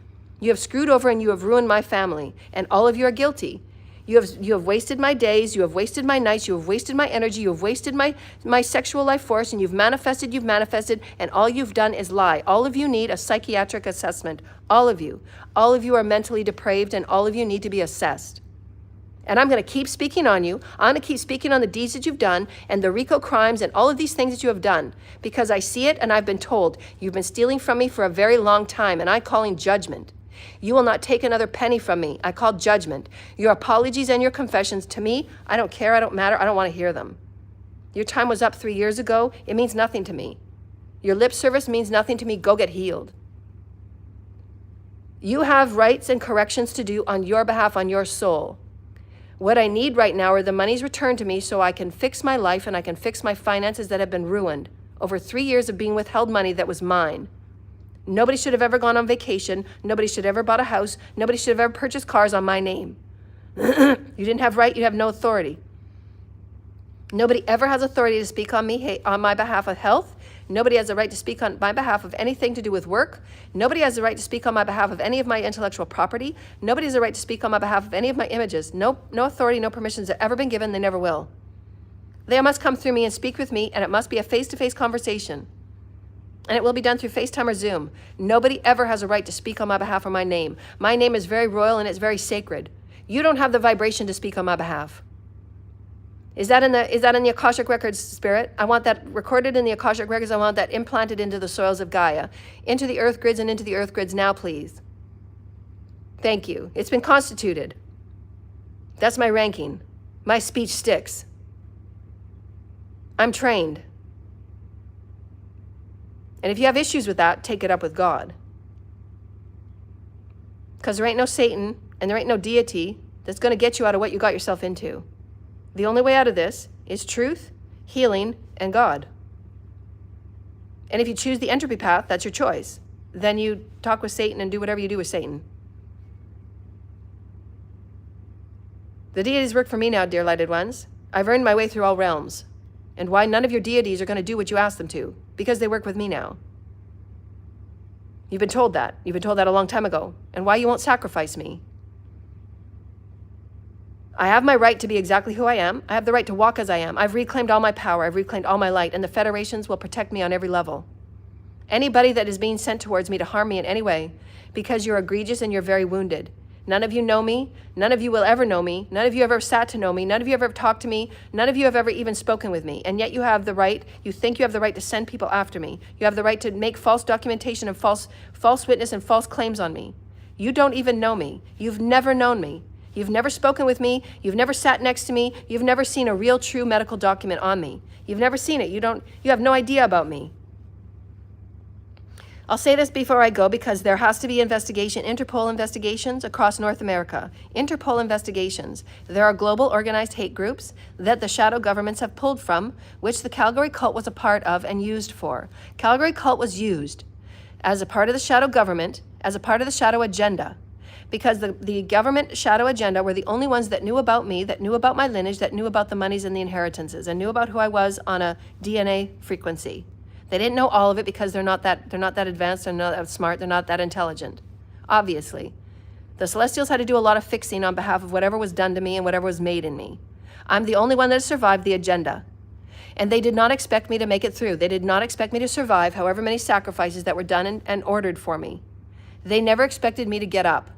You have screwed over and you have ruined my family, and all of you are guilty. You have wasted my days, you have wasted my nights, you have wasted my energy, you have wasted my sexual life force, and you've manifested, and all you've done is lie. All of you need a psychiatric assessment. All of you. All of you are mentally depraved, and all of you need to be assessed. And I'm going to keep speaking on you. I'm going to keep speaking on the deeds that you've done and the RICO crimes and all of these things that you have done, because I see it and I've been told you've been stealing from me for a very long time, and I'm calling judgment. You will not take another penny from me. I call judgment. Your apologies and your confessions, to me, I don't care, I don't matter, I don't want to hear them. Your time was up 3 years ago. It means nothing to me. Your lip service means nothing to me. Go get healed. You have rights and corrections to do on your behalf, on your soul. What I need right now are the monies returned to me so I can fix my life and I can fix my finances that have been ruined. Over 3 years of being withheld money that was mine. Nobody should have ever gone on vacation. Nobody should have ever bought a house. Nobody should have ever purchased cars on my name. You didn't have right, you have no authority. Nobody ever has authority to speak on me, on my behalf of health. Nobody has the right to speak on my behalf of anything to do with work. Nobody has the right to speak on my behalf of any of my intellectual property. Nobody has the right to speak on my behalf of any of my images. No authority, no permissions have ever been given. They never will. They must come through me and speak with me, and it must be a face-to-face conversation. And it will be done through FaceTime or Zoom. Nobody ever has a right to speak on my behalf or my name. My name is very royal and it's very sacred. You don't have the vibration to speak on my behalf. Is that in the Akashic Records, Spirit? I want that recorded in the Akashic Records. I want that implanted into the soils of Gaia, into the earth grids and into the earth grids now, please. Thank you. It's been constituted. That's my ranking. My speech sticks. I'm trained. And if you have issues with that, take it up with God. Because there ain't no Satan and there ain't no deity that's going to get you out of what you got yourself into. The only way out of this is truth, healing, and God. And if you choose the entropy path, that's your choice. Then you talk with Satan and do whatever you do with Satan. The deities work for me now, dear lighted ones. I've earned my way through all realms. And why none of your deities are going to do what you ask them to? Because they work with me now. You've been told that. You've been told that a long time ago. And why you won't sacrifice me. I have my right to be exactly who I am. I have the right to walk as I am. I've reclaimed all my power. I've reclaimed all my light. And the federations will protect me on every level. Anybody that is being sent towards me to harm me in any way, because you're egregious and you're very wounded. None of you know me. None of you will ever know me. None of you have ever sat to know me. None of you have ever talked to me. None of you have ever even spoken with me. And yet you have the right, you think you have the right to send people after me. You have the right to make false documentation and false witness and false claims on me. You don't even know me. You've never known me. You've never spoken with me. You've never sat next to me. You've never seen a real, true medical document on me. You've never seen it. You have no idea about me. I'll say this before I go because there has to be Interpol investigations across North America. Interpol investigations. There are global organized hate groups that the shadow governments have pulled from, which the Calgary cult was a part of and used for. Calgary cult was used as a part of the shadow government, as a part of the shadow agenda, because the government shadow agenda were the only ones that knew about me, that knew about my lineage, that knew about the monies and the inheritances, and knew about who I was on a DNA frequency. They didn't know all of it because they're not that advanced, they're not that smart, they're not that intelligent. Obviously. The Celestials had to do a lot of fixing on behalf of whatever was done to me and whatever was made in me. I'm the only one that survived the agenda. And they did not expect me to make it through. They did not expect me to survive however many sacrifices that were done and ordered for me. They never expected me to get up.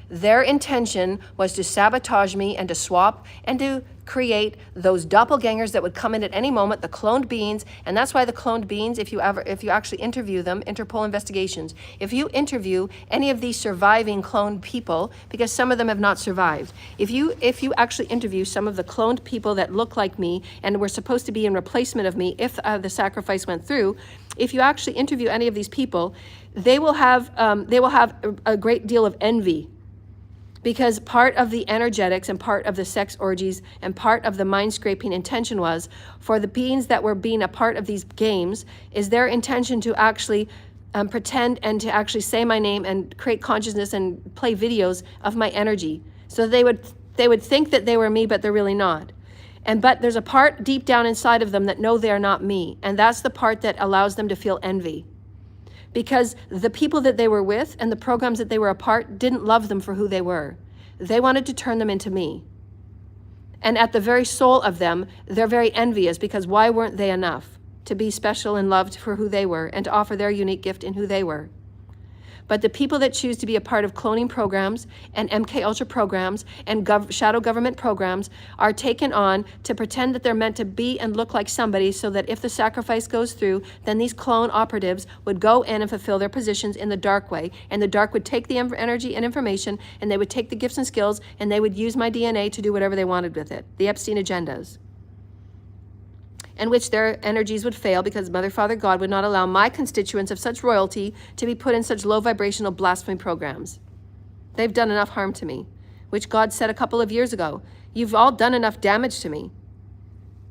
Their intention was to sabotage me and to swap and to create those doppelgangers that would come in at any moment, the cloned beings. And that's why the cloned beings, if you actually interview them, Interpol investigations, if you interview any of these surviving cloned people, because some of them have not survived, if you actually interview some of the cloned people that look like me and were supposed to be in replacement of me if the sacrifice went through, if you actually interview any of these people, they will have a great deal of envy. Because part of the energetics and part of the sex orgies and part of the mind-scraping intention was for the beings that were being a part of these games is their intention to actually pretend and to actually say my name and create consciousness and play videos of my energy. So they would think that they were me, but they're really not. But there's a part deep down inside of them that know they're not me. And that's the part that allows them to feel envy. Because the people that they were with and the programs that they were a part didn't love them for who they were. They wanted to turn them into me. And at the very soul of them, they're very envious because why weren't they enough to be special and loved for who they were and to offer their unique gift in who they were? But the people that choose to be a part of cloning programs and MK Ultra programs and shadow government programs are taken on to pretend that they're meant to be and look like somebody so that if the sacrifice goes through, then these clone operatives would go in and fulfill their positions in the dark way. And the dark would take the energy and information and they would take the gifts and skills and they would use my DNA to do whatever they wanted with it. The Epstein agendas. In which their energies would fail because Mother, Father, God would not allow my constituents of such royalty to be put in such low vibrational blasphemy programs. They've done enough harm to me, which God said a couple of years ago. You've all done enough damage to me.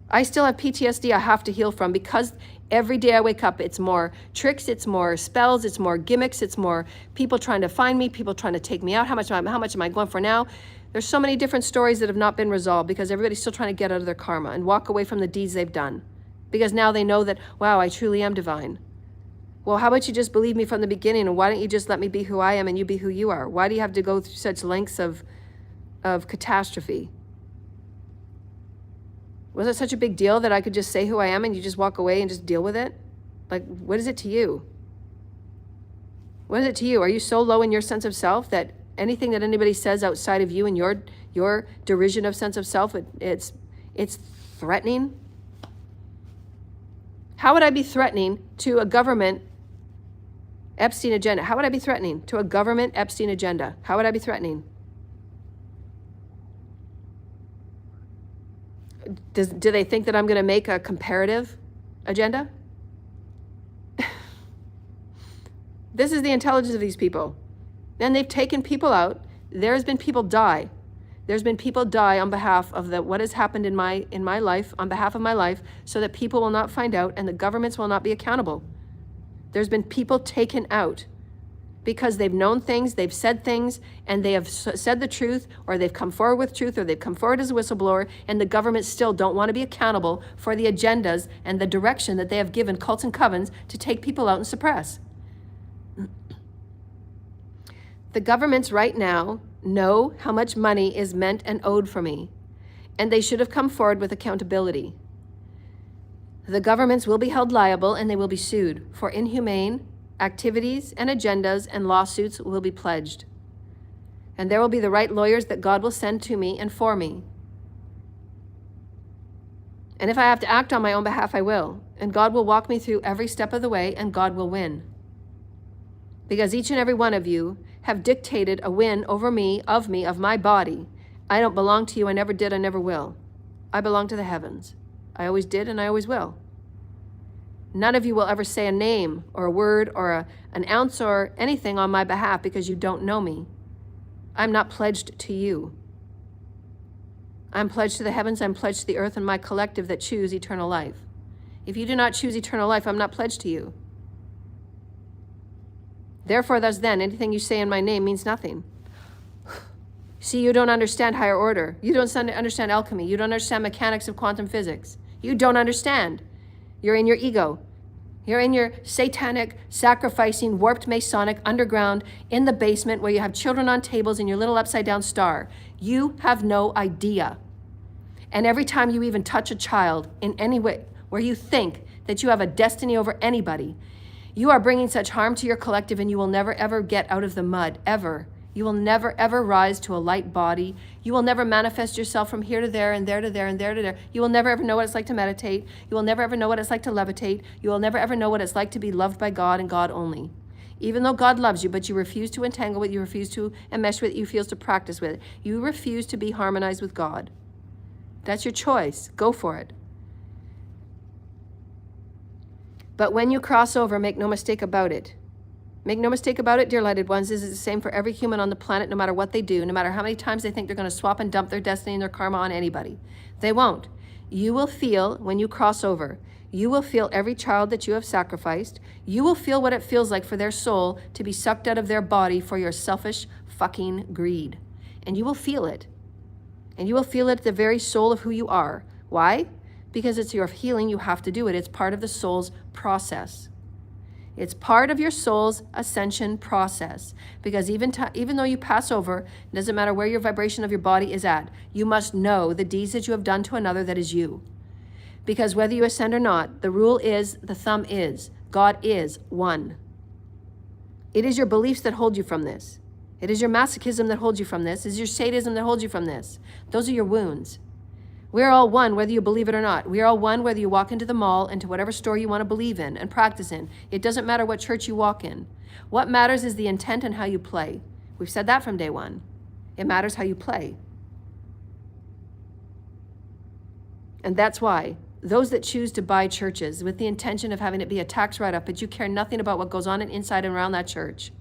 I still have PTSD I have to heal from because every day I wake up, it's more tricks, it's more spells, it's more gimmicks, it's more people trying to find me, people trying to take me out. How much am I going for now? There's so many different stories that have not been resolved because everybody's still trying to get out of their karma and walk away from the deeds they've done. Because now they know that, wow, I truly am divine. Well, how about you just believe me from the beginning and why don't you just let me be who I am and you be who you are? Why do you have to go through such lengths of catastrophe? Was it such a big deal that I could just say who I am and you just walk away and just deal with it? Like, what is it to you? What is it to you? Are you so low in your sense of self that anything that anybody says outside of you and your derision of sense of self, it's threatening? How would I be threatening to a government Epstein agenda? How would I be threatening to a government Epstein agenda? How would I be threatening? Do they think that I'm going to make a comparative agenda? This is the intelligence of these people. And they've taken people out. There's been people die. There's been people die on behalf of what has happened in my life, on behalf of my life, so that people will not find out and the governments will not be accountable. There's been people taken out because they've known things, they've said things, and they have said the truth, or they've come forward with truth, or they've come forward as a whistleblower, and the government still don't want to be accountable for the agendas and the direction that they have given cults and covens to take people out and suppress. The governments right now know how much money is meant and owed for me, and they should have come forward with accountability. The governments will be held liable and they will be sued for inhumane activities and agendas, and lawsuits will be pledged. And there will be the right lawyers that God will send to me and for me. And if I have to act on my own behalf, I will. And God will walk me through every step of the way, and God will win. Because each and every one of you have dictated a win over me, of my body. I don't belong to you. I never did. I never will. I belong to the heavens. I always did, and I always will. None of you will ever say a name or a word or an ounce or anything on my behalf because you don't know me. I'm not pledged to you. I'm pledged to the heavens, I'm pledged to the earth, and my collective that choose eternal life. If you do not choose eternal life, I'm not pledged to you. Therefore, thus then, anything you say in my name means nothing. See, you don't understand higher order. You don't understand alchemy. You don't understand mechanics of quantum physics. You don't understand. You're in your ego. You're in your satanic, sacrificing, warped Masonic underground in the basement where you have children on tables and your little upside down star. You have no idea. And every time you even touch a child in any way where you think that you have a destiny over anybody, you are bringing such harm to your collective, and you will never ever get out of the mud, ever. You will never ever rise to a light body. You will never manifest yourself from here to there and there to there and there to there. You will never ever know what it's like to meditate. You will never ever know what it's like to levitate. You will never ever know what it's like to be loved by God and God only. Even though God loves you, but you refuse to entangle with, you refuse to enmesh with, you refuse to practice with. You refuse to be harmonized with God. That's your choice. Go for it. But when you cross over, make no mistake about it. Make no mistake about it, dear lighted ones, this is the same for every human on the planet, no matter what they do, no matter how many times they think they're going to swap and dump their destiny and their karma on anybody. They won't. You will feel, when you cross over, you will feel every child that you have sacrificed. You will feel what it feels like for their soul to be sucked out of their body for your selfish fucking greed. And you will feel it. And you will feel it at the very soul of who you are. Why? Because it's your healing, you have to do it. It's part of the soul's process. It's part of your soul's ascension process. Because even though you pass over, it doesn't matter where your vibration of your body is at, you must know the deeds that you have done to another that is you. Because whether you ascend or not, the rule is, the thumb is, God is one. It is your beliefs that hold you from this. It is your masochism that holds you from this. It is your sadism that holds you from this. Those are your wounds. We are all one, whether you believe it or not. We are all one, whether you walk into the mall, into whatever store you want to believe in and practice in. It doesn't matter what church you walk in. What matters is the intent and how you play. We've said that from day one. It matters how you play. And that's why those that choose to buy churches with the intention of having it be a tax write-up, but you care nothing about what goes on inside and around that church,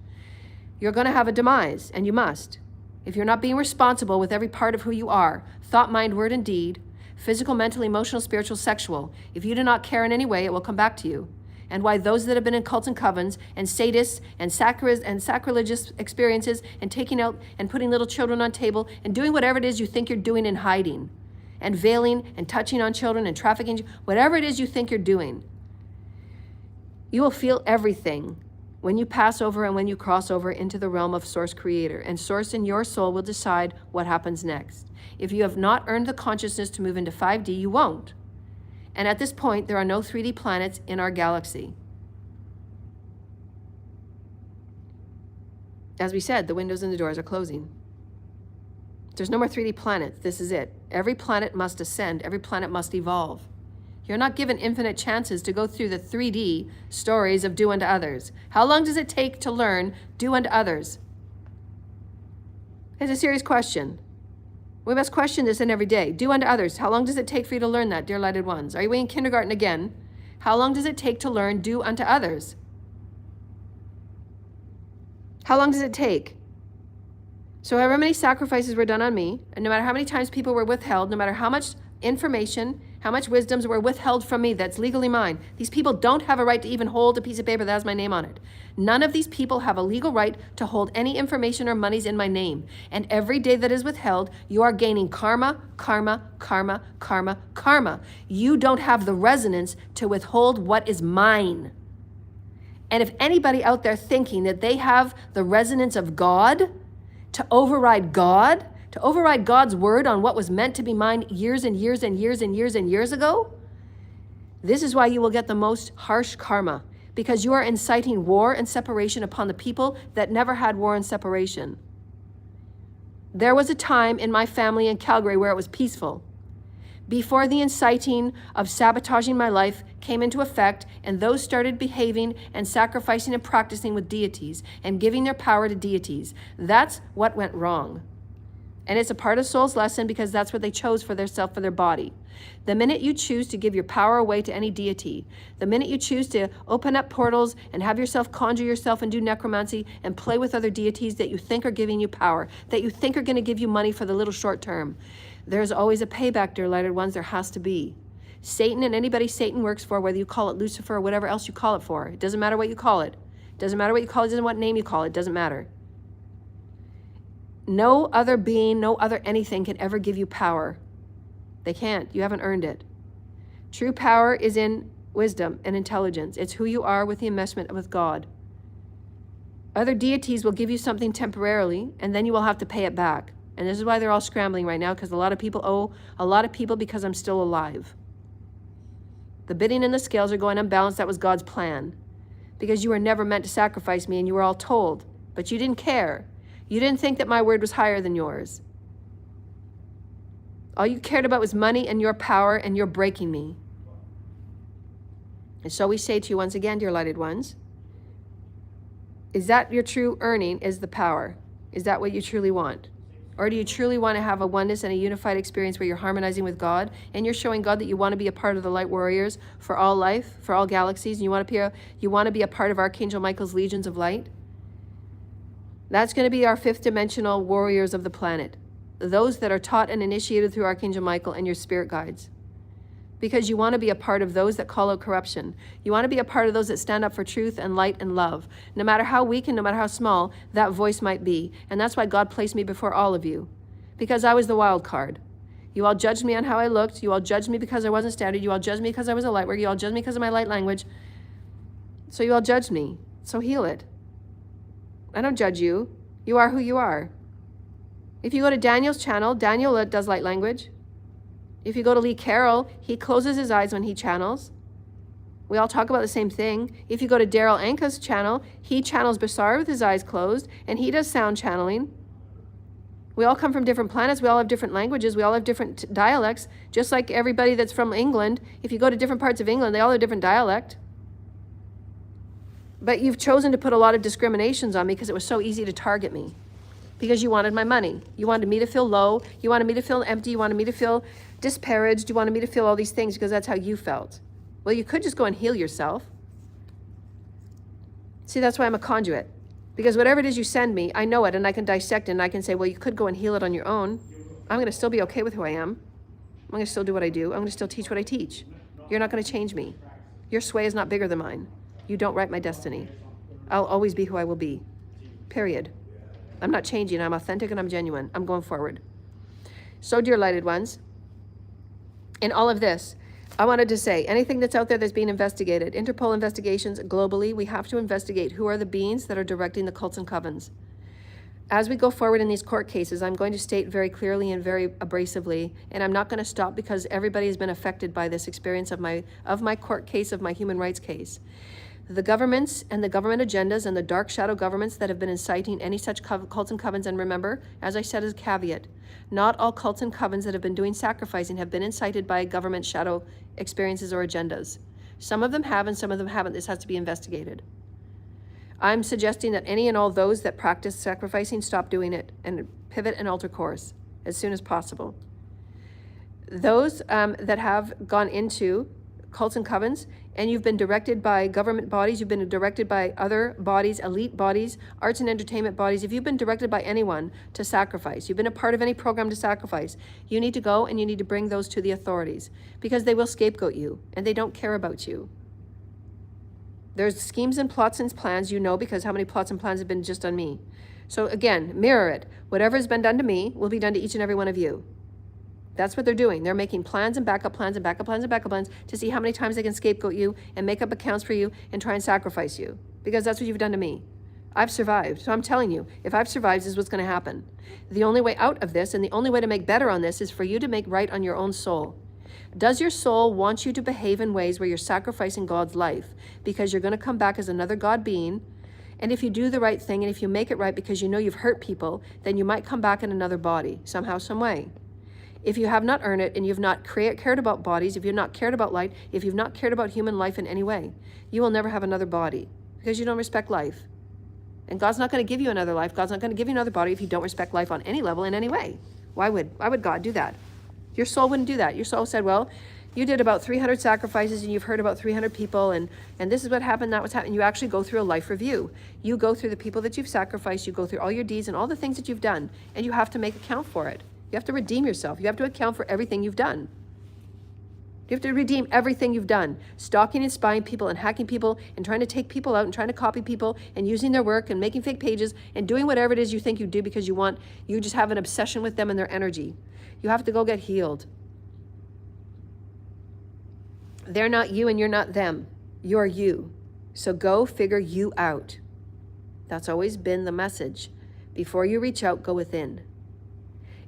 you're going to have a demise, and you must. If you're not being responsible with every part of who you are, thought, mind, word, and deed, physical, mental, emotional, spiritual, sexual, if you do not care in any way, it will come back to you. And why those that have been in cults and covens and sadists and sacrilegious experiences and taking out and putting little children on table and doing whatever it is you think you're doing in hiding and veiling and touching on children and trafficking, whatever it is you think you're doing, you will feel everything when you pass over and when you cross over into the realm of Source Creator. And Source in your soul will decide what happens next. If you have not earned the consciousness to move into 5D, you won't. And at this point, there are no 3D planets in our galaxy. As we said, the windows and the doors are closing. There's no more 3D planets. This is it. Every planet must ascend. Every planet must evolve. You're not given infinite chances to go through the 3D stories of do unto others. How long does it take to learn do unto others? It's a serious question. We must question this in every day. Do unto others. How long does it take for you to learn that, dear lighted ones? Are you in kindergarten again? How long does it take to learn do unto others? How long does it take? So however many sacrifices were done on me, and no matter how many times people were withheld, no matter how much information, how much wisdoms were withheld from me that's legally mine, these people don't have a right to even hold a piece of paper that has my name on it. None of these people have a legal right to hold any information or monies in my name. And every day that is withheld, you are gaining karma, karma, karma, karma, karma. You don't have the resonance to withhold what is mine. And if anybody out there thinking that they have the resonance of God to override God's word on what was meant to be mine years and years and years and years and years ago, this is why you will get the most harsh karma, because you are inciting war and separation upon the people that never had war and separation. There was a time in my family in Calgary where it was peaceful, before the inciting of sabotaging my life came into effect, and those started behaving and sacrificing and practicing with deities and giving their power to deities. That's what went wrong. And it's a part of soul's lesson, because that's what they chose for their self, for their body. The minute you choose to give your power away to any deity, the minute you choose to open up portals and have yourself conjure yourself and do necromancy and play with other deities that you think are giving you power, that you think are going to give you money for the little short term, there's always a payback, dear lighted ones. There has to be. Satan and anybody Satan works for, whether you call it Lucifer or whatever else you call it for, it doesn't matter what you call it. It doesn't matter what you call it. It doesn't matter what name you call it. It doesn't matter. No other being, no other anything can ever give you power. They can't. You haven't earned it. True power is in wisdom and intelligence. It's who you are with the enmeshment with God. Other deities will give you something temporarily, and then you will have to pay it back. And this is why they're all scrambling right now, because a lot of people owe a lot of people because I'm still alive. The bidding and the scales are going unbalanced. That was God's plan. Because you were never meant to sacrifice me, and you were all told. But you didn't care. You didn't think that my word was higher than yours. All you cared about was money and your power, and you're breaking me. And so we say to you once again, dear lighted ones, is that your true earning, is the power? Is that what you truly want? Or do you truly want to have a oneness and a unified experience where you're harmonizing with God and you're showing God that you want to be a part of the light warriors for all life, for all galaxies, and you want to be a part of Archangel Michael's legions of light? That's going to be our fifth dimensional warriors of the planet. Those that are taught and initiated through Archangel Michael and your spirit guides. Because you want to be a part of those that call out corruption. You want to be a part of those that stand up for truth and light and love. No matter how weak and no matter how small that voice might be. And that's why God placed me before all of you. Because I was the wild card. You all judged me on how I looked. You all judged me because I wasn't standard. You all judged me because I was a light worker. You all judged me because of my light language. So you all judged me. So heal it. I don't judge you. You are who you are. If you go to Daniel's channel, Daniel does light language. If you go to Lee Carroll, he closes his eyes when he channels. We all talk about the same thing. If you go to Daryl Anka's channel, he channels Basar with his eyes closed, and he does sound channeling. We all come from different planets. We all have different languages. We all have different dialects. Just like everybody that's from England, if you go to different parts of England, they all have a different dialect. But you've chosen to put a lot of discriminations on me because it was so easy to target me. Because you wanted my money. You wanted me to feel low. You wanted me to feel empty. You wanted me to feel disparaged. You wanted me to feel all these things because that's how you felt. Well, you could just go and heal yourself. See, that's why I'm a conduit. Because whatever it is you send me, I know it and I can dissect it and I can say, well, you could go and heal it on your own. I'm going to still be okay with who I am. I'm going to still do what I do. I'm going to still teach what I teach. You're not going to change me. Your sway is not bigger than mine. You don't write my destiny. I'll always be who I will be. Period. I'm not changing. I'm authentic and I'm genuine. I'm going forward. So, dear lighted ones, in all of this, I wanted to say anything that's out there that's being investigated, Interpol investigations globally, we have to investigate who are the beings that are directing the cults and covens. As we go forward in these court cases, I'm going to state very clearly and very abrasively, and I'm not going to stop because everybody has been affected by this experience of my court case, of my human rights case. The governments and the government agendas and the dark shadow governments that have been inciting any such cults and covens, and remember, as I said as a caveat, not all cults and covens that have been doing sacrificing have been incited by government shadow experiences or agendas. Some of them have and some of them haven't. This has to be investigated. I'm suggesting that any and all those that practice sacrificing stop doing it and pivot and alter course as soon as possible. Those that have gone into cults and covens, and you've been directed by government bodies, you've been directed by other bodies, elite bodies, arts and entertainment bodies, if you've been directed by anyone to sacrifice, you've been a part of any program to sacrifice, you need to go and you need to bring those to the authorities because they will scapegoat you and they don't care about you. There's schemes and plots and plans, you know, because how many plots and plans have been just on me. So again, mirror it. Whatever has been done to me will be done to each and every one of you. That's what they're doing. They're making plans and backup plans and backup plans and backup plans to see how many times they can scapegoat you and make up accounts for you and try and sacrifice you. because that's what you've done to me. I've survived. So I'm telling you, if I've survived, this is what's going to happen. The only way out of this and the only way to make better on this is for you to make right on your own soul. Does your soul want you to behave in ways where you're sacrificing God's life because you're going to come back as another God being? And if you do the right thing and if you make it right because you know you've hurt people, then you might come back in another body somehow, some way. If you have not earned it and you've not cared about bodies, if you've not cared about light, if you've not cared about human life in any way, you will never have another body because you don't respect life. And God's not going to give you another life. God's not going to give you another body if you don't respect life on any level in any way. Why would God do that? Your soul wouldn't do that. Your soul said, well, you did about 300 sacrifices and you've hurt about 300 people and this is what happened, that was happening. You actually go through a life review. You go through the people that you've sacrificed, you go through all your deeds and all the things that you've done, and you have to make account for it. You have to redeem yourself. You have to account for everything you've done. You have to redeem everything you've done. Stalking and spying people and hacking people and trying to take people out and trying to copy people and using their work and making fake pages and doing whatever it is you think you do because you just have an obsession with them and their energy. You have to go get healed. They're not you and you're not them. You're you. So go figure you out. That's always been the message. Before you reach out, go within.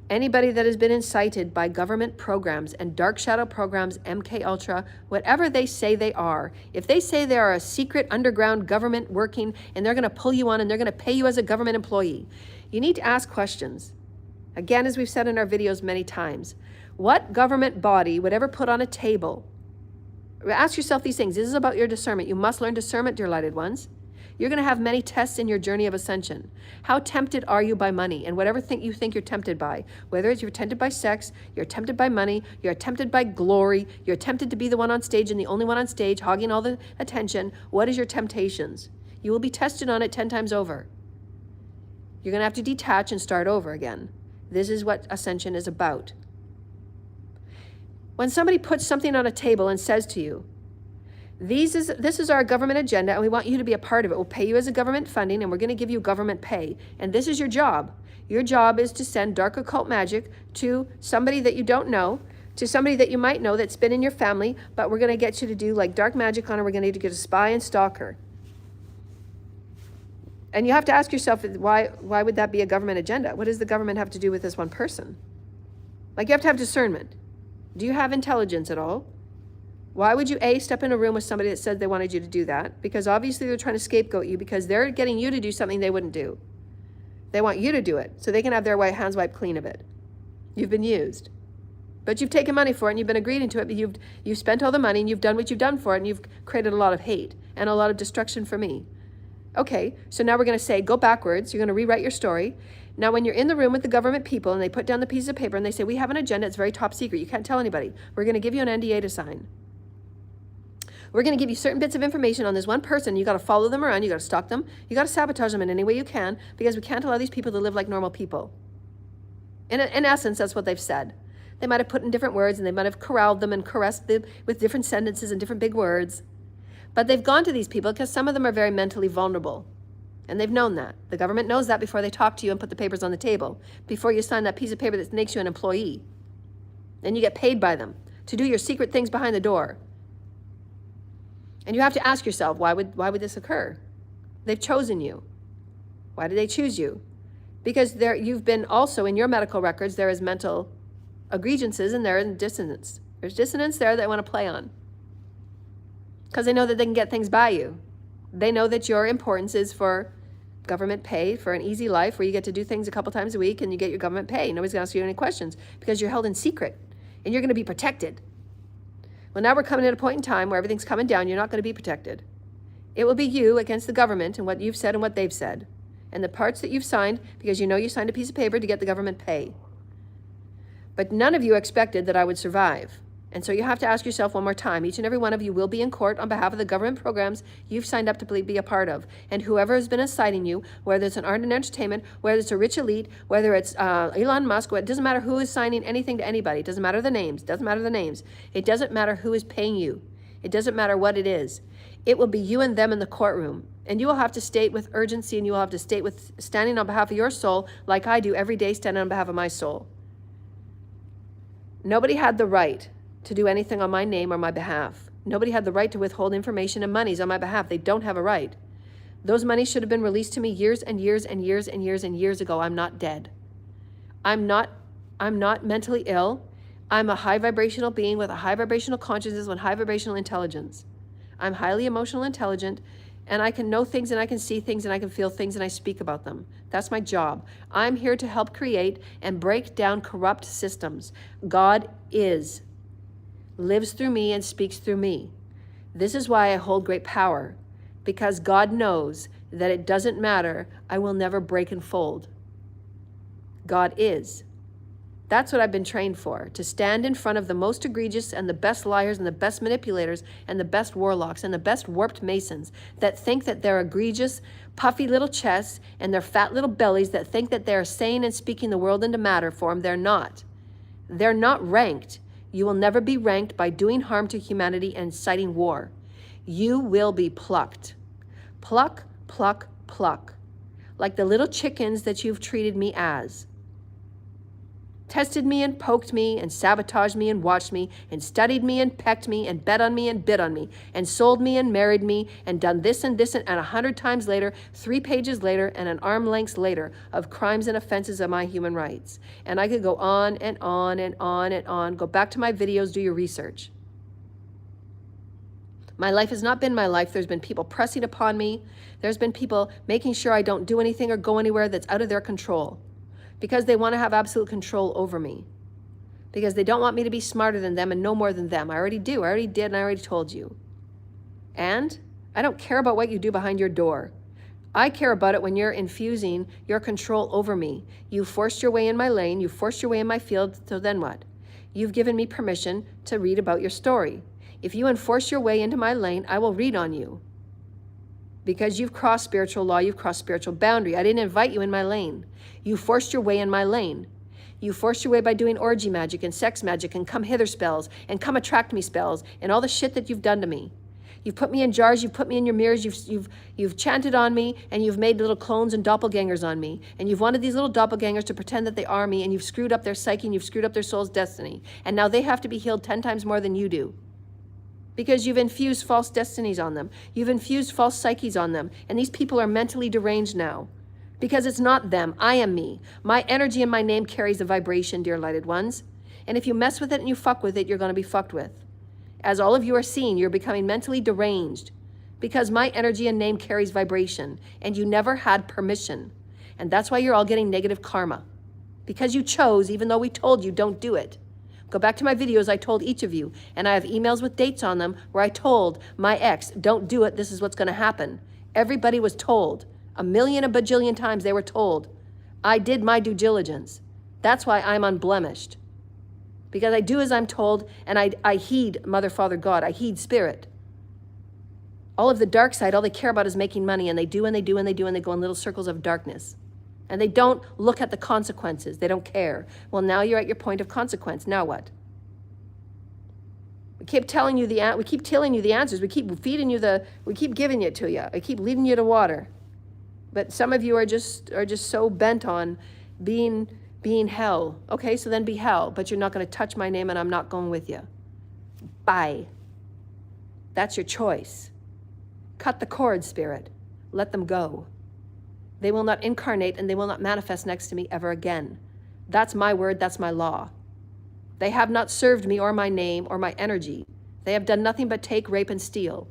Anybody that has been incited by government programs and dark shadow programs, MK Ultra, whatever they say they are, if they say they are a secret underground government working and they're going to pull you on and they're going to pay you as a government employee, you need to ask questions. Again, as we've said in our videos many times, what government body would ever put on a table? Ask yourself these things. This is about your discernment. You must learn discernment, dear lighted ones. You're going to have many tests in your journey of ascension. How tempted are you by money and whatever you think you're tempted by? Whether it's you're tempted by sex, you're tempted by money, you're tempted by glory, you're tempted to be the one on stage and the only one on stage, hogging all the attention. What is your temptations? You will be tested on it 10 times over. You're going to have to detach and start over again. This is what ascension is about. When somebody puts something on a table and says to you, this is our government agenda and we want you to be a part of it. We'll pay you as a government funding and we're going to give you government pay. And this is your job. Your job is to send dark occult magic to somebody that you don't know, to somebody that you might know that's been in your family, but we're going to get you to do like dark magic on her. We're going to need to get a spy and stalk her. And you have to ask yourself, why would that be a government agenda? What does the government have to do with this one person? Like, you have to have discernment. Do you have intelligence at all? Why would you, A, step in a room with somebody that said they wanted you to do that? Because obviously they're trying to scapegoat you because they're getting you to do something they wouldn't do. They want you to do it so they can have their hands wiped clean of it. You've been used. But you've taken money for it and you've been agreeing to it, but you've spent all the money and you've done what you've done for it and you've created a lot of hate and a lot of destruction for me. Okay, so now we're going to say, go backwards. You're going to rewrite your story. Now, when you're in the room with the government people and they put down the piece of paper and they say, we have an agenda, it's very top secret. You can't tell anybody. We're going to give you an NDA to sign. We're going to give you certain bits of information on this one person. You got to follow them around. You got to stalk them. You got to sabotage them in any way you can because we can't allow these people to live like normal people. In essence, that's what they've said. They might have put in different words and they might have corralled them and caressed them with different sentences and different big words. But they've gone to these people because some of them are very mentally vulnerable. And they've known that. The government knows that before they talk to you and put the papers on the table. Before you sign that piece of paper that makes you an employee. And you get paid by them to do your secret things behind the door. And you have to ask yourself, why would this occur? They've chosen you. Why did they choose you? Because you've been also, in your medical records, there is mental egregiances and there is dissonance. There's dissonance there that they want to play on. Because they know that they can get things by you. They know that your importance is for government pay, for an easy life where you get to do things a couple times a week and you get your government pay. Nobody's going to ask you any questions because you're held in secret and you're going to be protected. Well, now we're coming at a point in time where everything's coming down. You're not going to be protected. It will be you against the government and what you've said and what they've said. And the parts that you've signed because you know you signed a piece of paper to get the government pay. But none of you expected that I would survive. And so you have to ask yourself one more time. Each and every one of you will be in court on behalf of the government programs you've signed up to be a part of. And whoever has been inciting you, whether it's an art and entertainment, whether it's a rich elite, whether it's Elon Musk, it doesn't matter who is signing anything to anybody. It doesn't matter the names. It doesn't matter the names. It doesn't matter who is paying you. It doesn't matter what it is. It will be you and them in the courtroom. And you will have to state with urgency and you will have to state with standing on behalf of your soul like I do every day standing on behalf of my soul. Nobody had the right to do anything on my name or my behalf. Nobody had the right to withhold information and monies on my behalf. They don't have a right. Those monies should have been released to me years and years and years and years and years ago. I'm not dead. I'm not mentally ill. I'm a high vibrational being with a high vibrational consciousness and high vibrational intelligence. I'm highly emotional intelligent, and I can know things and I can see things and I can feel things and I speak about them. That's my job. I'm here to help create and break down corrupt systems. God lives through me and speaks through me. This is why I hold great power, because God knows that it doesn't matter. I will never break and fold. God is. That's what I've been trained for, to stand in front of the most egregious and the best liars and the best manipulators and the best warlocks and the best warped masons that think that they're egregious, puffy little chests and their fat little bellies that think that they're saying and speaking the world into matter for them. They're not. They're not ranked. You will never be ranked by doing harm to humanity and inciting war. You will be plucked. Pluck, pluck, pluck. Like the little chickens that you've treated me as. Tested me and poked me and sabotaged me and watched me and studied me and pecked me and bet on me and bid on me and sold me and married me and done this and 100 times later, 3 pages later, and an arm length later of crimes and offenses of my human rights. And I could go on and on and on and on. Go back to my videos, do your research. My life has not been my life. There's been people pressing upon me. There's been people making sure I don't do anything or go anywhere that's out of their control. Because they want to have absolute control over me. Because they don't want me to be smarter than them and know more than them. I already do. I already did, and I already told you. And I don't care about what you do behind your door. I care about it when you're infusing your control over me. You forced your way in my lane. You forced your way in my field. So then what? You've given me permission to read about your story. If you enforce your way into my lane, I will read on you. Because you've crossed spiritual law, you've crossed spiritual boundary. I didn't invite you in my lane. You forced your way in my lane. You forced your way by doing orgy magic and sex magic and come hither spells and come attract me spells and all the shit that you've done to me. You've put me in jars, you've put me in your mirrors, you've chanted on me, and you've made little clones and doppelgangers on me. And you've wanted these little doppelgangers to pretend that they are me, and you've screwed up their psyche and you've screwed up their soul's destiny. And now they have to be healed 10 times more than you do. Because you've infused false destinies on them. You've infused false psyches on them. And these people are mentally deranged now. Because it's not them, I am me. My energy and my name carries a vibration, dear lighted ones. And if you mess with it and you fuck with it, you're going to be fucked with. As all of you are seeing, you're becoming mentally deranged. Because my energy and name carries vibration. And you never had permission. And that's why you're all getting negative karma. Because you chose, even though we told you, don't do it. Go back to my videos, I told each of you, and I have emails with dates on them where I told my ex, don't do it, this is what's going to happen. Everybody was told. A bajillion times they were told. I did my due diligence. That's why I'm unblemished. Because I do as I'm told, and I heed Mother, Father, God. I heed Spirit. All of the dark side, all they care about is making money, and they do, and they do, and they do, and they go in little circles of darkness. And they don't look at the consequences. They don't care. Well, now you're at your point of consequence. Now what? We keep telling you the answers. We keep feeding you we keep giving it to you. I keep leading you to water. But some of you are just so bent on being hell. Okay, so then be hell, but you're not going to touch my name and I'm not going with you. Bye. That's your choice. Cut the cord, Spirit. Let them go. They will not incarnate and they will not manifest next to me ever again. That's my word, that's my law. They have not served me or my name or my energy. They have done nothing but take, rape, and steal.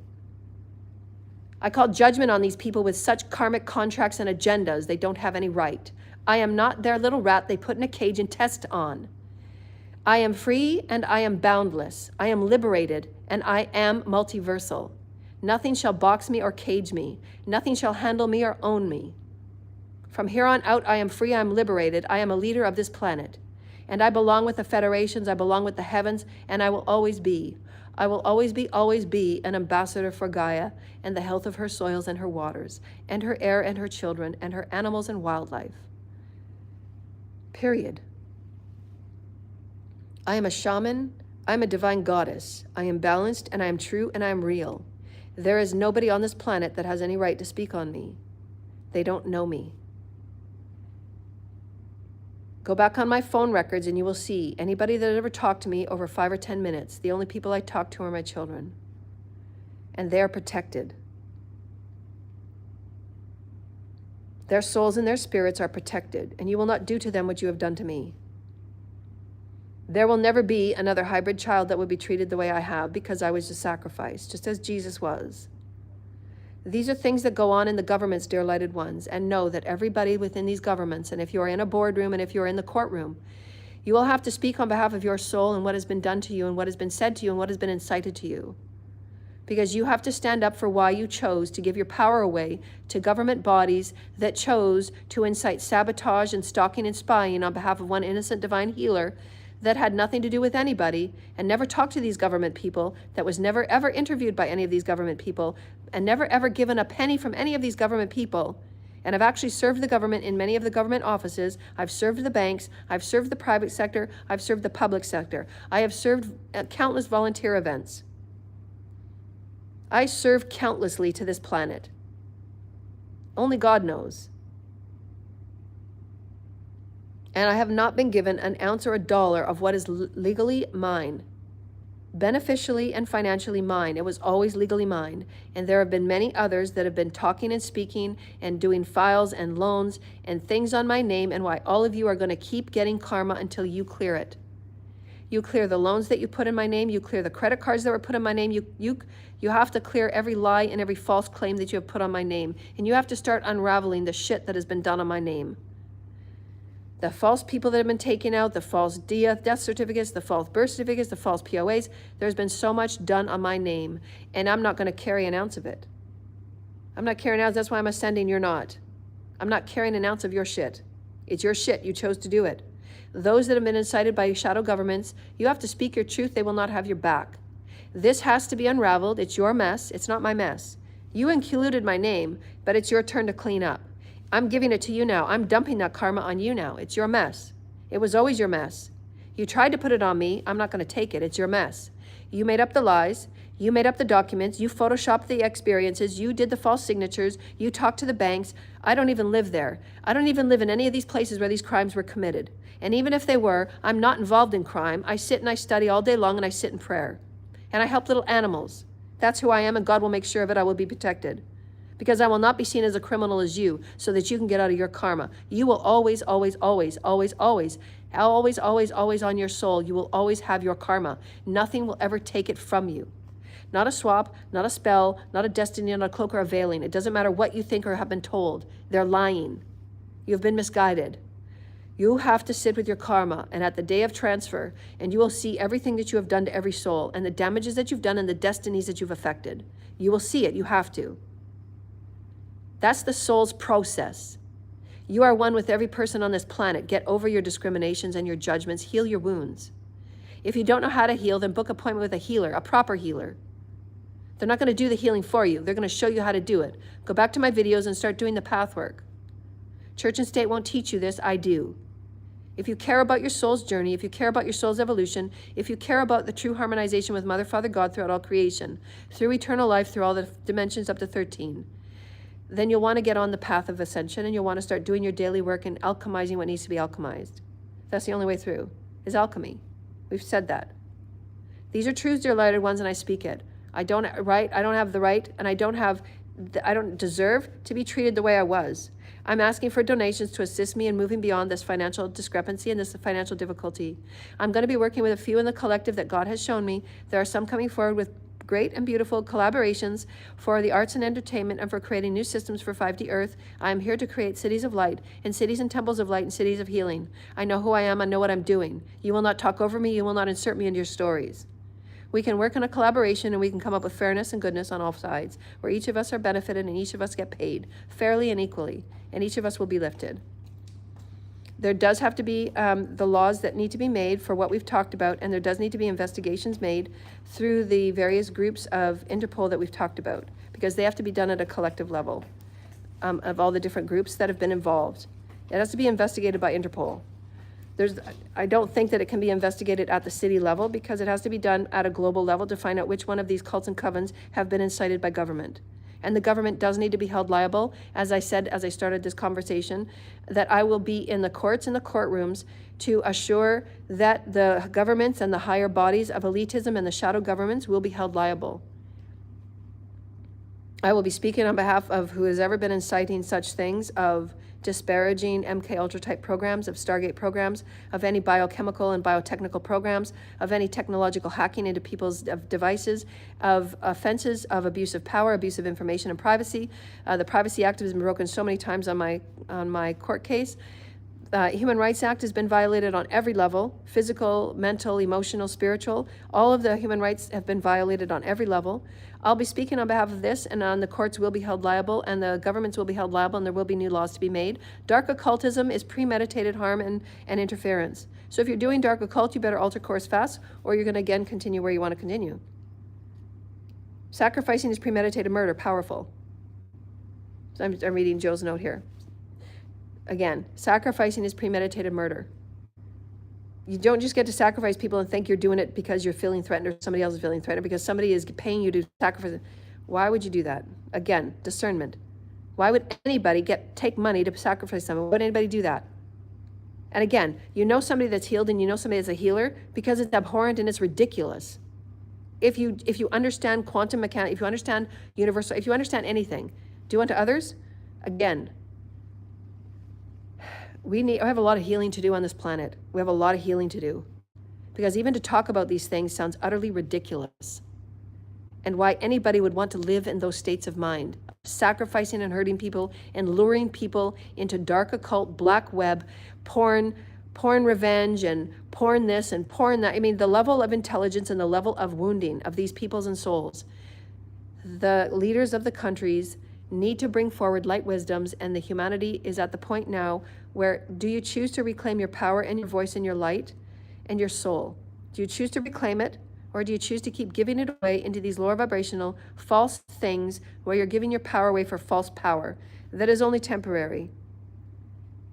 I call judgment on these people with such karmic contracts and agendas, they don't have any right. I am not their little rat they put in a cage and test on. I am free and I am boundless. I am liberated and I am multiversal. Nothing shall box me or cage me. Nothing shall handle me or own me. From here on out, I am free, I am liberated, I am a leader of this planet. And I belong with the federations, I belong with the heavens, and I will always be. I will always be an ambassador for Gaia and the health of her soils and her waters, and her air and her children, and her animals and wildlife. Period. I am a shaman, I am a divine goddess. I am balanced, and I am true, and I am real. There is nobody on this planet that has any right to speak on me. They don't know me. Go back on my phone records and you will see anybody that ever talked to me over 5 or 10 minutes. The only people I talk to are my children. And they are protected. Their souls and their spirits are protected, and you will not do to them what you have done to me. There will never be another hybrid child that will be treated the way I have, because I was a sacrifice, just as Jesus was. These are things that go on in the governments, dear lighted ones, and know that everybody within these governments, and if you're in a boardroom and if you're in the courtroom, you will have to speak on behalf of your soul and what has been done to you and what has been said to you and what has been incited to you. Because you have to stand up for why you chose to give your power away to government bodies that chose to incite sabotage and stalking and spying on behalf of one innocent divine healer that had nothing to do with anybody and never talked to these government people, that was never ever interviewed by any of these government people and never ever given a penny from any of these government people. And I've actually served the government in many of the government offices. I've served the banks. I've served the private sector. I've served the public sector. I have served countless volunteer events. I serve countlessly to this planet. Only God knows. And I have not been given an ounce or a dollar of what is legally mine, beneficially and financially mine. It was always legally mine. And there have been many others that have been talking and speaking and doing files and loans and things on my name, and why all of you are going to keep getting karma until you clear it. You clear the loans that you put in my name. You clear the credit cards that were put in my name. You have to clear every lie and every false claim that you have put on my name. And you have to start unraveling the shit that has been done on my name. The false people that have been taken out, the false death certificates, the false birth certificates, the false POAs. There's been so much done on my name, and I'm not going to carry an ounce of it. I'm not carrying an ounce. That's why I'm ascending. You're not. I'm not carrying an ounce of your shit. It's your shit. You chose to do it. Those that have been incited by shadow governments, you have to speak your truth. They will not have your back. This has to be unraveled. It's your mess. It's not my mess. You included my name, but it's your turn to clean up. I'm giving it to you now. I'm dumping that karma on you now. It's your mess. It was always your mess. You tried to put it on me. I'm not going to take it. It's your mess. You made up the lies. You made up the documents. You photoshopped the experiences. You did the false signatures. You talked to the banks. I don't even live there. I don't even live in any of these places where these crimes were committed. And even if they were, I'm not involved in crime. I sit and I study all day long, and I sit in prayer. And I help little animals. That's who I am, and God will make sure of it. I will be protected. Because I will not be seen as a criminal as you, so that you can get out of your karma. You will always, always, always, always, always, always, always, always on your soul. You will always have your karma. Nothing will ever take it from you. Not a swap, not a spell, not a destiny, not a cloak or a veiling. It doesn't matter what you think or have been told. They're lying. You've been misguided. You have to sit with your karma, and at the day of transfer, and you will see everything that you have done to every soul, and the damages that you've done and the destinies that you've affected. You will see it. You have to. That's the soul's process. You are one with every person on this planet. Get over your discriminations and your judgments. Heal your wounds. If you don't know how to heal, then book an appointment with a healer, a proper healer. They're not going to do the healing for you. They're going to show you how to do it. Go back to my videos and start doing the path work. Church and state won't teach you this. I do. If you care about your soul's journey, if you care about your soul's evolution, if you care about the true harmonization with Mother, Father, God throughout all creation, through eternal life, through all the dimensions up to 13, then you'll want to get on the path of ascension, and you'll want to start doing your daily work and alchemizing what needs to be alchemized. That's the only way through, is alchemy. We've said that. These are truths, dear lighted ones, and I speak it. I don't have the right, and I don't deserve to be treated the way I was. I'm asking for donations to assist me in moving beyond this financial discrepancy and this financial difficulty. I'm going to be working with a few in the collective that God has shown me. There are some coming forward with great and beautiful collaborations for the arts and entertainment and for creating new systems for 5D Earth. I am here to create cities of light and cities and temples of light and cities of healing. I know who I am. I know what I'm doing. You will not talk over me. You will not insert me into your stories. We can work in a collaboration, and we can come up with fairness and goodness on all sides, where each of us are benefited and each of us get paid fairly and equally, and each of us will be lifted. There does have to be the laws that need to be made for what we've talked about, and there does need to be investigations made through the various groups of Interpol that we've talked about, because they have to be done at a collective level of all the different groups that have been involved. It has to be investigated by Interpol. I don't think that it can be investigated at the city level, because it has to be done at a global level to find out which one of these cults and covens have been incited by government. And the government does need to be held liable. As I said, as I started this conversation, that I will be in the courts and the courtrooms to assure that the governments and the higher bodies of elitism and the shadow governments will be held liable. I will be speaking on behalf of who has ever been inciting such things, of disparaging MK Ultra type programs, of Stargate programs, of any biochemical and biotechnical programs, of any technological hacking into people's devices, of offenses of abuse of power, abuse of information and privacy. The Privacy Act has been broken so many times on my court case. Human Rights Act has been violated on every level: physical, mental, emotional, spiritual. All of the human rights have been violated on every level. I'll be speaking on behalf of this, and the courts will be held liable, and the governments will be held liable, and there will be new laws to be made. Dark occultism is premeditated harm and interference. So if you're doing dark occult, you better alter course fast, or you're going to again continue where you want to continue. Sacrificing is premeditated murder, powerful. So I'm reading Joe's note here. Again, sacrificing is premeditated murder. You don't just get to sacrifice people and think you're doing it because you're feeling threatened or somebody else is feeling threatened, because somebody is paying you to sacrifice. Why would you do that? Again, discernment. Why would anybody take money to sacrifice someone? Why would anybody do that? And again, you know somebody that's healed and you know somebody that's a healer because it's abhorrent and it's ridiculous. If you understand quantum mechanics, if you understand universal, if you understand anything, do unto others, again, I have a lot of healing to do on this planet. We have a lot of healing to do. Because even to talk about these things sounds utterly ridiculous. And why anybody would want to live in those states of mind, sacrificing and hurting people and luring people into dark occult, black web, porn revenge and porn this and porn that. I mean, the level of intelligence and the level of wounding of these peoples and souls. The leaders of the countries need to bring forward light wisdoms, and the humanity is at the point now where, do you choose to reclaim your power and your voice and your light and your soul? Do you choose to reclaim it, or do you choose to keep giving it away into these lower vibrational false things where you're giving your power away for false power that is only temporary?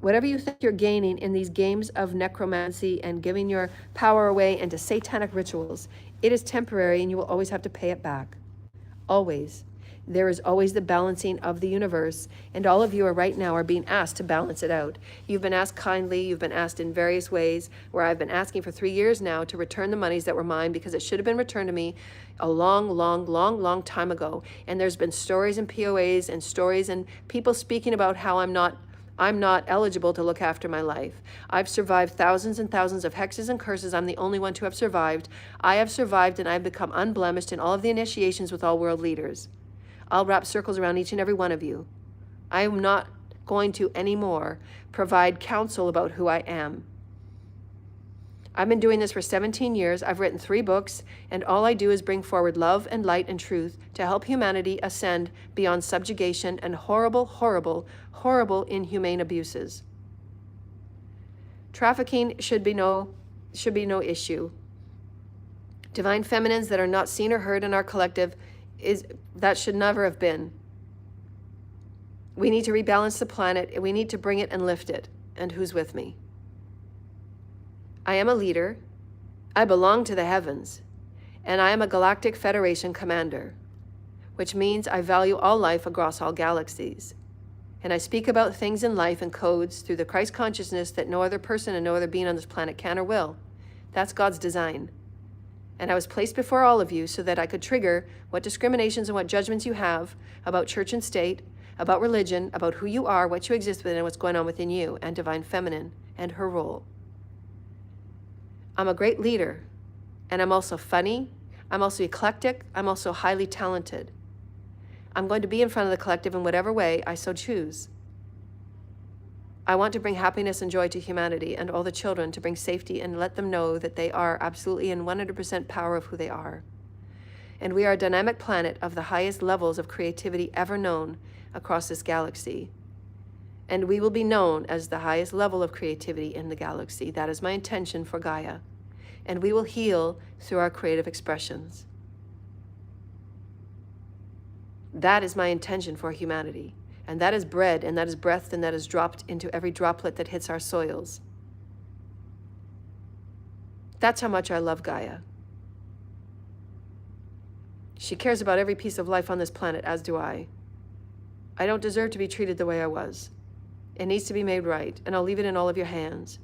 Whatever you think you're gaining in these games of necromancy and giving your power away into satanic rituals, it is temporary, and you will always have to pay it back. Always. There is always the balancing of the universe, and all of you are right now are being asked to balance it out. You've been asked kindly, you've been asked in various ways, where I've been asking for 3 years now to return the monies that were mine, because it should have been returned to me a long time ago. And there's been stories and POAs and stories and people speaking about how I'm not eligible to look after my life. I've survived thousands and thousands of hexes and curses. I'm the only one to have survived. I have survived, and I've become unblemished in all of the initiations with all world leaders. I'll wrap circles around each and every one of you. I am not going to anymore provide counsel about who I am. I've been doing this for 17 years. I've written 3 books, and all I do is bring forward love and light and truth to help humanity ascend beyond subjugation and horrible, inhumane abuses. Trafficking should be no issue. Divine feminines that are not seen or heard in our collective, that should never have been. We need to rebalance the planet, and we need to bring it and lift it. And who's with me? I am a leader. I belong to the heavens, and I am a Galactic Federation commander, which means I value all life across all galaxies. And I speak about things in life and codes through the Christ consciousness that no other person and no other being on this planet can or will. That's God's design. And I was placed before all of you so that I could trigger what discriminations and what judgments you have about church and state, about religion, about who you are, what you exist within, and what's going on within you, and Divine Feminine and her role. I'm a great leader, and I'm also funny, I'm also eclectic, I'm also highly talented. I'm going to be in front of the collective in whatever way I so choose. I want to bring happiness and joy to humanity and all the children, to bring safety and let them know that they are absolutely in 100% power of who they are. And we are a dynamic planet of the highest levels of creativity ever known across this galaxy. And we will be known as the highest level of creativity in the galaxy. That is my intention for Gaia. And we will heal through our creative expressions. That is my intention for humanity. And that is bred, and that is breathed, and that is dropped into every droplet that hits our soils. That's how much I love Gaia. She cares about every piece of life on this planet, as do I. I don't deserve to be treated the way I was. It needs to be made right, and I'll leave it in all of your hands.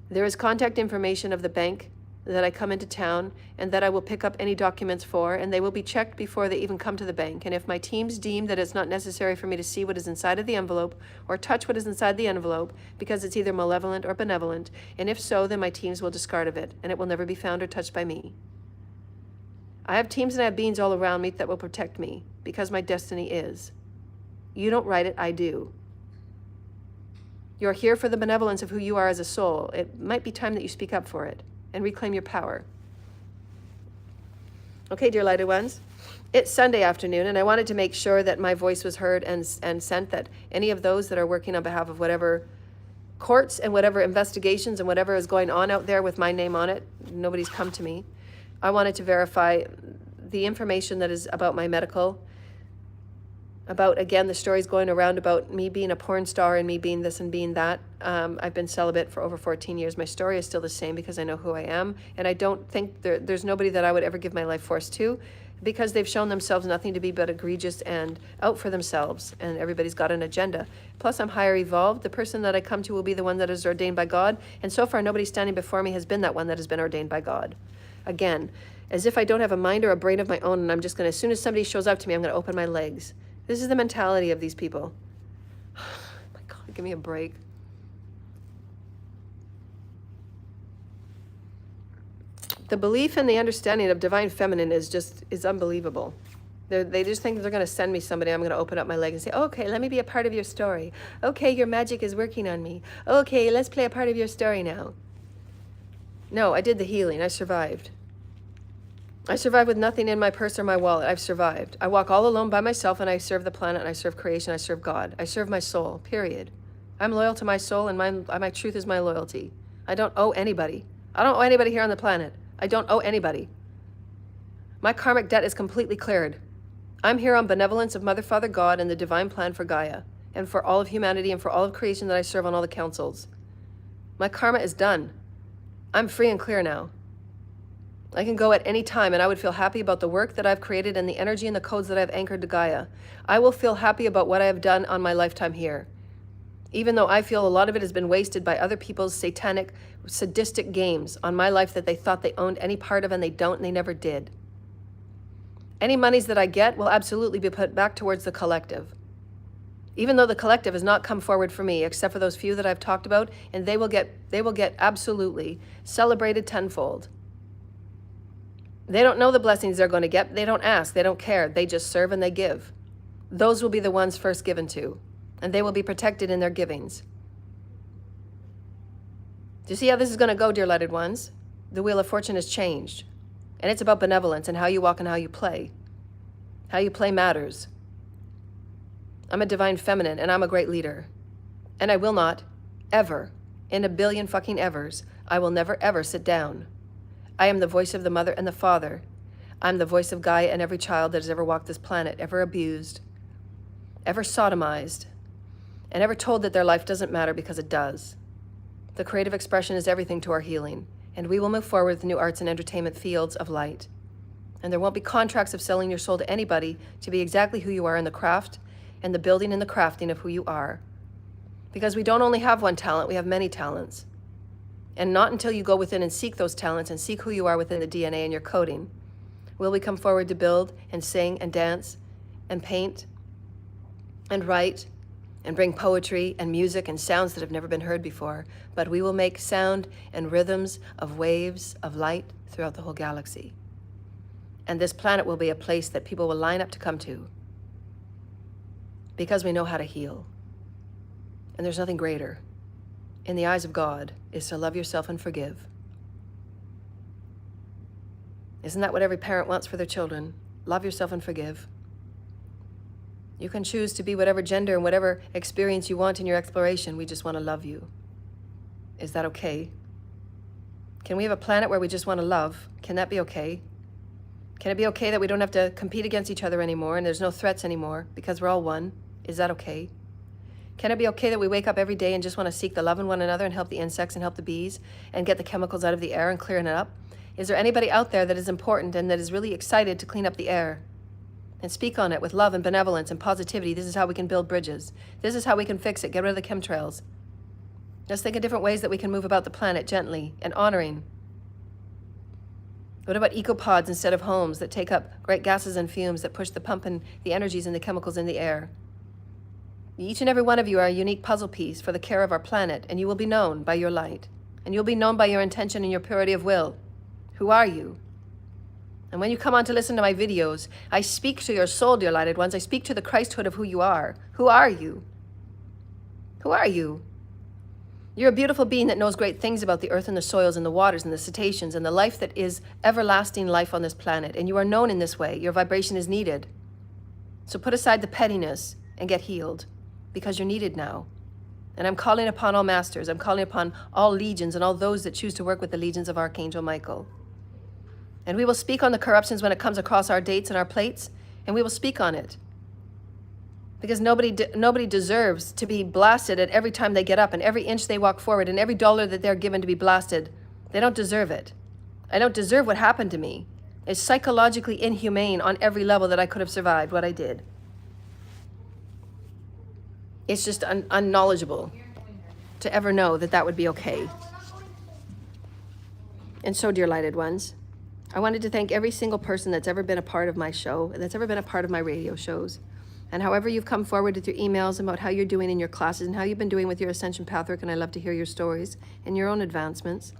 There is contact information of the bank that I come into town and that I will pick up any documents for, and they will be checked before they even come to the bank. And if my teams deem that it's not necessary for me to see what is inside of the envelope or touch what is inside the envelope because it's either malevolent or benevolent, and if so, then my teams will discard of it, and it will never be found or touched by me. I have teams and I have beings all around me that will protect me because my destiny is. You don't write it, I do. You're here for the benevolence of who you are as a soul. It might be time that you speak up for it and reclaim your power. Okay, dear lighted ones, it's Sunday afternoon, and I wanted to make sure that my voice was heard and sent, that any of those that are working on behalf of whatever courts and whatever investigations and whatever is going on out there with my name on it, nobody's come to me. I wanted to verify the information that is about my medical, about, again, the stories going around about me being a porn star and me being this and being that. I've been celibate for over 14 years. My story is still the same because I know who I am. And I don't think there's nobody that I would ever give my life force to, because they've shown themselves nothing to be but egregious and out for themselves. And everybody's got an agenda. Plus, I'm higher evolved. The person that I come to will be the one that is ordained by God. And so far, nobody standing before me has been that one that has been ordained by God. Again, as if I don't have a mind or a brain of my own, and I'm just going to, as soon as somebody shows up to me, I'm going to open my legs. This is the mentality of these people. Oh my God, give me a break. The belief and the understanding of divine feminine is unbelievable. They just think they're going to send me somebody. I'm going to open up my leg and say, okay, let me be a part of your story. Okay, your magic is working on me. Okay, let's play a part of your story now. No, I did the healing. I survived. I survived with nothing in my purse or my wallet. I've survived. I walk all alone by myself, and I serve the planet, and I serve creation, I serve God. I serve my soul, period. I'm loyal to my soul, and my truth is my loyalty. I don't owe anybody. I don't owe anybody here on the planet. I don't owe anybody. My karmic debt is completely cleared. I'm here on benevolence of Mother, Father, God, and the divine plan for Gaia, and for all of humanity, and for all of creation that I serve on all the councils. My karma is done. I'm free and clear now. I can go at any time, and I would feel happy about the work that I've created and the energy and the codes that I've anchored to Gaia. I will feel happy about what I have done on my lifetime here, even though I feel a lot of it has been wasted by other people's satanic, sadistic games on my life that they thought they owned any part of, and they don't, and they never did. Any monies that I get will absolutely be put back towards the collective, even though the collective has not come forward for me, except for those few that I've talked about, and they will get absolutely celebrated tenfold. They don't know the blessings they're going to get. They don't ask. They don't care. They just serve and they give. Those will be the ones first given to, and they will be protected in their givings. Do you see how this is going to go, dear lighted ones? The Wheel of Fortune has changed, and it's about benevolence and how you walk and how you play. How you play matters. I'm a divine feminine, and I'm a great leader. And I will not, ever, in a billion fucking evers, I will never ever sit down. I am the voice of the mother and the father. I'm the voice of Gaia and every child that has ever walked this planet, ever abused, ever sodomized, and ever told that their life doesn't matter, because it does. The creative expression is everything to our healing, and we will move forward with new arts and entertainment fields of light. And there won't be contracts of selling your soul to anybody to be exactly who you are in the craft and the building and the crafting of who you are. Because we don't only have one talent, we have many talents. And not until you go within and seek those talents and seek who you are within the DNA and your coding will we come forward to build and sing and dance and paint and write and bring poetry and music and sounds that have never been heard before. But we will make sound and rhythms of waves of light throughout the whole galaxy. And this planet will be a place that people will line up to come to, because we know how to heal. And there's nothing greater in the eyes of God is to love yourself and forgive. Isn't that what every parent wants for their children? Love yourself and forgive. You can choose to be whatever gender and whatever experience you want in your exploration. We just want to love you. Is that okay? Can we have a planet where we just want to love? Can that be okay? Can it be okay that we don't have to compete against each other anymore and there's no threats anymore because we're all one? Is that okay? Can it be okay that we wake up every day and just want to seek the love in one another and help the insects and help the bees and get the chemicals out of the air and clearing it up? Is there anybody out there that is important and that is really excited to clean up the air and speak on it with love and benevolence and positivity? This is how we can build bridges. This is how we can fix it. Get rid of the chemtrails. Let's think of different ways that we can move about the planet gently and honoring What about ecopods instead of homes that take up great gases and fumes that push the pump and the energies and the chemicals in the air? Each and every one of you are a unique puzzle piece for the care of our planet, and you will be known by your light. And you'll be known by your intention and your purity of will. Who are you? And when you come on to listen to my videos, I speak to your soul, dear lighted ones. I speak to the Christhood of who you are. Who are you? Who are you? You're a beautiful being that knows great things about the earth and the soils and the waters and the cetaceans and the life that is everlasting life on this planet. And you are known in this way. Your vibration is needed. So put aside the pettiness and get healed, because you're needed now. And I'm calling upon all masters. I'm calling upon all legions and all those that choose to work with the legions of Archangel Michael. And we will speak on the corruptions when it comes across our dates and our plates, and we will speak on it. Because nobody deserves to be blasted at every time they get up and every inch they walk forward and every dollar that they're given to be blasted. They don't deserve it. I don't deserve what happened to me. It's psychologically inhumane on every level that I could have survived what I did. It's just unknowledgeable to ever know that that would be okay. And so, dear lighted ones, I wanted to thank every single person that's ever been a part of my show, that's ever been a part of my radio shows. And however you've come forward with your emails about how you're doing in your classes and how you've been doing with your ascension pathwork, and I love to hear your stories and your own advancements.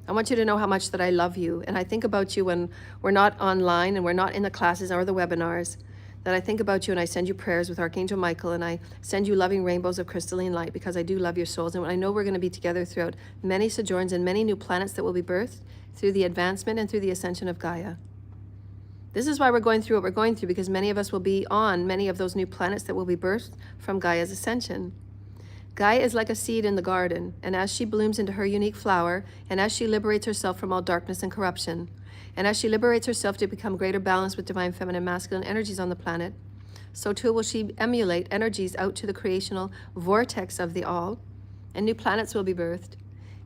I want you to know how much that I love you, and I think about you when we're not online and we're not in the classes or the webinars, that I think about you and I send you prayers with Archangel Michael, and I send you loving rainbows of crystalline light, because I do love your souls, and I know we're going to be together throughout many sojourns and many new planets that will be birthed through the advancement and through the ascension of Gaia. This is why we're going through what we're going through, because many of us will be on many of those new planets that will be birthed from Gaia's ascension. Gaia is like a seed in the garden, and as she blooms into her unique flower, and as she liberates herself from all darkness and corruption, and as she liberates herself to become greater balance with divine feminine masculine energies on the planet, so too will she emulate energies out to the creational vortex of the all, and new planets will be birthed.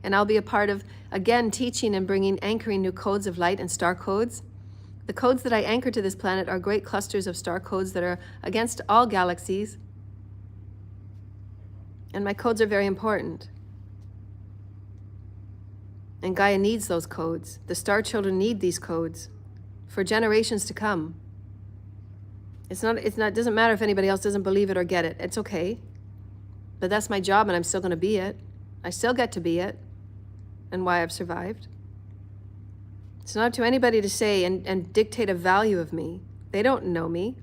And I'll be a part of, again, teaching and anchoring new codes of light and star codes. The codes that I anchor to this planet are great clusters of star codes that are against all galaxies. And my codes are very important. And Gaia needs those codes. The star children need these codes for generations to come. It doesn't matter if anybody else doesn't believe it or get it. It's okay. But that's my job, and I'm still going to be it. I still get to be it, and why I've survived. It's not up to anybody to say and dictate a value of me. They don't know me.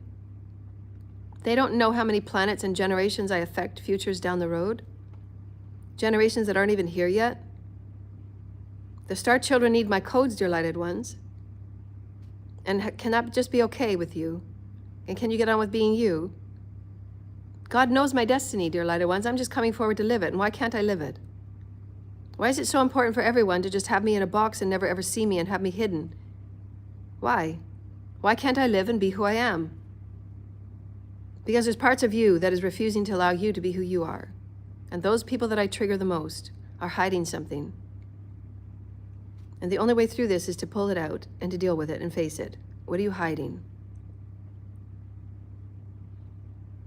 They don't know how many planets and generations I affect futures down the road. Generations that aren't even here yet. The star children need my codes, dear lighted ones. And can that just be okay with you? And can you get on with being you? God knows my destiny, dear lighted ones. I'm just coming forward to live it. And why can't I live it? Why is it so important for everyone to just have me in a box and never ever see me and have me hidden? Why? Why can't I live and be who I am? Because there's parts of you that is refusing to allow you to be who you are. And those people that I trigger the most are hiding something. And the only way through this is to pull it out and to deal with it and face it. What are you hiding?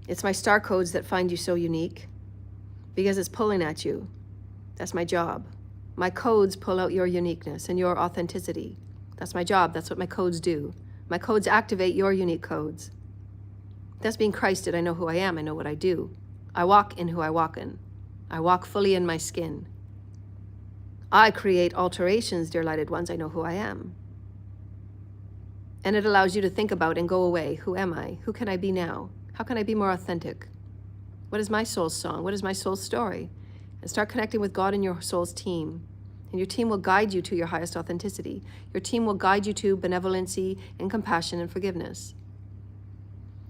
It's my star codes that find you so unique, because it's pulling at you. That's my job. My codes pull out your uniqueness and your authenticity. That's my job. That's what my codes do. My codes activate your unique codes. That's being Christed. I know who I am. I know what I do. I walk in who I walk in. I walk fully in my skin. I create alterations, dear lighted ones. I know who I am. And it allows you to think about and go away. Who am I? Who can I be now? How can I be more authentic? What is my soul's song? What is my soul's story? And start connecting with God and your soul's team. And your team will guide you to your highest authenticity. Your team will guide you to benevolency and compassion and forgiveness.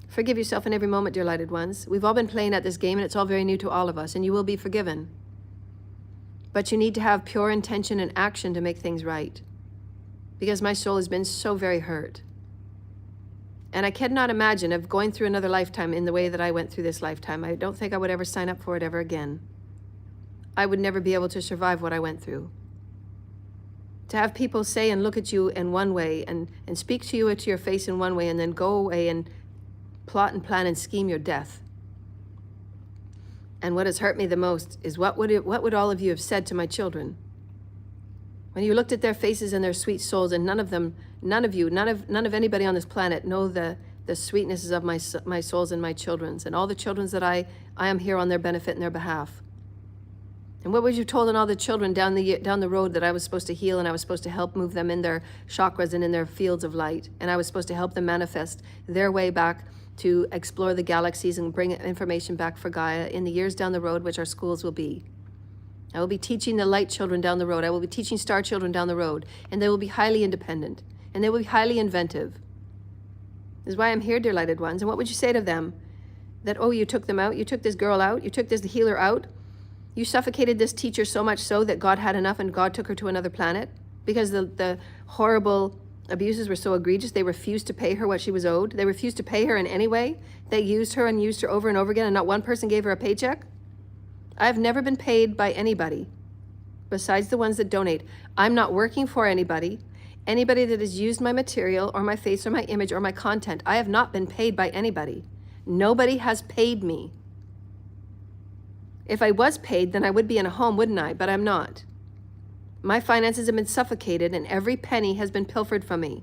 Forgive yourself in every moment, dear lighted ones. We've all been playing at this game, and it's all very new to all of us, and you will be forgiven. But you need to have pure intention and action to make things right. Because my soul has been so very hurt. And I cannot imagine of going through another lifetime in the way that I went through this lifetime. I don't think I would ever sign up for it ever again. I would never be able to survive what I went through. To have people say and look at you in one way and speak to you to your face in one way and then go away and plot and plan and scheme your death. And what has hurt me the most is what would all of you have said to my children? When you looked at their faces and their sweet souls, and none of anybody on this planet know the sweetnesses of my souls and my children's, and all the children's that I am here on their benefit and their behalf. And what was you told all the children down the road that I was supposed to heal, and I was supposed to help move them in their chakras and in their fields of light, and I was supposed to help them manifest their way back to explore the galaxies and bring information back for Gaia in the years down the road, which our schools will be. I will be teaching the light children down the road. I will be teaching star children down the road, and they will be highly independent, and they will be highly inventive. This is why I'm here, dear lighted ones. And what would you say to them? That, oh, you took them out, you took this girl out, you took this healer out, you suffocated this teacher so much so that God had enough and God took her to another planet because the horrible abuses were so egregious. They refused to pay her what she was owed. They refused to pay her in any way. They used her and used her over and over again, and not one person gave her a paycheck. I've never been paid by anybody besides the ones that donate. I'm not working for anybody. Anybody that has used my material or my face or my image or my content, I have not been paid by anybody. Nobody has paid me. If I was paid, then I would be in a home, wouldn't I? But I'm not. My finances have been suffocated and every penny has been pilfered from me.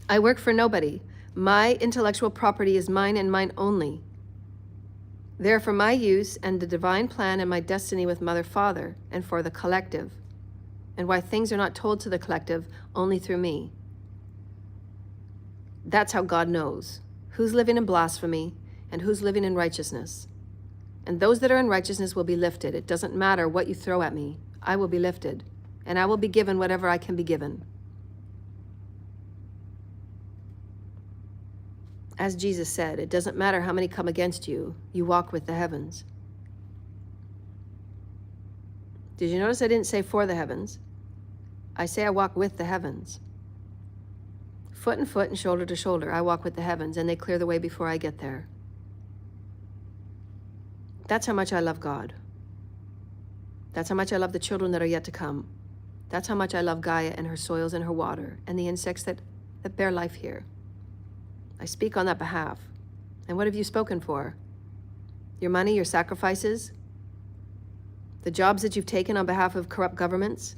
I work for nobody. My intellectual property is mine and mine only. They're for my use and the divine plan and my destiny with Mother, Father, and for the collective. And why things are not told to the collective only through me. That's how God knows who's living in blasphemy and who's living in righteousness. And those that are in righteousness will be lifted. It doesn't matter what you throw at me. I will be lifted, and I will be given whatever I can be given. As Jesus said, it doesn't matter how many come against you, you walk with the heavens. Did you notice I didn't say for the heavens? I say I walk with the heavens. Foot and foot and shoulder to shoulder, I walk with the heavens, and they clear the way before I get there. That's how much I love God. That's how much I love the children that are yet to come. That's how much I love Gaia and her soils and her water and the insects that bear life here. I speak on that behalf. And what have you spoken for? Your money, your sacrifices? The jobs that you've taken on behalf of corrupt governments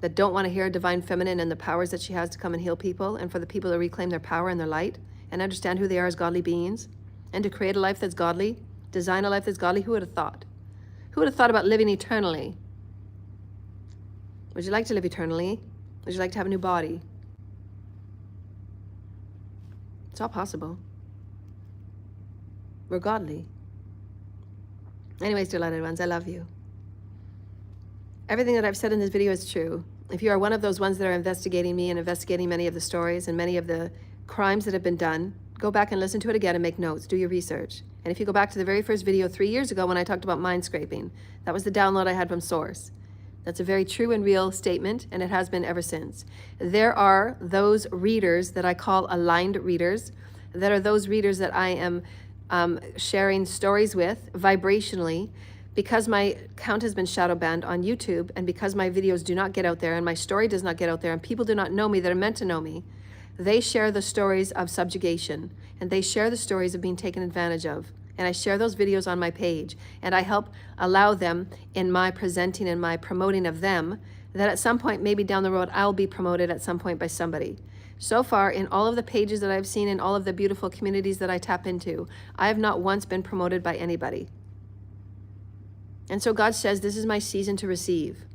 that don't want to hear a divine feminine and the powers that she has to come and heal people, and for the people to reclaim their power and their light and understand who they are as godly beings, and to create a life that's godly, design a life that's godly. Who would have thought? Who would have thought about living eternally? Would you like to live eternally? Would you like to have a new body? It's all possible. We're godly. Anyways, dear lighted ones, I love you. Everything that I've said in this video is true. If you are one of those ones that are investigating me and investigating many of the stories and many of the crimes that have been done, go back and listen to it again and make notes. Do your research. And if you go back to the very first video 3 years ago when I talked about mind scraping, that was the download I had from Source. That's a very true and real statement, and it has been ever since. There are those readers that I call aligned readers, that are those readers that I am sharing stories with vibrationally, because my account has been shadow banned on YouTube, and because my videos do not get out there and my story does not get out there and people do not know me that are meant to know me, they share the stories of subjugation and they share the stories of being taken advantage of. And I share those videos on my page, and I help allow them in my presenting and my promoting of them, that at some point, maybe down the road, I'll be promoted at some point by somebody. So far, in all of the pages that I've seen, in all of the beautiful communities that I tap into, I have not once been promoted by anybody. And so God says, this is my season to receive.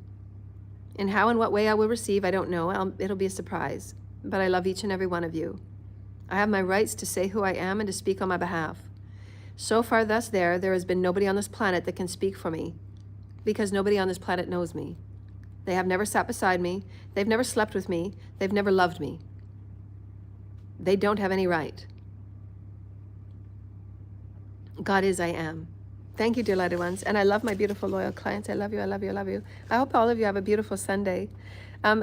And how and what way I will receive, I don't know. It'll be a surprise. But I love each and every one of you. I have my rights to say who I am and to speak on my behalf. So far thus there has been nobody on this planet that can speak for me, because nobody on this planet knows me. They have never sat beside me. They've never slept with me. They've never loved me. They don't have any right. God is I am. Thank you, dear lighted ones. And I love my beautiful, loyal clients. I love you, I love you, I love you. I hope all of you have a beautiful Sunday.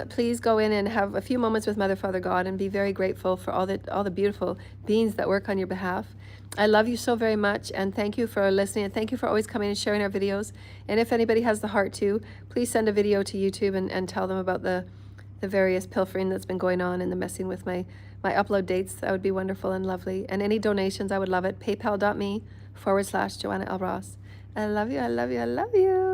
Please go in and have a few moments with Mother, Father, God, and be very grateful for all the beautiful beings that work on your behalf. I love you so very much, and thank you for listening, and thank you for always coming and sharing our videos. And if anybody has the heart to, please send a video to YouTube and tell them about the various pilfering that's been going on and the messing with my upload dates. That would be wonderful and lovely. And any donations, I would love it. PayPal.me/Joanna L. Ross. I love you, I love you, I love you.